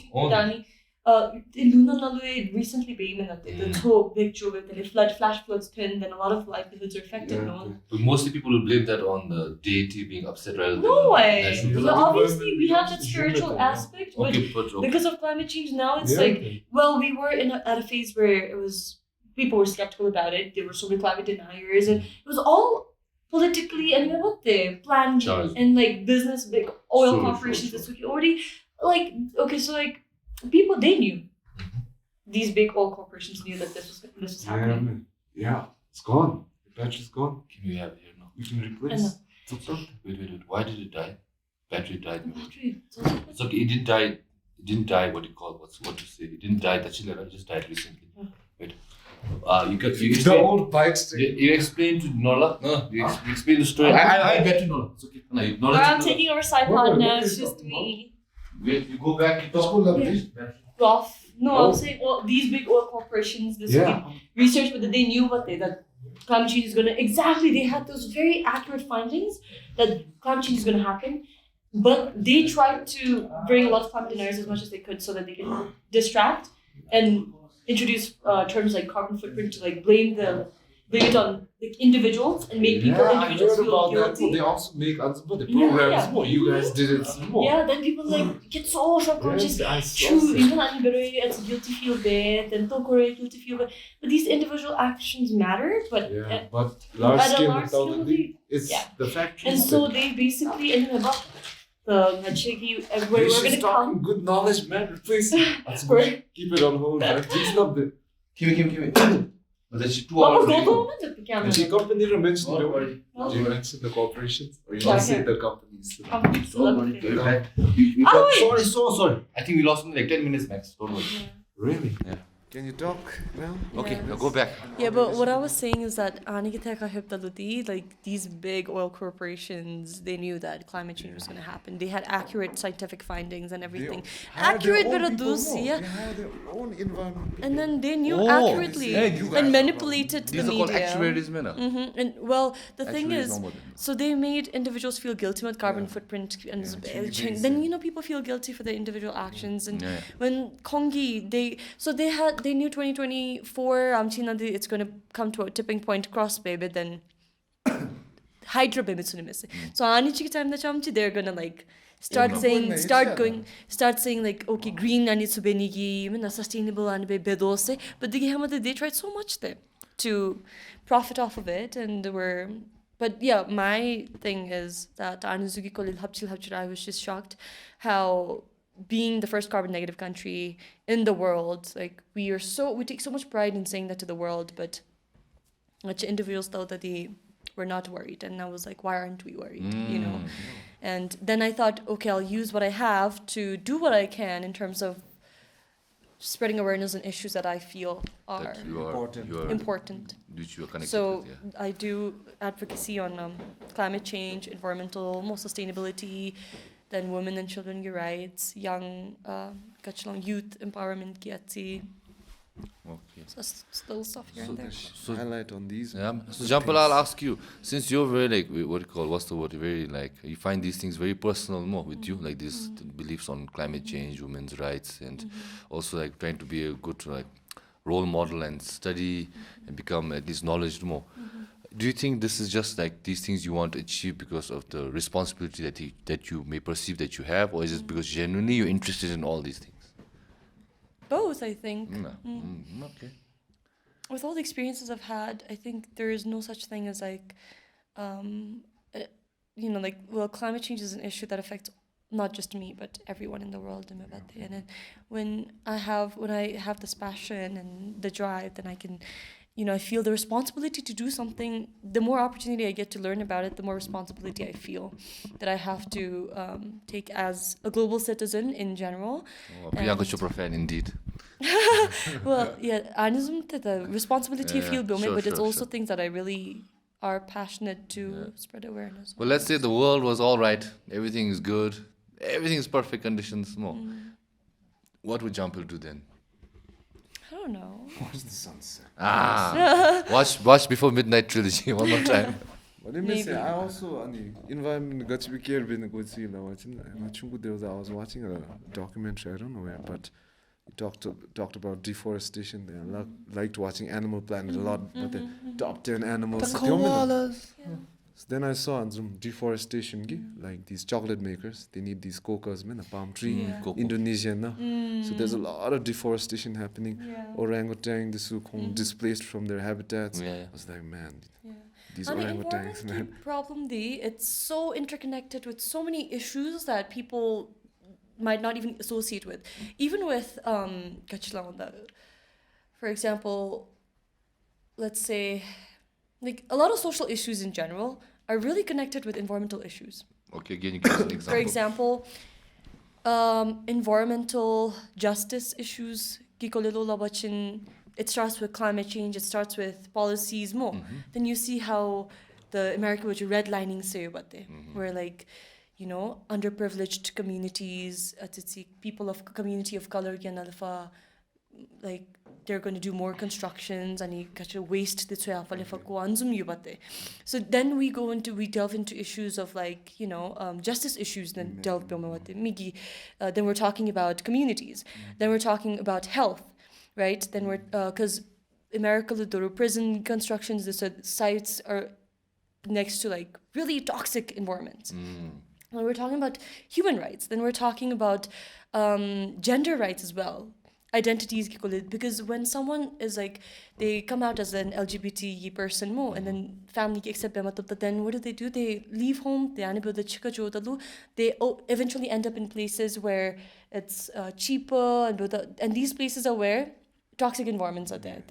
Luna Nalue recently being the toe big job and flash floods pinned and a lot of livelihoods are affected. But mostly people will blame that on the deity being upset rather than no way. natural So obviously we have that spiritual aspect, but because of climate change now it's we were at a phase where it was people were skeptical about it. There were so many climate deniers and it was all politically and what they planned and business big oil corporations that already people they knew. These big oil corporations knew that this was happening. Yeah, it's gone. The battery's gone. Can we have it here now? You can replace. Wait. Why did it die? Battery died. Battery. It's okay. It didn't die. It didn't die. What do you call? What you say? It didn't die. It just died recently. Wait. The old bikes. You explain to Nola. No, you explain the story. I bet you Nola. It's okay. No, I'm taking over SidePod now. It's just me. Wait, you go back. You talk. I'm saying these big oil corporations. Research, but they knew that climate change is going to they had those very accurate findings that climate change is going to happen, but they tried to bring a lot of climate deniers as much as they could so that they can distract and introduce terms like carbon footprint to blame it on individuals and make people individuals feel guilty. They also make programs more. You guys did it more. Yeah, then people get so self-conscious. True, even it's guilty feel bad, and guilty feel bad. But these individual actions matter. But but large scale, it's the factory. And so they basically we're going to come. Good knowledge, man. Please keep it on hold. Please not the. Give But then she 2 hours later. And she company mentioned you mentioned the corporations or you just say the companies. Sorry. I think we lost only 10 minutes max. Don't worry. Really? Yeah. Can you talk now? Okay, now go back. Yeah, but what I was saying is that these big oil corporations, they knew that climate change was going to happen. They had accurate scientific findings and everything. Accurate, but They had their own environment. And then they knew accurately and manipulated the media. These are called actuaries, man. And the thing is, so they made individuals feel guilty with carbon footprint and then people feel guilty for their individual actions. And when Kongi, they knew 2024 it's going to come to a tipping point cross baby then hydro baby so time that they're going to start saying okay, green and it's sustainable and but they tried so much there to profit off of it but yeah, my thing is that I was just shocked how being the first carbon negative country in the world, we take so much pride in saying that to the world, but individuals thought that they were not worried, and I was like, why aren't we worried? And then I thought, okay, I'll use what I have to do what I can in terms of spreading awareness on issues that I feel are important. Which you are connected So with, I do advocacy on climate change, environmental, more sustainability, then women and children rights, young youth empowerment kiati. Okay. So little stuff here and there. Highlight on these. Yeah. So Jampel, I'll ask you, since you're very like what's the word? Very like you find these things very personal more with you, like these beliefs on climate change, women's rights, and also like trying to be a good like role model and study and become at least knowledgeable more. Do you think this is just like these things you want to achieve because of the responsibility that you may perceive that you have, or is it because genuinely you're interested in all these things? Both, I think. Okay. With all the experiences I've had, I think there is no such thing as like, climate change is an issue that affects not just me but everyone in the world. And then when I have this passion and the drive, then I can, I feel the responsibility to do something. The more opportunity I get to learn about it, the more responsibility I feel that I have to take as a global citizen in general. Oh, Priyanka Chopra fan indeed. Well, yeah, the responsibility I feel, but it's also sure. things that I really are passionate to spread awareness. Well, let's say the world was all right, everything is good, everything is perfect conditions more. What would Jampel do then? I don't know. Watch the sunset. Watch Before Midnight trilogy one more time. What did I say? I also environment got to be careful in the good scene. I was watching a documentary, I don't know where, but it talked about deforestation there. I liked watching Animal Planet a lot, but the top 10 animals. The koalas. So then I saw some deforestation, like these chocolate makers, they need these cocas, man, a palm tree, Indonesian. So there's a lot of deforestation happening. Orangutan, displaced from their habitats. I was like, man, these orangutans, man. Problem it's so interconnected with so many issues that people might not even associate with. Even with for example, let's say, like a lot of social issues in general are really connected with environmental issues. Okay, again, you give us an example. For example, environmental justice issues. It starts with climate change. It starts with policies more. Then you see how the America which redlining say where like, underprivileged communities, people of community of color, like they're going to do more constructions and you waste the so then we delve into issues of like justice issues. Then then we're talking about communities. Then we're talking about health, right? Then we're because America prison constructions, the sites are next to like really toxic environments. When we're talking about human rights, then we're talking about gender rights as well. Identities, because when someone is like, they come out as an LGBT person more, and then family accept them, then what do? They leave home, they eventually end up in places where it's cheaper, and these places are where toxic environments are there.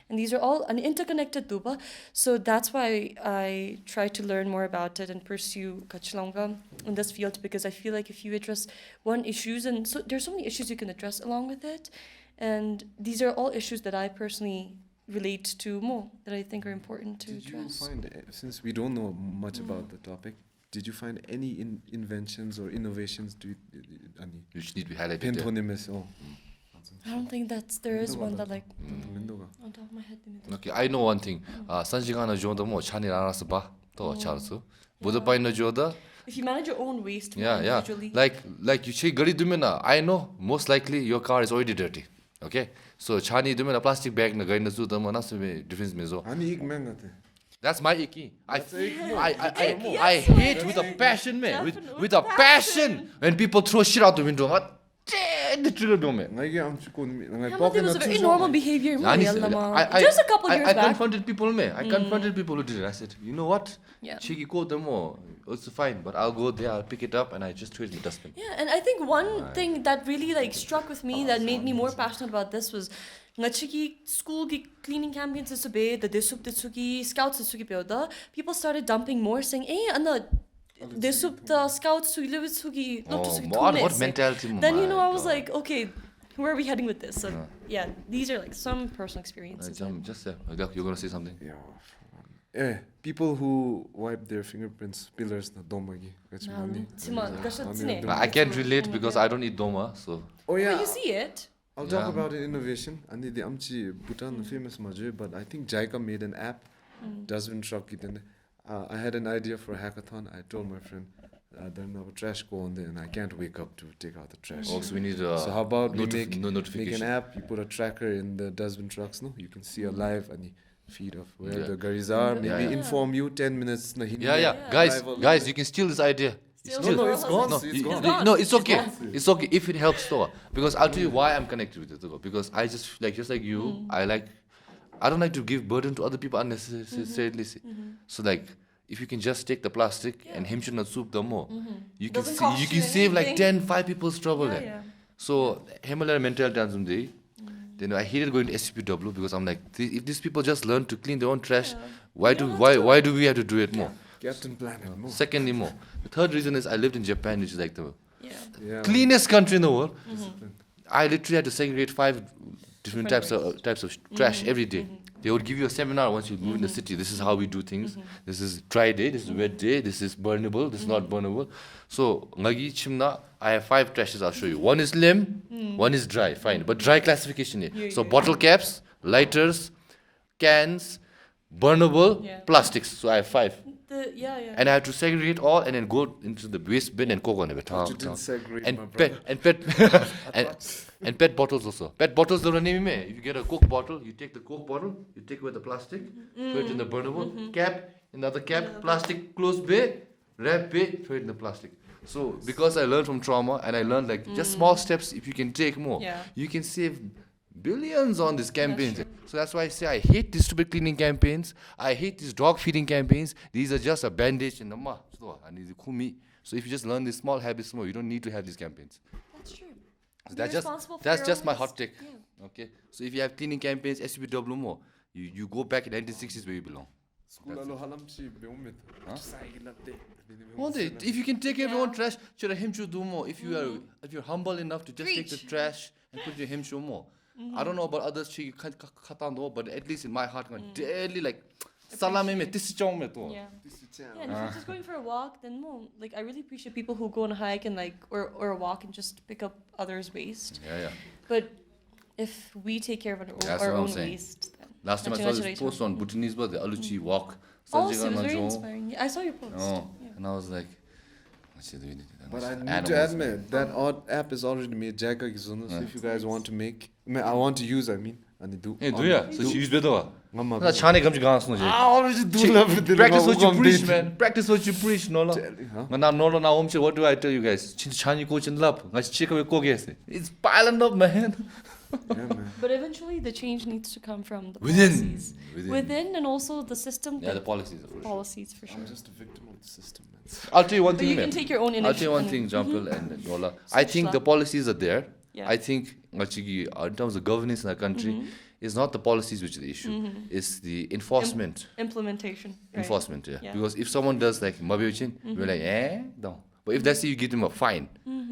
And these are all interconnected duba. So that's why I try to learn more about it and pursue Kachlanga in this field, because I feel like if you address one issues, and so there's so many issues you can address along with it. And these are all issues that I personally relate to more, that I think are important to address. Did you find, since we don't know much about the topic, did you find any inventions or innovations which need to be highlighted? I don't think there is one that like on top of my head. Okay, I know one thing. Sanjigana Joda mo chani ranas ba to charsu. Budapai no Joda. If you manage your own waste individually. Like you say gari dumena, I know most likely your car is already dirty. Okay? So chani dumena plastic bag na gari na zu dama na difference mezo. That's my icky. I hate with a passion, man. With a passion when people throw shit out the window. It was a very normal behavior. Just a couple years back. I confronted people who did it. I said, you know what? Chiki ko demo. It's fine, but I'll go there, I'll pick it up, and I just throw it in the dustbin. Yeah, and I think one thing that really like struck with me that made me more passionate about this was school cleaning campaigns the scouts people started dumping more, saying, hey, the scouts what mentality? Then I was like, okay, where are we heading with this? So these are like some personal experiences. Just you're gonna say something. Yeah. people who wipe their fingerprints, pillars na domagi. I can't relate because I don't eat doma, so. Oh yeah. But you see it. I'll talk about an innovation. And the amchi Bhutan famous majoy, but I think JICA made an app. Dustbin truck it in. I had an idea for a hackathon. I told my friend, then our trash go on there, and I can't wake up to take out the trash. Also, we need So how about we make notification. an app? You put a tracker in the dustbin trucks. No, you can see a live and feed of where the garis are. Maybe inform you 10 minutes. Na Yeah. Guys, you can steal this idea. No, it's gone. No, It's gone. no, it's okay. It's okay if it helps though. Because I'll tell you why I'm connected with it though. Because I just like you, I don't like to give burden to other people unnecessarily. So like, if you can just take the plastic and himchun and soup the more, you can Doesn't cost you you can save like anything. 5 people's trouble there. Yeah. So Himalaya mentality on day. Then I hated going to SPW because I'm like, if these people just learn to clean their own trash, why do we have to do it more? Captain Planet. No. Secondly, more. The third reason is I lived in Japan, which is like the Yeah. cleanest country in the world. Discipline. I literally had to segregate 5 different types of trash every day. They would give you a seminar once you move in the city. This is how we do things. This is dry day. This is wet day. This is burnable. This is not burnable. So ngagi chimna, I have 5 trashes. I'll show you. One is lim, one is dry. Fine, but dry classification here. So bottle caps, lighters, cans, burnable, plastics. So I have 5. And I have to segregate all and then go into the waste bin and cook on it. You didn't segregate, my And brother. and pet bottles also. Pet bottles don't name me. If you get a Coke bottle, you take the Coke bottle, you take away the plastic, throw it in the burnable, cap, another cap, plastic, close bay, wrap bay, throw it in the plastic. So because I learned from trauma and I learned like just small steps, if you can take more, you can save billions on these campaigns. So that's why I say I hate these stupid cleaning campaigns. I hate these dog feeding campaigns. These are just a bandage in the mouth. So if you just learn these small habits more, you don't need to have these campaigns. That's true. So Be responsible for that's your just own my waste. hot take. Yeah. Okay. So if you have cleaning campaigns, SPW more, you go back in 1960s where you belong. School alo halamchi beumit. One day, if you can take care of your own trash, should I him do more? If you're humble enough to just take the Preach. trash and put your him more. I don't know about others, but at least in my heart, daily like salami me tisichong me to. Yeah. And if you're just going for a walk, then more. Like I really appreciate people who go on a hike and or walk and just pick up others' waste. Yeah. But if we take care of That's our what I'm own saying. waste, then Last time I saw this post on Bhutanese, but the Aluchi walk. oh, so it was very inspiring. Yeah, I saw your post. Oh, Yeah. and I was like, what's it doing? But I need to admit, that app is already made. JICA Gizono. So if you guys want to make, I want to use, and I do. Hey, do ya? So she use better. Mama. Na chane kam gas no je. already do love it. Practice what you preach, man. Practice what you preach, no la. Huh? Na no na omche. What do I tell you guys? Chin chani ko chin lap. Ngas check away ko gese. It's piling up, man. Yeah, man. But eventually, the change needs to come from the Within. policies. Within, and also the system. Yeah, the policies. For sure. Policies for sure. I'm just a victim of the system, man. I'll tell you one But thing, you man. can take your own initiative. I'll tell you one thing, Jampel and Nola. I think the policies are there. Yeah. I think actually, in terms of governance in our country, it's not the policies which is the issue. It's the enforcement. Implementation. Right. Enforcement, yeah. Yeah. Because if someone does like Mabiyochin, we're like, no. But if let's say you give them a fine,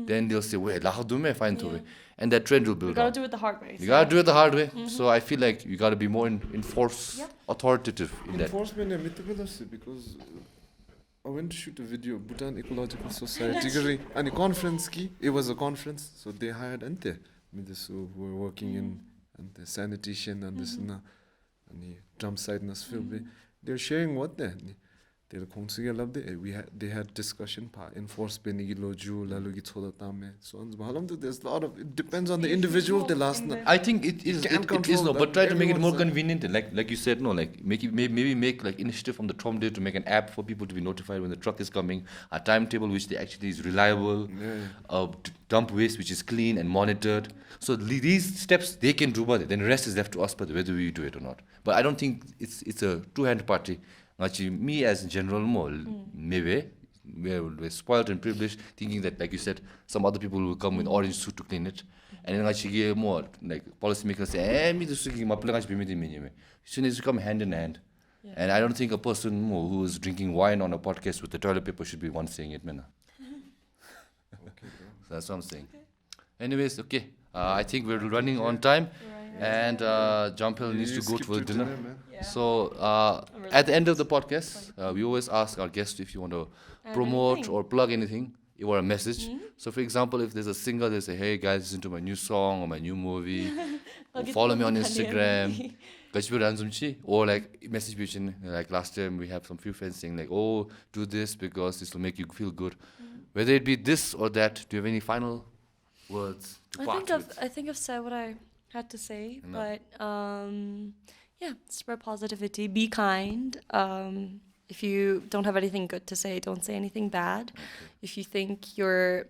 then they'll say, wait, how do I fine to it? And that trend will You build gotta up. do it the hard way. You gotta do it the hard way. So I feel like you gotta be more authoritative in that. Enforcement and mythical because I went to shoot a video Bhutan Ecological Society and a conference ki. It was a conference, so they hired ante who were working in and the sanitation and this and the drum site and film. They're sharing what then. They had discussion pa enforce benigilo ju lalugi thoda tame so there's a lot of it depends on the individual the last I think it is no, but try to make it more convenient. Like you said, no, like maybe make like initiative from the Trom Day to make an app for people to be notified when the truck is coming, a timetable which they actually is reliable, dump waste which is clean and monitored. So these steps they can do, but then the rest is left to us, but whether we do it or not. But I don't think it's a two-hand party. Actually, me as in general, more maybe we're spoiled and privileged, thinking that, like you said, some other people will come with orange suit to clean it, and then actually more like policymakers say, me this thing, my plan be it needs to come hand in hand. Yeah. And I don't think a person who is drinking wine on a podcast with the toilet paper should be one saying it, man. So that's what I'm saying. Anyways, okay. I think we're running on time. Right. And Jampel needs to go skip to a dinner. man. Yeah. So really at the end of the podcast, we always ask our guests if you want to Add promote anything. or plug anything or a message. So for example, if there's a singer, they say, hey guys, listen to my new song or my new movie. Or follow me on Instagram. Or like message me, like last time we have some few friends saying like, oh, do this because this will make you feel good. Whether it be this or that, do you have any final words to part with? I think I've said what I had to say, No. but yeah, spread positivity, be kind. If you don't have anything good to say, don't say anything bad. If you think you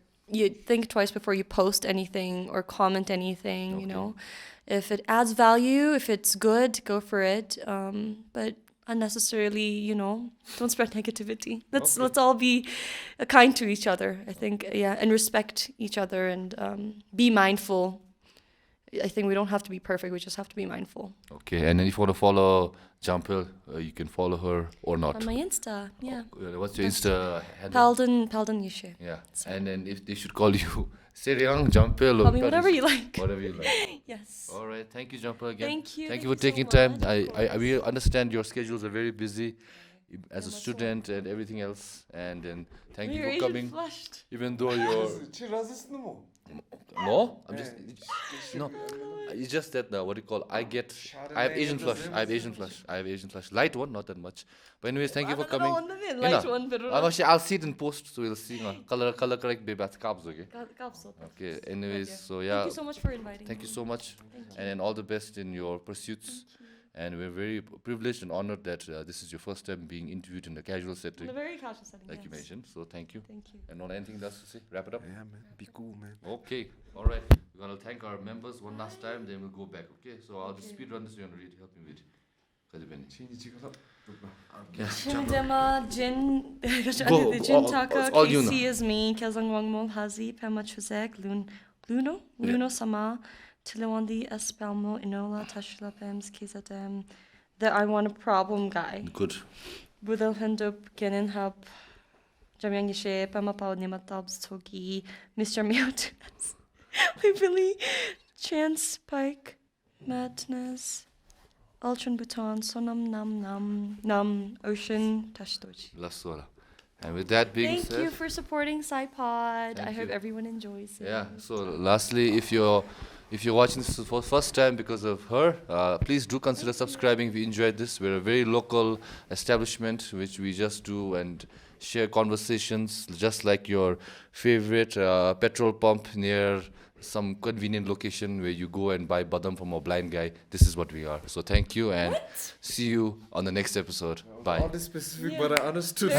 think twice before you post anything or comment anything, you Okay. know. If it adds value, if it's good, go for it. But unnecessarily, you know, don't spread negativity. Let's all be kind to each other, I think, yeah, and respect each other and be mindful. I think we don't have to be perfect, we just have to be mindful. Okay, and then if you want to follow Jampel, you can follow her or not. On my Insta, yeah. What's your Insta handle? Payldon Yeshey. Yeah, and then if they should call you Seryang, Jampel, or Call me whatever you like. whatever you like. Yes. All right, thank you, Jampel, again. Thank you. Thank you for so taking time. much. Of I course. we understand your schedules are very busy as a much so. student and everything else. And then thank you Your for Asian coming. flushed. Even though you're no, I'm just no. It's just that what do you call? I have Asian flush. I have Asian flush. Light one, not that much. But anyways, thank you for coming. Light one, but I'll see it in post, so we'll see. Color correct, baby. That's carbs, okay. Okay. Anyways, so yeah. Thank you so much for inviting Thank you me. so much, Thank you. and then all the best in your pursuits. And we're very privileged and honored that this is your first time being interviewed in a casual setting, In a very casual setting. like you yes. mentioned. So thank you. Thank you. And not anything else to say? Wrap it up. Yeah, man. Be cool, man. Okay. All right. We're gonna thank our members one last time. Then we'll go back. Okay. So I'll just speed run this. You're gonna read. Help me with. Chindema, Jin, Go. Jin All- Taka, all you know. KC is me, Kazangwangmol Hazi, Pema Chuzek, Luno Sama, Tilawandi, Espelmo, Inola, Tashla Pems, Kizatem, the I Want a Problem guy. Good. Budel Hendup, Genyen Hub, Jamyang Yeshey, Pema Pao Nimatabs, Togi, Mr. Mewtons, Billy, Chance Pike, Madness, Ultron Bhutan, Sonam Nam, Ocean, Tashtoji. Laswara. And with that being Thank said, you for supporting SHOUTOUT. I Thank hope you. everyone enjoys it. yeah. So lastly, if you're watching this for the first time because of her, please do consider subscribing if you enjoyed this. We're a very local establishment which we just do and share conversations just like your favorite petrol pump near some convenient location where you go and buy badam from a blind guy. This is what we are. So thank you and see you on the next episode. Bye. All this specific, but I understood.